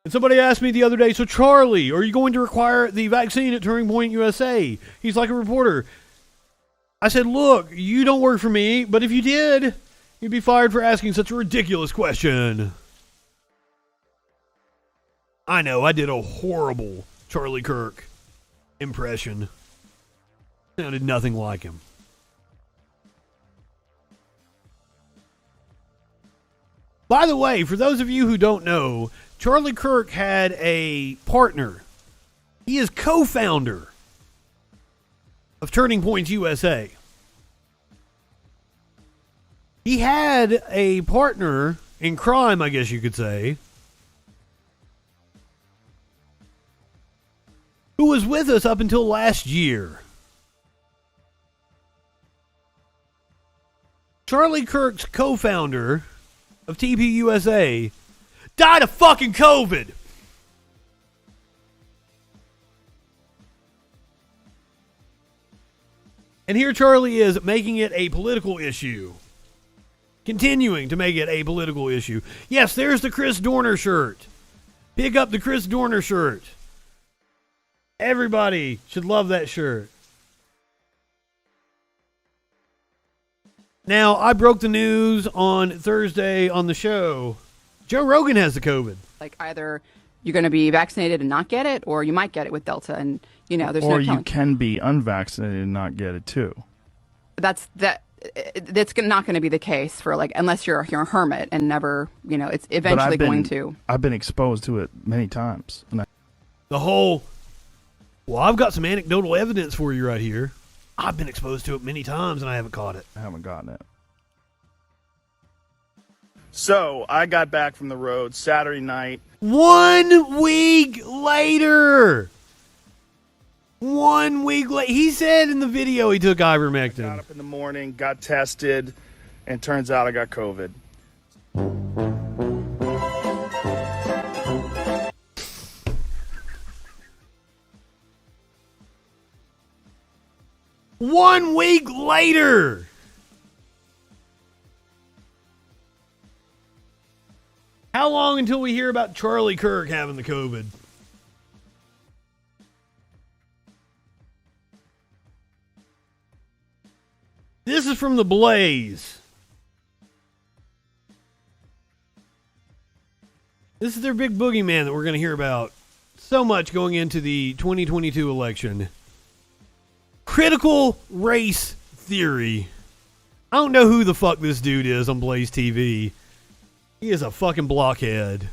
And somebody asked me the other day, so Charlie, are you going to require the vaccine at Turning Point USA? He's like a reporter. I said, look, you don't work for me, but if you did, you'd be fired for asking such a ridiculous question. I know, I did a horrible Charlie Kirk impression. Sounded nothing like him. By the way, for those of you who don't know, Charlie Kirk had a partner. He is co-founder of Turning Point USA. He had a partner in crime, I guess you could say, who was with us up until last year. Charlie Kirk's co-founder of TPUSA died of fucking COVID. And here Charlie is making it a political issue. Continuing to make it a political issue. Yes, there's the Chris Dorner shirt. Pick up the Chris Dorner shirt. Everybody should love that shirt. Now, I broke the news on Thursday on the show. Joe Rogan has the COVID. Like either you're going to be vaccinated and not get it, or you might get it with Delta, and there's no telling. Or you can be unvaccinated and not get it too. That's not going to be the case for unless you're a hermit and never, it's eventually going to. I've been exposed to it many times. Well, I've got some anecdotal evidence for you right here. I've been exposed to it many times and I haven't caught it. I haven't gotten it. So, I got back from the road Saturday night. 1 week later. 1 week later. He said in the video he took ivermectin. Got up in the morning, got tested, and turns out I got COVID. 1 week later. How long until we hear about Charlie Kirk having the COVID? This is from The Blaze. This is their big boogeyman that we're going to hear about so much going into the 2022 election. Critical race theory. I don't know who the fuck this dude is on Blaze TV. He is a fucking blockhead.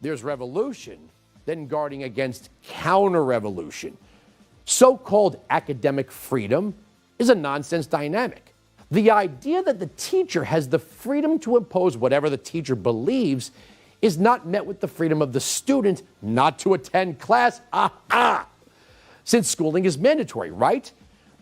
There's revolution, then guarding against counter-revolution. So-called academic freedom is a nonsense dynamic. The idea that the teacher has the freedom to impose whatever the teacher believes is not met with the freedom of the student not to attend class. Since schooling is mandatory, right?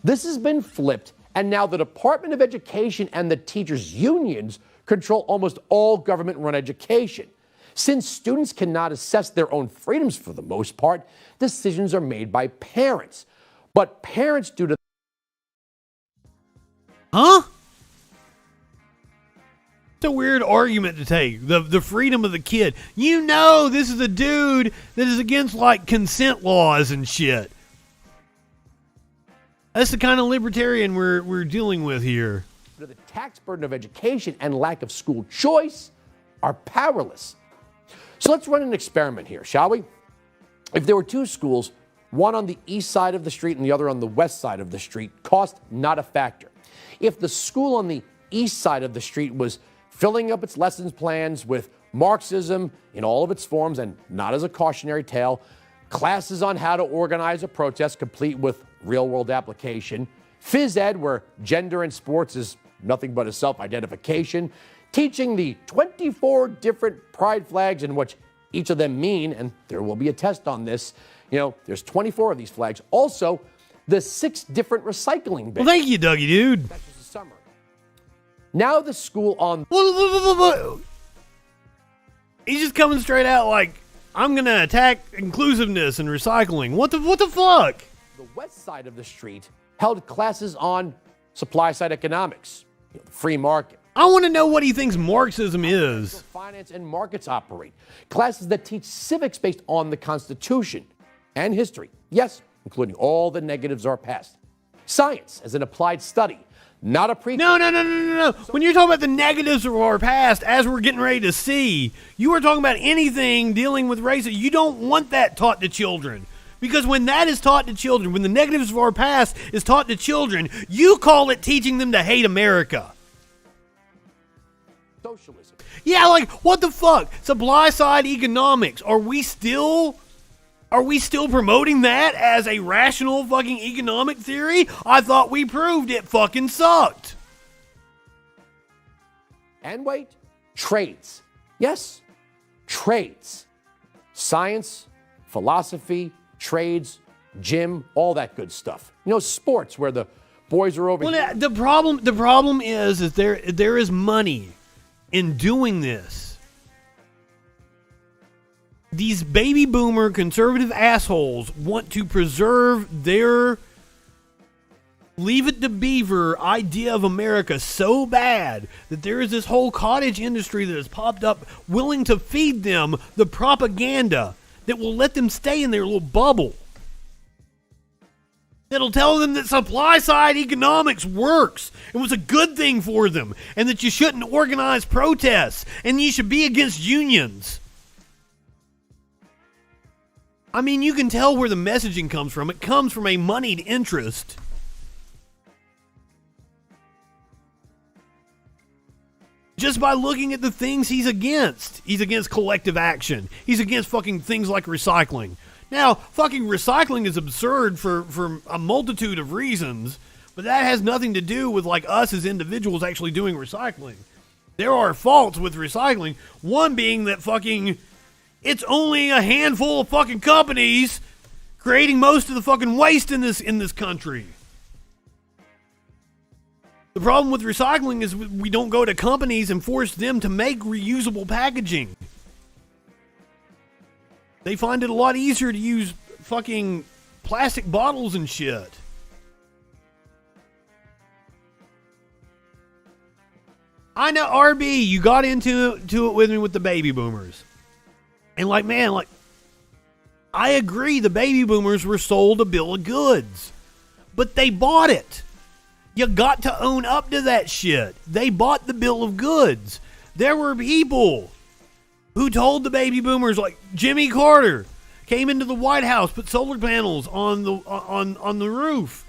This has been flipped, and now the Department of Education and the teachers' unions control almost all government-run education. Since students cannot assess their own freedoms for the most part, decisions are made by parents. But parents do to... Huh? It's a weird argument to take. The freedom of the kid. You know this is a dude that is against, like, consent laws and shit. That's the kind of libertarian we're dealing with here. The tax burden of education and lack of school choice are powerless. So let's run an experiment here, shall we? If there were two schools, one on the east side of the street and the other on the west side of the street, cost not a factor. If the school on the east side of the street was filling up its lessons plans with Marxism in all of its forms and not as a cautionary tale, classes on how to organize a protest complete with real-world application, phys ed where gender in sports is nothing but a self-identification, teaching the 24 different pride flags and what each of them mean, and there will be a test on this. You know, there's 24 of these flags. Also, the 6 different recycling bins. Well, thank you, Dougie, dude. That's just a summary. Now the school on... He's just coming straight out like, I'm going to attack inclusiveness and recycling. What the fuck? The west side of the street held classes on supply-side economics, the free market. I want to know what he thinks Marxism is. Finance and markets operate. Classes that teach civics based on the Constitution and history. Yes, including all the negatives of our past. Science as an applied study, not a pre... No. When you're talking about the negatives of our past, as we're getting ready to see, you are talking about anything dealing with race. You don't want that taught to children. Because when that is taught to children, when the negatives of our past is taught to children, you call it teaching them to hate America. Socialism. Yeah, like, what the fuck? Supply side economics. Are we still promoting that as a rational fucking economic theory? I thought we proved it fucking sucked. And wait, trades. Yes, trades. Science, philosophy, trades, gym, all that good stuff. You know, sports where the boys are over here. The problem is that there is money in doing this. These baby boomer conservative assholes want to preserve their leave it to beaver idea of America so bad that there is this whole cottage industry that has popped up willing to feed them the propaganda that will let them stay in their little bubble. That'll tell them that supply side economics works and was a good thing for them, and that you shouldn't organize protests and you should be against unions. I mean, you can tell where the messaging comes from. It comes from a moneyed interest. Just by looking at the things he's against. He's against collective action. He's against fucking things like recycling. Now, fucking recycling is absurd for a multitude of reasons, but that has nothing to do with, like, us as individuals actually doing recycling. There are faults with recycling. One being that fucking, it's only a handful of fucking companies creating most of the fucking waste in this country. The problem with recycling is we don't go to companies and force them to make reusable packaging. They find it a lot easier to use fucking plastic bottles and shit. I know, RB, you got into it with me with the baby boomers. And like, man, like, I agree the baby boomers were sold a bill of goods. But they bought it. You got to own up to that shit. They bought the bill of goods. There were people who told the baby boomers, like Jimmy Carter, came into the White House, put solar panels on the roof,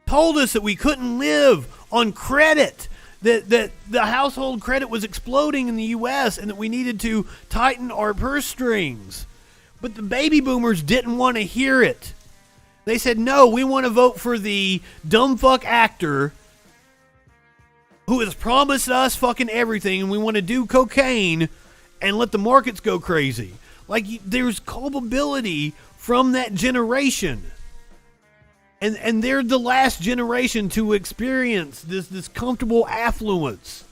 told us that we couldn't live on credit, that the household credit was exploding in the U.S. and that we needed to tighten our purse strings. But the baby boomers didn't want to hear it. They said, no, we want to vote for the dumb fuck actor who has promised us fucking everything, and we want to do cocaine and let the markets go crazy. Like, there's culpability from that generation. And they're the last generation to experience this comfortable affluence.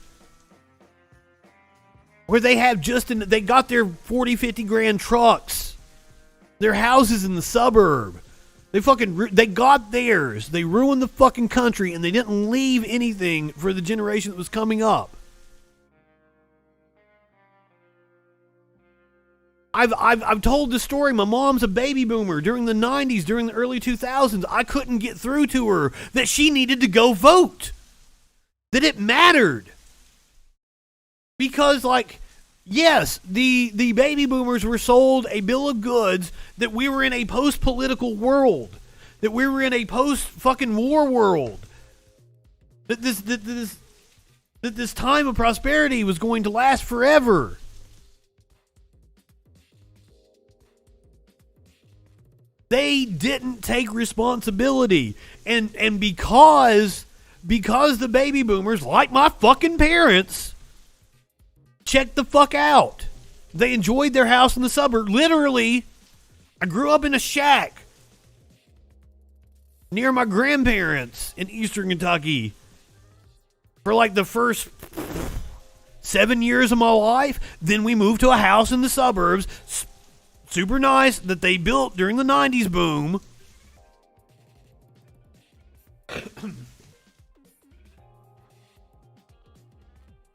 Where they have they got their 40, 50 grand trucks. Their houses in the suburb. They got theirs. They ruined the fucking country, and they didn't leave anything for the generation that was coming up. I've told the story. My mom's a baby boomer during the 90s, during the early 2000s. I couldn't get through to her that she needed to go vote. That it mattered. Because, like, yes, the baby boomers were sold a bill of goods that we were in a post-political world, that we were in a post-fucking-war world, that this time of prosperity was going to last forever. They didn't take responsibility, and because the baby boomers, like my fucking parents, check the fuck out. They enjoyed their house in the suburb. Literally, I grew up in a shack near my grandparents in eastern Kentucky for like the first 7 years of my life. Then we moved to a house in the suburbs, super nice, that they built during the 90s boom.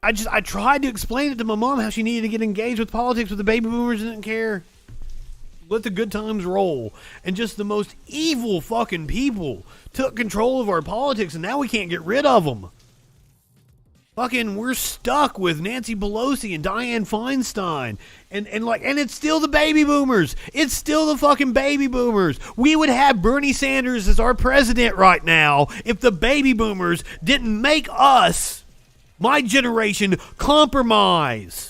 I tried to explain it to my mom how she needed to get engaged with politics, but the baby boomers didn't care. Let the good times roll. And just the most evil fucking people took control of our politics, and now we can't get rid of them. Fucking, we're stuck with Nancy Pelosi and Dianne Feinstein. And it's still the baby boomers. It's still the fucking baby boomers. We would have Bernie Sanders as our president right now if the baby boomers didn't make us, my generation, compromise.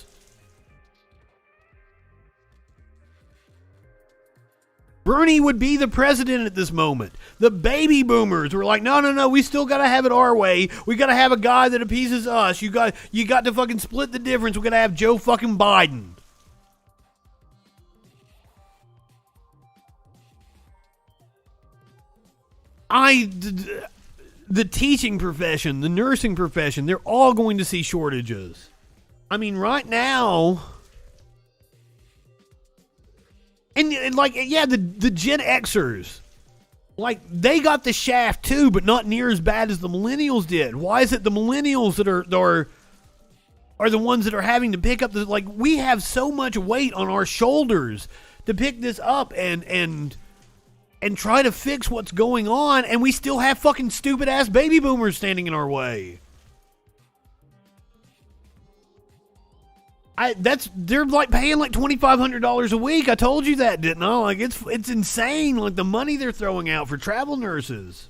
Bernie would be the president at this moment. The baby boomers were like, no, we still got to have it our way. We got to have a guy that appeases us. You got to fucking split the difference. We got to have Joe fucking Biden. The teaching profession, the nursing profession, they're all going to see shortages. I mean, right now, and like, yeah, the Gen Xers, like, they got the shaft too, but not near as bad as the millennials did. Why is it the millennials that are the ones that are having to pick up the, like, we have so much weight on our shoulders to pick this up and try to fix what's going on, and we still have fucking stupid ass baby boomers standing in our way. They're like paying like $2,500 a week. I told you that, didn't I? Like, it's insane, like the money they're throwing out for travel nurses.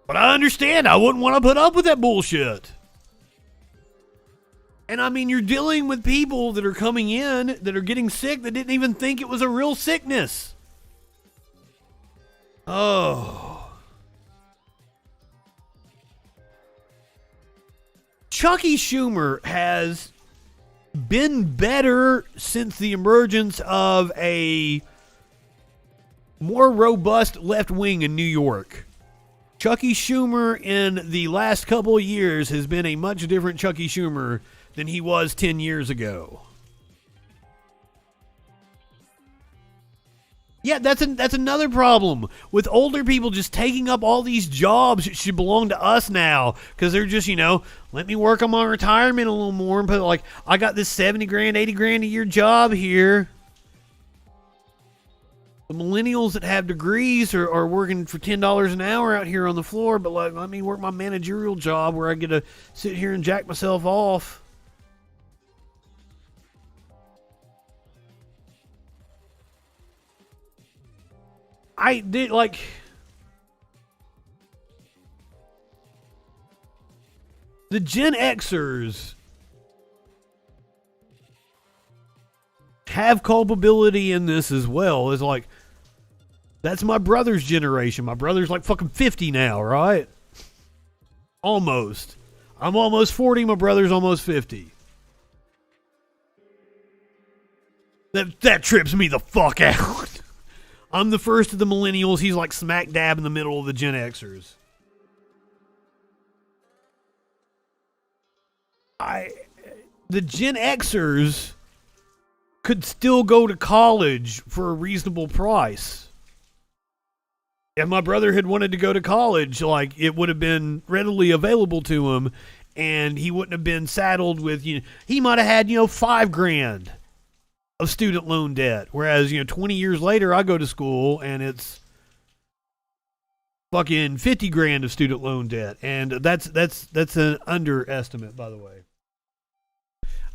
But I understand. I wouldn't want to put up with that bullshit. And I mean, you're dealing with people that are coming in that are getting sick that didn't even think it was a real sickness. Oh. Chucky Schumer has been better since the emergence of a more robust left wing in New York. Chucky Schumer in the last couple of years has been a much different Chucky Schumer than he was 10 years ago. Yeah, that's another problem with older people just taking up all these jobs that should belong to us now because they're just, let me work on my retirement a little more and put like, I got this 70 grand, 80 grand a year job here. The millennials that have degrees are working for $10 an hour out here on the floor, but like, let me work my managerial job where I get to sit here and jack myself off. I did like the Gen Xers have culpability in this as well. It's like, that's my brother's generation. My brother's like fucking 50 now, right? Almost. I'm almost 40. My brother's almost 50. That trips me the fuck out. I'm the first of the millennials. He's like smack dab in the middle of the Gen Xers. The Gen Xers could still go to college for a reasonable price. If my brother had wanted to go to college, like, it would have been readily available to him, and he wouldn't have been saddled with, he might have had, $5,000 of student loan debt. Whereas, 20 years later, I go to school and it's fucking 50 grand of student loan debt. And that's an underestimate, by the way.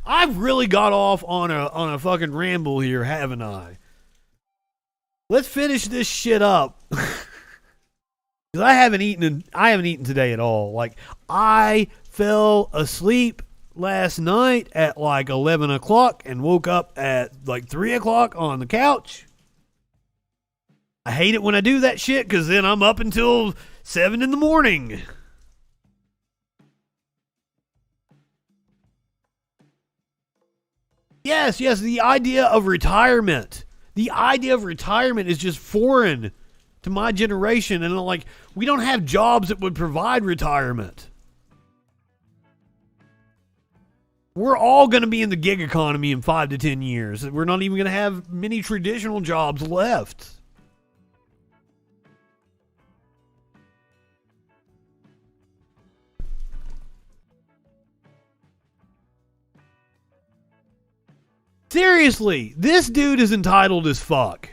I've really got off on a fucking ramble here, haven't I? Let's finish this shit up. Cause I haven't eaten today at all. Like, I fell asleep last night at like 11 o'clock and woke up at like 3 o'clock on the couch. I hate it when I do that shit because then I'm up until 7 in the morning. Yes, the idea of retirement. The idea of retirement is just foreign to my generation. And like, we don't have jobs that would provide retirement. We're all going to be in the gig economy in 5 to 10 years. We're not even going to have many traditional jobs left. Seriously, this dude is entitled as fuck.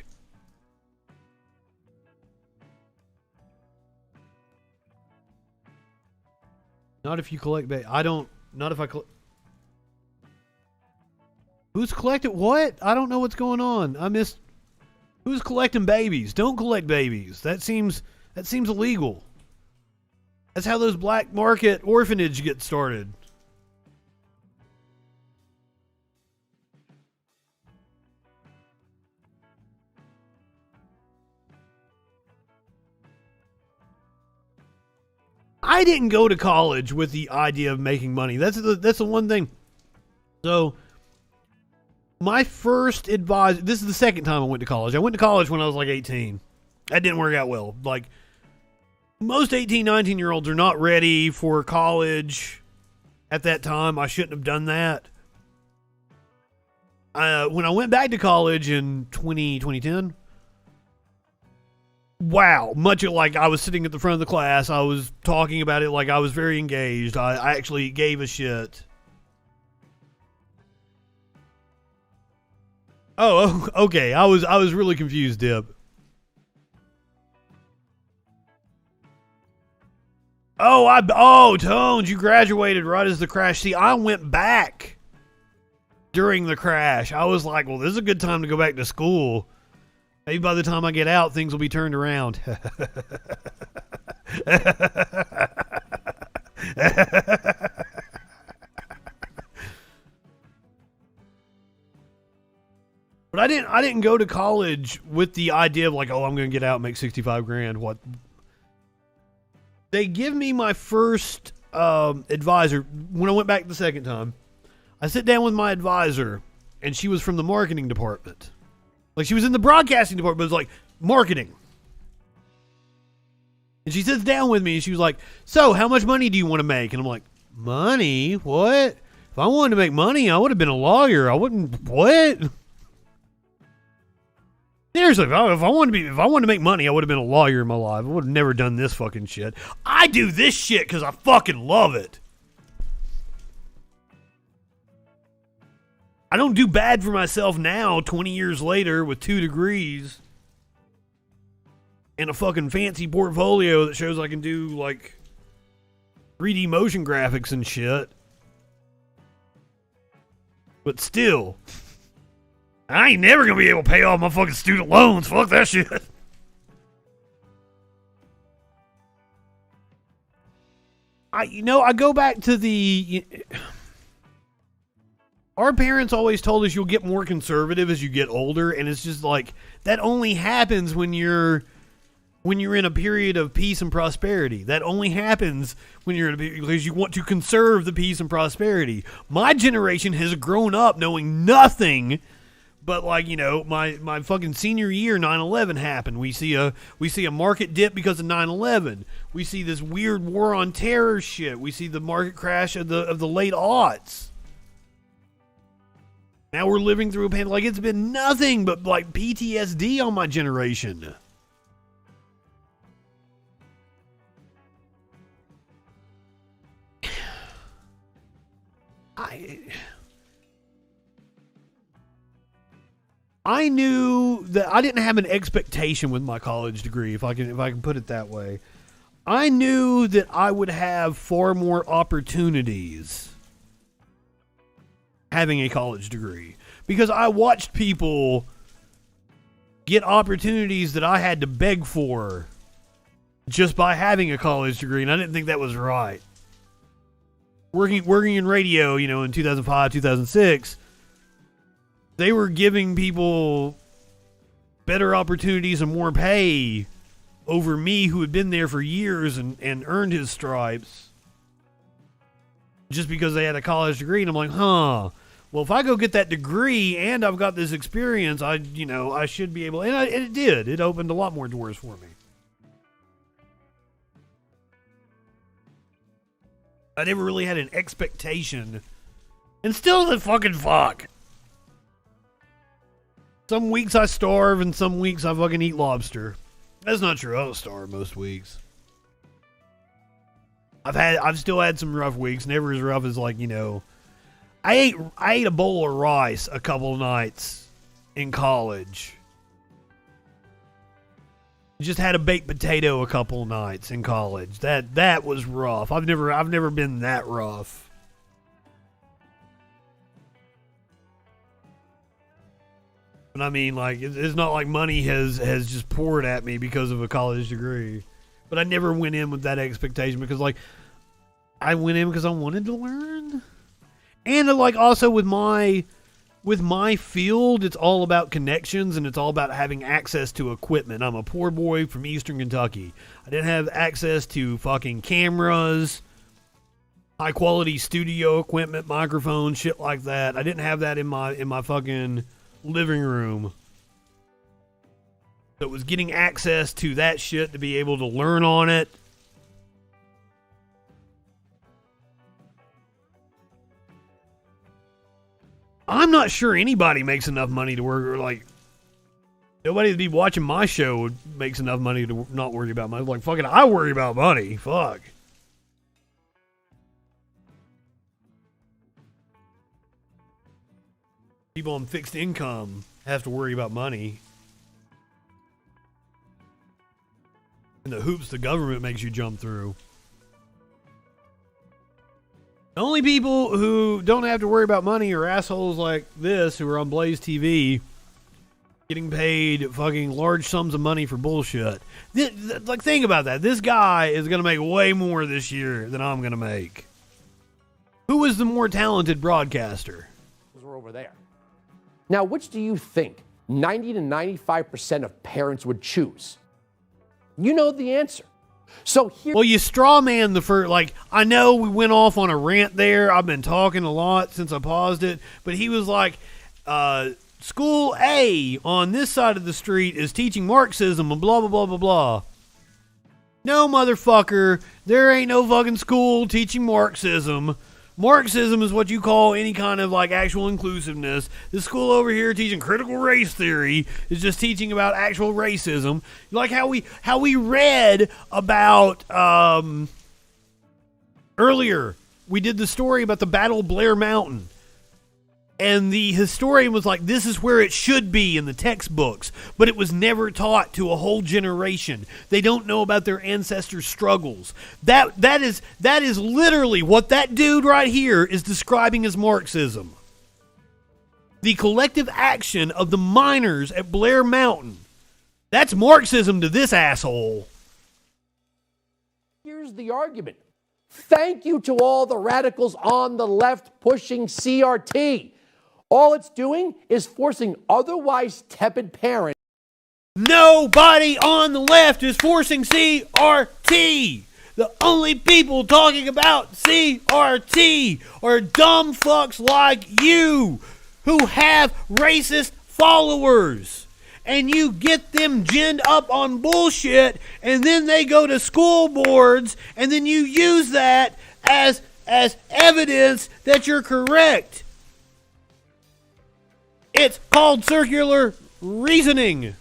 Not if you collect not if I collect. Who's collecting what? I don't know what's going on. I missed. Who's collecting babies? Don't collect babies. That seems illegal. That's how those black market orphanage get started. I didn't go to college with the idea of making money. That's the one thing. So, my first advisor, this is the second time I went to college. I went to college when I was like 18. That didn't work out well. Like, most 18, 19-year-olds are not ready for college at that time. I shouldn't have done that. When I went back to college in 2010, wow, much like I was sitting at the front of the class, I was talking about it like I was very engaged. I actually gave a shit. Oh, okay. I was really confused, Dib. Tones, you graduated right as the crash. See, I went back during the crash. I was like, well, this is a good time to go back to school. Maybe by the time I get out, things will be turned around. But I didn't go to college with the idea of like, oh, I'm going to get out and make 65 grand. What? They give me my first advisor when I went back the second time. I sit down with my advisor, and she was from the marketing department. Like, she was in the broadcasting department, but it was like marketing. And she sits down with me and she was like, so how much money do you want to make? And I'm like, money? What? If I wanted to make money, I would have been a lawyer. I wouldn't, what? Seriously, if I wanted to make money, I would have been a lawyer in my life. I would have never done this fucking shit. I do this shit because I fucking love it. I don't do bad for myself now, 20 years later, with 2 degrees and a fucking fancy portfolio that shows I can do, like, 3D motion graphics and shit. But still, I ain't never gonna be able to pay off my fucking student loans. Fuck that shit. I go back to our parents always told us you'll get more conservative as you get older, and it's just like, that only happens when you're in a period of peace and prosperity. That only happens because you want to conserve the peace and prosperity. My generation has grown up knowing nothing but, like, my fucking senior year, 9/11 happened. We see a market dip because of 9/11. We see this weird war on terror shit. We see the market crash of the late aughts. Now we're living through a pandemic. Like, it's been nothing but, like, PTSD on my generation. I knew that I didn't have an expectation with my college degree, if I can put it that way. I knew that I would have far more opportunities having a college degree, because I watched people get opportunities that I had to beg for just by having a college degree, and I didn't think that was right. Working in radio, in 2005, 2006, they were giving people better opportunities and more pay over me, who had been there for years and earned his stripes, just because they had a college degree. And I'm like, well, if I go get that degree and I've got this experience, I should be able, and it did. It opened a lot more doors for me. I never really had an expectation, and still the fucking fuck. Some weeks I starve, and some weeks I fucking eat lobster. That's not true. I don't starve most weeks. I've still had some rough weeks, never as rough as, like, I ate a bowl of rice a couple of nights in college. Just had a baked potato a couple of nights in college. That was rough. I've never been that rough. But I mean, like, it's not like money has just poured at me because of a college degree. But I never went in with that expectation, because, like, I went in because I wanted to learn. And, like, also with my field, it's all about connections, and it's all about having access to equipment. I'm a poor boy from Eastern Kentucky. I didn't have access to fucking cameras, high quality studio equipment, microphones, shit like that. I didn't have that in my fucking living room. So it was getting access to that shit to be able to learn on it. I'm not sure anybody makes enough money to work, or, like, nobody that'd be watching my show makes enough money to not worry about money. Like, fucking, I worry about money. Fuck. People on fixed income have to worry about money. And the hoops the government makes you jump through. The only people who don't have to worry about money are assholes like this, who are on Blaze TV getting paid fucking large sums of money for bullshit. Like, think about that. This guy is going to make way more this year than I'm going to make. Who is the more talented broadcaster? Because we're over there. Now, which do you think 90 to 95% of parents would choose? You know the answer. So here, well, you straw man the first. Like, I know we went off on a rant there. I've been talking a lot since I paused it, but he was like, "School A on this side of the street is teaching Marxism and blah blah blah blah blah." No, motherfucker. There ain't no fucking school teaching Marxism. Marxism is what you call any kind of like actual inclusiveness. This school over here teaching critical race theory is just teaching about actual racism. Like how we read about earlier. We did the story about the Battle of Blair Mountain. And the historian was like, this is where it should be in the textbooks, but it was never taught to a whole generation. They don't know about their ancestors' struggles. That is literally what that dude right here is describing as Marxism. The collective action of the miners at Blair Mountain. That's Marxism to this asshole. Here's the argument. Thank you to all the radicals on the left pushing CRT. All it's doing is forcing otherwise tepid parents. Nobody on the left is forcing CRT. The only people talking about CRT are dumb fucks like you who have racist followers. And you get them ginned up on bullshit, and then they go to school boards, and then you use that as evidence that you're correct. It's called circular reasoning.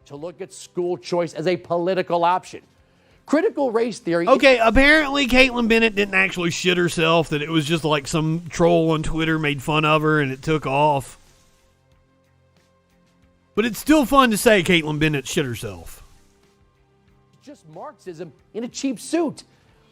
To look at school choice as a political option. Critical race theory. Okay, apparently Caitlin Bennett didn't actually shit herself, that it was just like some troll on Twitter made fun of her and it took off. But it's still fun to say Caitlin Bennett shit herself. Just Marxism in a cheap suit.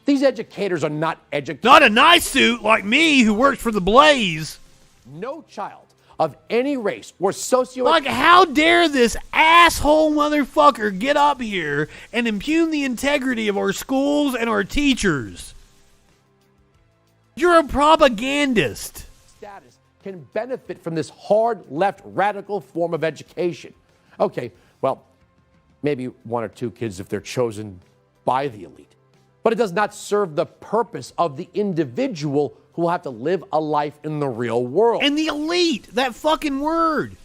These educators are not educated. Not a nice suit like me who works for the Blaze. No child of any race or socio... Like, how dare this asshole motherfucker get up here and impugn the integrity of our schools and our teachers? You're a propagandist. Status can benefit from this hard left radical form of education. Okay, well, maybe one or two kids if they're chosen by the elite. But it does not serve the purpose of the individual who will have to live a life in the real world. And the elite, that fucking word.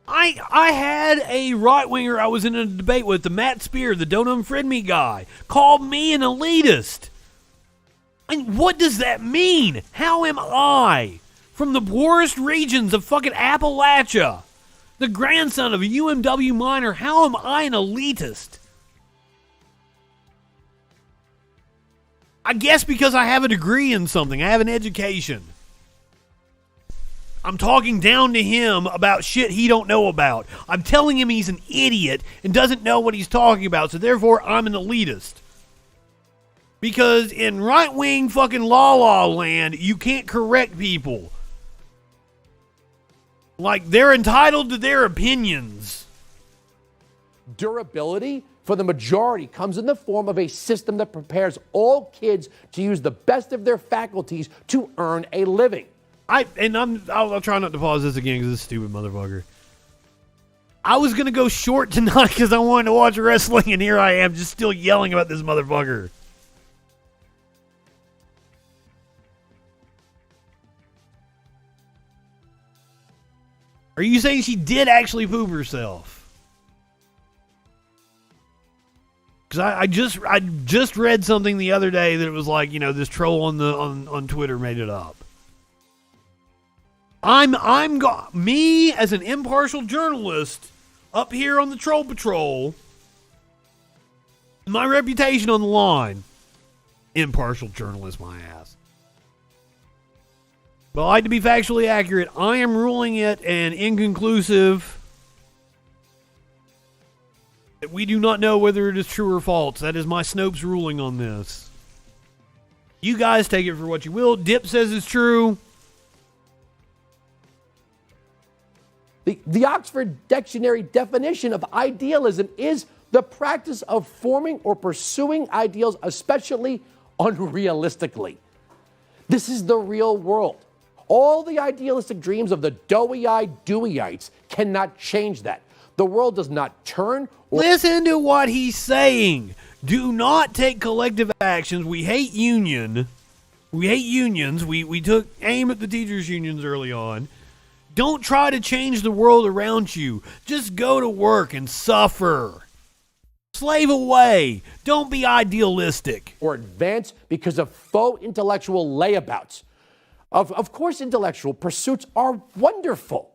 I had a right-winger I was in a debate with, the Matt Spear, the Don't Unfriend Me guy, called me an elitist. And what does that mean? How am I, from the poorest regions of fucking Appalachia, the grandson of a UMW miner, how am I an elitist? I guess because I have a degree in something. I have an education. I'm talking down to him about shit he don't know about. I'm telling him he's an idiot and doesn't know what he's talking about, so therefore I'm an elitist. Because in right-wing fucking la-la land, you can't correct people. Like, they're entitled to their opinions. Durability for the majority comes in the form of a system that prepares all kids to use the best of their faculties to earn a living. I'll try not to pause this again because this stupid motherfucker. I was going to go short tonight because I wanted to watch wrestling, and here I am just still yelling about this motherfucker. Are you saying she did actually poop herself? Because I just read something the other day that it was like, you know, this troll on Twitter made it up. Me as an impartial journalist up here on the Troll Patrol, my reputation on the line. Impartial journalist, my ass. But I like to be factually accurate. I am ruling it an inconclusive. We do not know whether it is true or false. That is my Snopes ruling on this. You guys take it for what you will. Dip says it's true. The Oxford Dictionary definition of idealism is the practice of forming or pursuing ideals, especially unrealistically. This is the real world. All the idealistic dreams of the doughy-eyed Deweyites cannot change that. The world does not turn. Listen to what he's saying. Do not take collective actions. We hate union. We hate unions. We took aim at the teachers' unions early on. Don't try to change the world around you. Just go to work and suffer. slave away. Don't be idealistic. Or advance because of faux intellectual layabouts. Of course, intellectual pursuits are wonderful.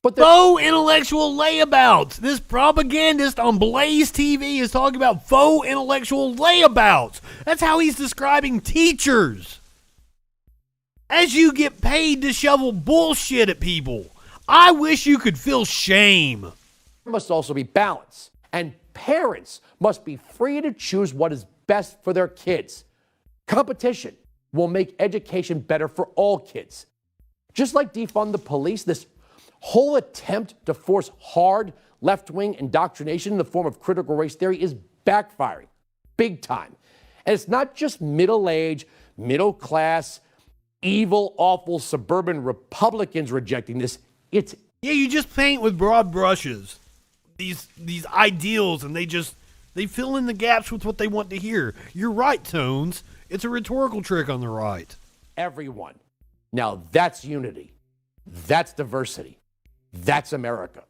But faux intellectual layabouts. This propagandist on Blaze TV is talking about faux intellectual layabouts. That's how he's describing teachers. As you get paid to shovel bullshit at people. I wish you could feel shame. There must also be balance. And parents must be free to choose what is best for their kids. Competition will make education better for all kids. Just like defund the police, this whole attempt to force hard left-wing indoctrination in the form of critical race theory is backfiring big time. And it's not just middle-aged, middle-class, evil, awful suburban Republicans rejecting this. It's you just paint with broad brushes these ideals, and they fill in the gaps with what they want to hear. You're right, Tones. It's a rhetorical trick on the right. Everyone. Now that's unity. That's diversity. That's America.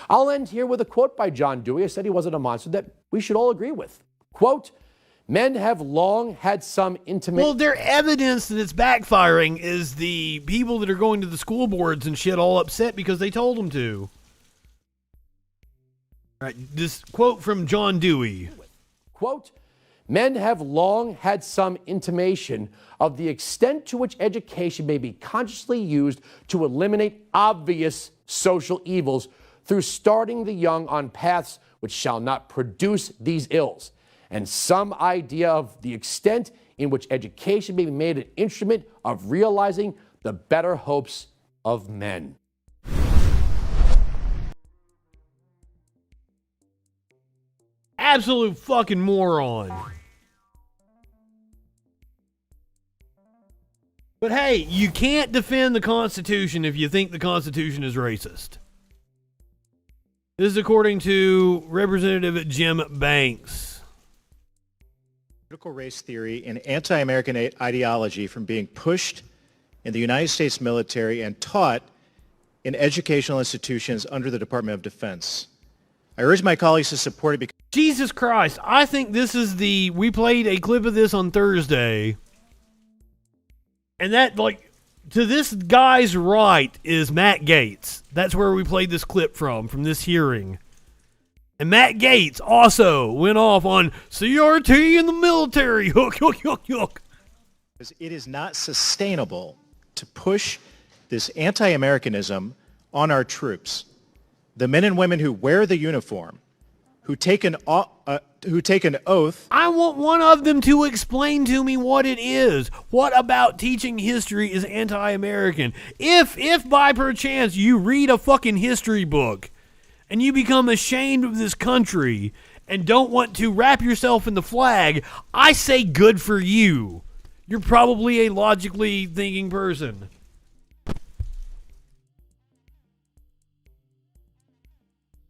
I'll end here with a quote by John Dewey. I said he wasn't a monster that we should all agree with. Quote, men have long had some intimate... Well, their evidence that it's backfiring is the people that are going to the school boards and shit all upset because they told them to. All right, this quote from John Dewey. Quote, men have long had some intimation of the extent to which education may be consciously used to eliminate obvious social evils through starting the young on paths which shall not produce these ills, and some idea of the extent in which education may be made an instrument of realizing the better hopes of men. Absolute fucking moron. But hey, you can't defend the Constitution if you think the Constitution is racist. This is according to Representative Jim Banks. Critical race theory and anti-American ideology from being pushed in the United States military and taught in educational institutions under the Department of Defense. I urge my colleagues to support it because... Jesus Christ, I think this is we played a clip of this on Thursday. And that, to this guy's right is Matt Gaetz. That's where we played this clip from this hearing. And Matt Gaetz also went off on CRT in the military. Hook. Because it is not sustainable to push this anti-Americanism on our troops. The men and women who wear the uniform, who take an oath. I want one of them to explain to me what it is. What about teaching history is anti-American? If by perchance you read a fucking history book and you become ashamed of this country and don't want to wrap yourself in the flag, I say good for you. You're probably a logically thinking person.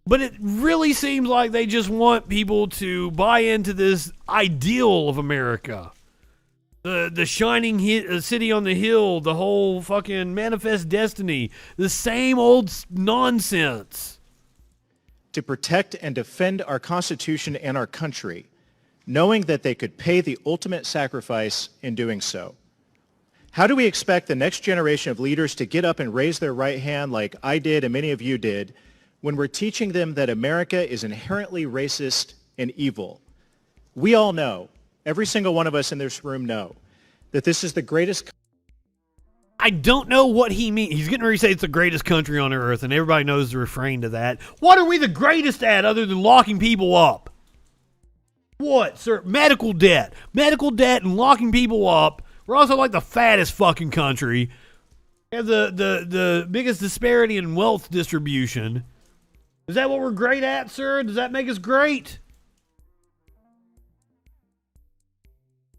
But it really seems like they just want people to buy into this ideal of America. The shining city on the hill, the whole fucking manifest destiny, the same old nonsense. To protect and defend our Constitution and our country, knowing that they could pay the ultimate sacrifice in doing so. How do we expect the next generation of leaders to get up and raise their right hand like I did and many of you did, when we're teaching them that America is inherently racist and evil? We all know, every single one of us in this room know, that this is the greatest... I don't know what he means. He's getting ready to say it's the greatest country on earth, and everybody knows the refrain to that. What are we the greatest at other than locking people up? What, sir? Medical debt. Medical debt and locking people up. We're also like the fattest fucking country. We have the biggest disparity in wealth distribution. Is that what we're great at, sir? Does that make us great?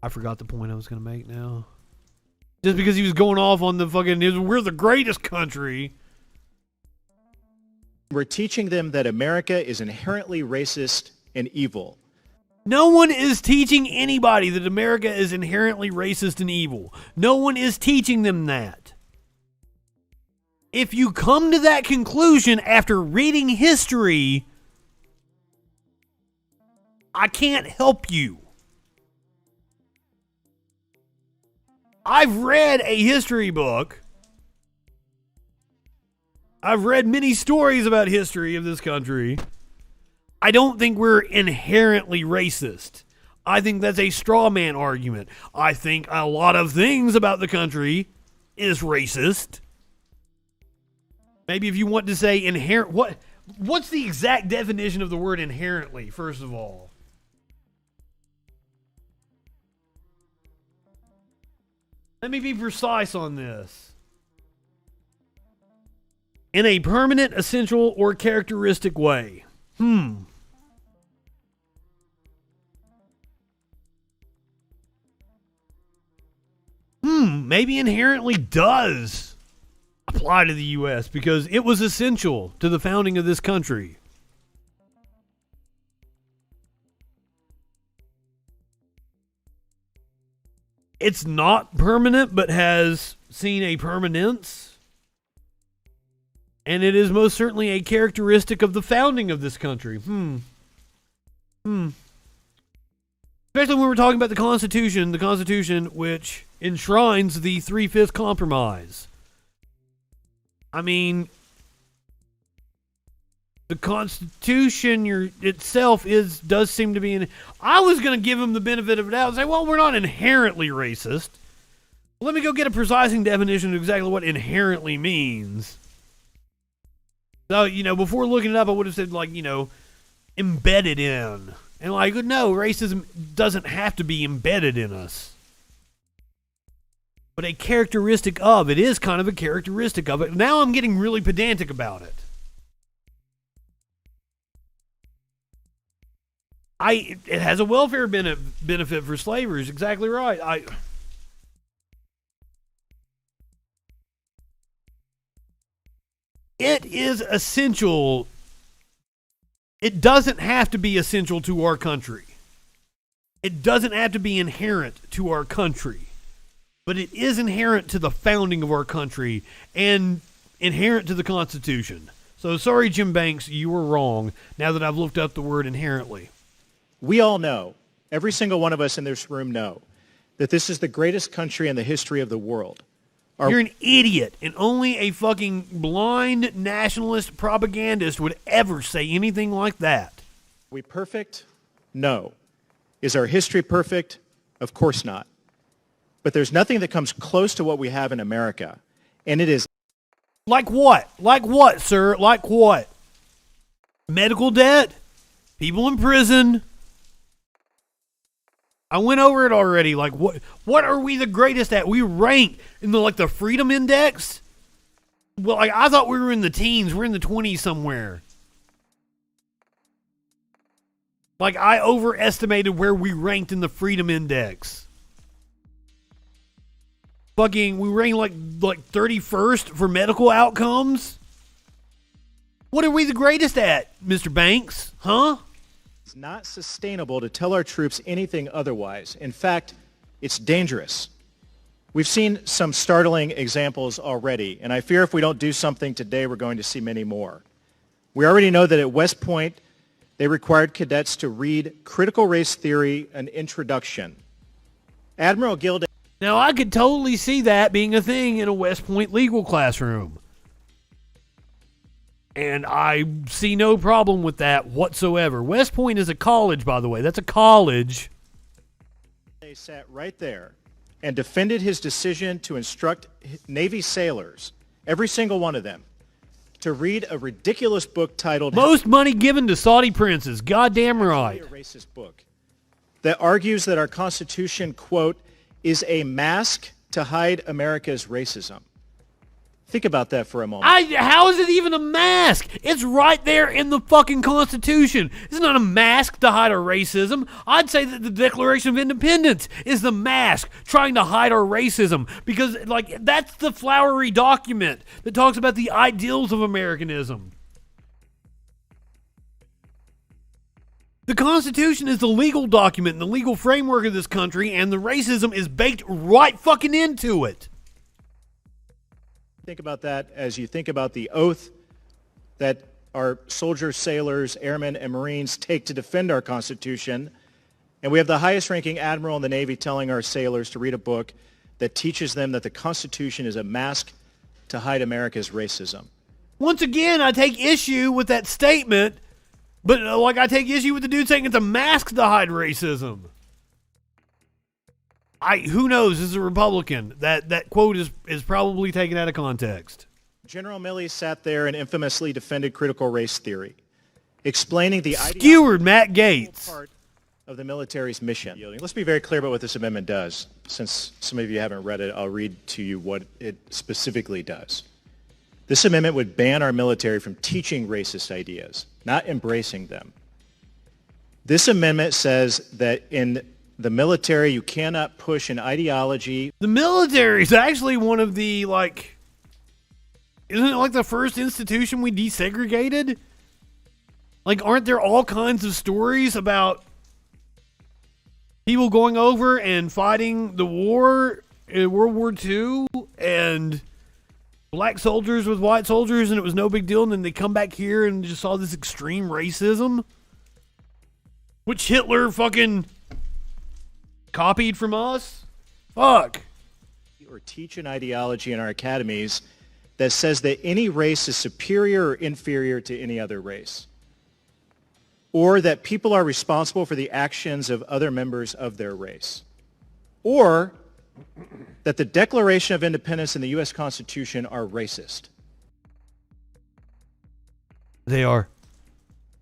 I forgot the point I was going to make now. Just because he was going off on the fucking, we're the greatest country. We're teaching them that America is inherently racist and evil. No one is teaching anybody that America is inherently racist and evil. No one is teaching them that. If you come to that conclusion after reading history, I can't help you. I've read a history book. I've read many stories about history of this country. I don't think we're inherently racist. I think that's a straw man argument. I think a lot of things about the country is racist. Maybe if you want to say inherent, what's the exact definition of the word inherently, first of all? Let me be precise on this. In a permanent, essential, or characteristic way. Maybe inherently does apply to the U.S. because it was essential to the founding of this country. It's not permanent, but has seen a permanence. And it is most certainly a characteristic of the founding of this country. Especially when we're talking about the Constitution which enshrines the 3/5 compromise. I mean, the Constitution itself does seem to be I was going to give him the benefit of the doubt and say, well, we're not inherently racist. Let me go get a precising definition of exactly what inherently means. So, before looking it up, I would have said, embedded in. And no, racism doesn't have to be embedded in us. But a characteristic of, it is kind of a characteristic of it. Now I'm getting really pedantic about it. It has a welfare benefit for slavers, exactly right. It is essential. It doesn't have to be essential to our country. It doesn't have to be inherent to our country. But it is inherent to the founding of our country and inherent to the Constitution. So sorry, Jim Banks, you were wrong now that I've looked up the word inherently. We all know, every single one of us in this room know, that this is the greatest country in the history of the world. You're an idiot, and only a fucking blind nationalist propagandist would ever say anything like that. Are we perfect? No. Is our history perfect? Of course not. But there's nothing that comes close to what we have in America, and it is... Like what? Like what, sir? Like what? Medical debt? People in prison? I went over it already. Like, what are we the greatest at? We rank in the Freedom Index? Well, I thought we were in the teens. We're in the 20s somewhere. I overestimated where we ranked in the Freedom Index. We ranked like 31st for medical outcomes? What are we the greatest at, Mr. Banks? Huh? It's not sustainable to tell our troops anything otherwise. In fact, it's dangerous. We've seen some startling examples already, and I fear if we don't do something today, we're going to see many more. We already know that at West Point, they required cadets to read Critical Race Theory, an introduction. Admiral Gilday... Now, I could totally see that being a thing in a West Point legal classroom. And I see no problem with that whatsoever. West Point is a college, by the way. That's a college. They sat right there and defended his decision to instruct Navy sailors, every single one of them, to read a ridiculous book titled... Most money given to Saudi princes. Goddamn right. A racist book that argues that our Constitution, quote, is a mask to hide America's racism. Think about that for a moment. How is it even a mask? It's right there in the fucking Constitution. It's not a mask to hide our racism. I'd say that the Declaration of Independence is the mask trying to hide our racism because, that's the flowery document that talks about the ideals of Americanism. The Constitution is the legal document and the legal framework of this country, and the racism is baked right fucking into it. Think about that as you think about the oath that our soldiers, sailors, airmen, and Marines take to defend our Constitution. And we have the highest-ranking admiral in the Navy telling our sailors to read a book that teaches them that the Constitution is a mask to hide America's racism. Once again, I take issue with that statement, but like I take issue with the dude saying it's a mask to hide racism. Who knows? This is a Republican. That quote is probably taken out of context. General Milley sat there and infamously defended critical race theory, explaining the skewered Matt Gaetz part of the military's mission. Let's be very clear about what this amendment does. Since some of you haven't read it, I'll read to you what it specifically does. This amendment would ban our military from teaching racist ideas, not embracing them. This amendment says that in the military, you cannot push an ideology. The military is actually one of the, isn't it like the first institution we desegregated? Like, aren't there all kinds of stories about people going over and fighting the war in World War II and black soldiers with white soldiers and it was no big deal, and then they come back here and just saw this extreme racism? Which Hitler fucking copied from us? Fuck. Or teach an ideology in our academies that says that any race is superior or inferior to any other race, or that people are responsible for the actions of other members of their race, or that the Declaration of Independence and the U.S. Constitution are racist. They are.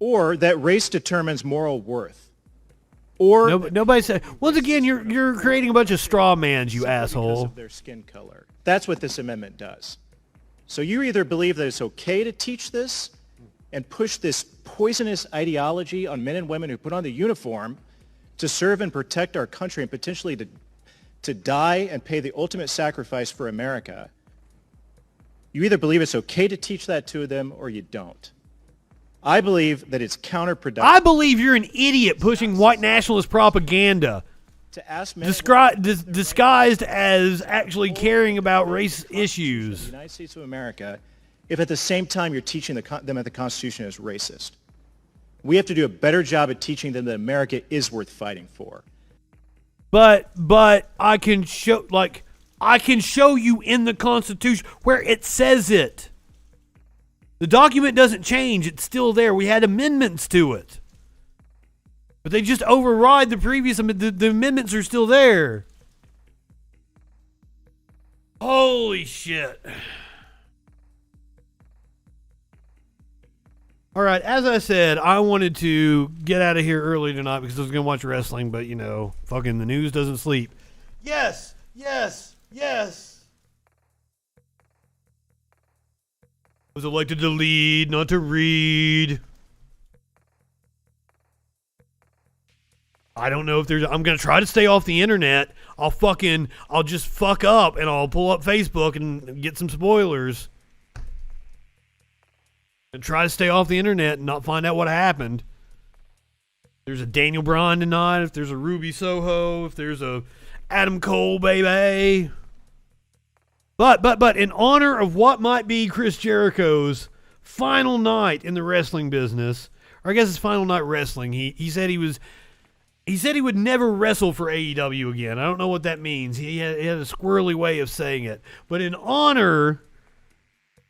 Or that race determines moral worth. Or nobody said. Once again, you're creating a bunch of straw mans, you asshole. Because of their skin color. That's what this amendment does. So you either believe that it's okay to teach this and push this poisonous ideology on men and women who put on the uniform to serve and protect our country and potentially to die and pay the ultimate sacrifice for America. You either believe it's okay to teach that to them or you don't. I believe that it's counterproductive. I believe you're an idiot pushing white nationalist propaganda disguised as actually caring about race issues. The United States of America, if at the same time you're teaching them that the Constitution is racist. We have to do a better job at teaching them that America is worth fighting for. But I can show you in the Constitution where it says it. The document doesn't change. It's still there. We had amendments to it. But they just override the previous amendment. The amendments are still there. Holy shit. All right, as I said, I wanted to get out of here early tonight because I was going to watch wrestling, but, fucking the news doesn't sleep. Yes. Was elected to lead, not to read. I don't know if there's... I'm going to try to stay off the internet. I'll just fuck up and I'll pull up Facebook and get some spoilers. And try to stay off the internet and not find out what happened. There's a Daniel Bryan tonight, if there's a Ruby Soho, if there's a Adam Cole, baby. But in honor of what might be Chris Jericho's final night in the wrestling business, or I guess his final night wrestling, he said he would never wrestle for AEW again. I don't know what that means. He had a squirrely way of saying it. But in honor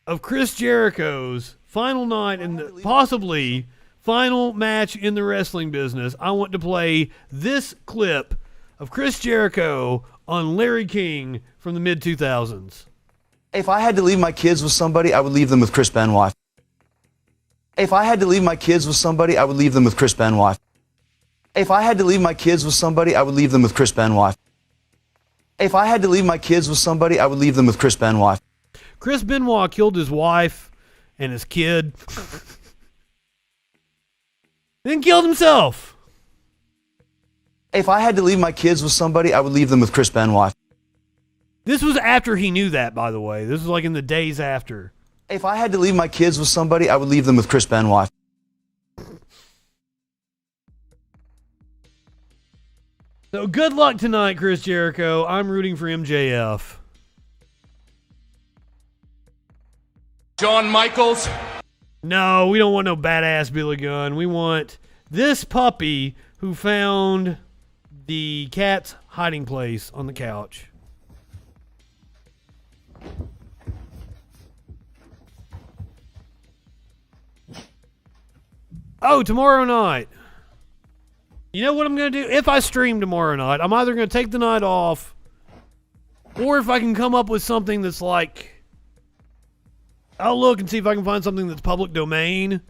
of Chris Jericho's final night and possibly final match in the wrestling business, I want to play this clip of Chris Jericho on Larry King from the mid-2000s. If I had to leave my kids with somebody, I would leave them with Chris Benoit. If I had to leave my kids with somebody, I would leave them with Chris Benoit. If I had to leave my kids with somebody, I would leave them with Chris Benoit. If I had to leave my kids with somebody, I would leave them with Chris Benoit. Chris Benoit killed his wife and his kid. Then killed himself. If I had to leave my kids with somebody, I would leave them with Chris Benoit. This was after he knew that, by the way. This was like in the days after. If I had to leave my kids with somebody, I would leave them with Chris Benoit. So good luck tonight, Chris Jericho. I'm rooting for MJF. Shawn Michaels. No, we don't want no badass Billy Gunn. We want this puppy who found the cat's hiding place on the couch. Oh, tomorrow night. You know what I'm going to do? If I stream tomorrow night, I'm either going to take the night off, or if I can come up with something that's like, I'll look and see if I can find something that's public domain. An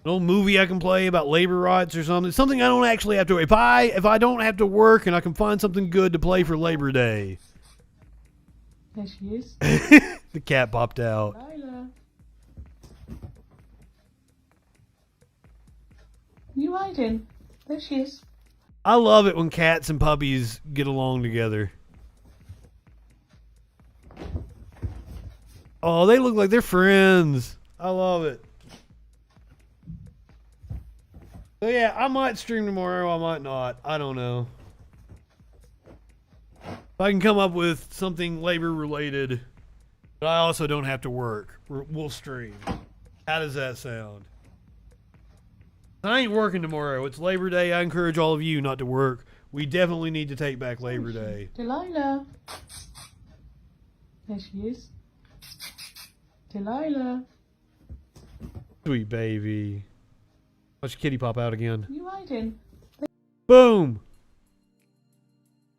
old movie I can play about labor rights or something. Something I don't actually have to. If I don't have to work and I can find something good to play for Labor Day. There she is. The cat popped out. Lila. You hiding? There she is. I love it when cats and puppies get along together. Oh, they look like they're friends. I love it. So yeah, I might stream tomorrow, I might not. I don't know. If I can come up with something labor related, but I also don't have to work, we'll stream. How does that sound? I ain't working tomorrow. It's Labor Day. I encourage all of you not to work. We definitely need to take back Labor Day. Delilah. There she is. Delilah. Sweet baby. Watch Kitty pop out again. You hiding? Boom.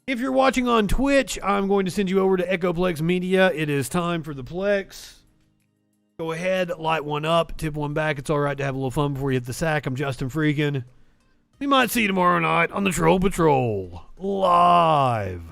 If you're watching on Twitch, I'm going to send you over to Echoplex Media. It is time for the Plex. Go ahead, light one up, tip one back. It's all right to have a little fun before you hit the sack. I'm Justin Freakin. We might see you tomorrow night on the Troll Patrol. Live.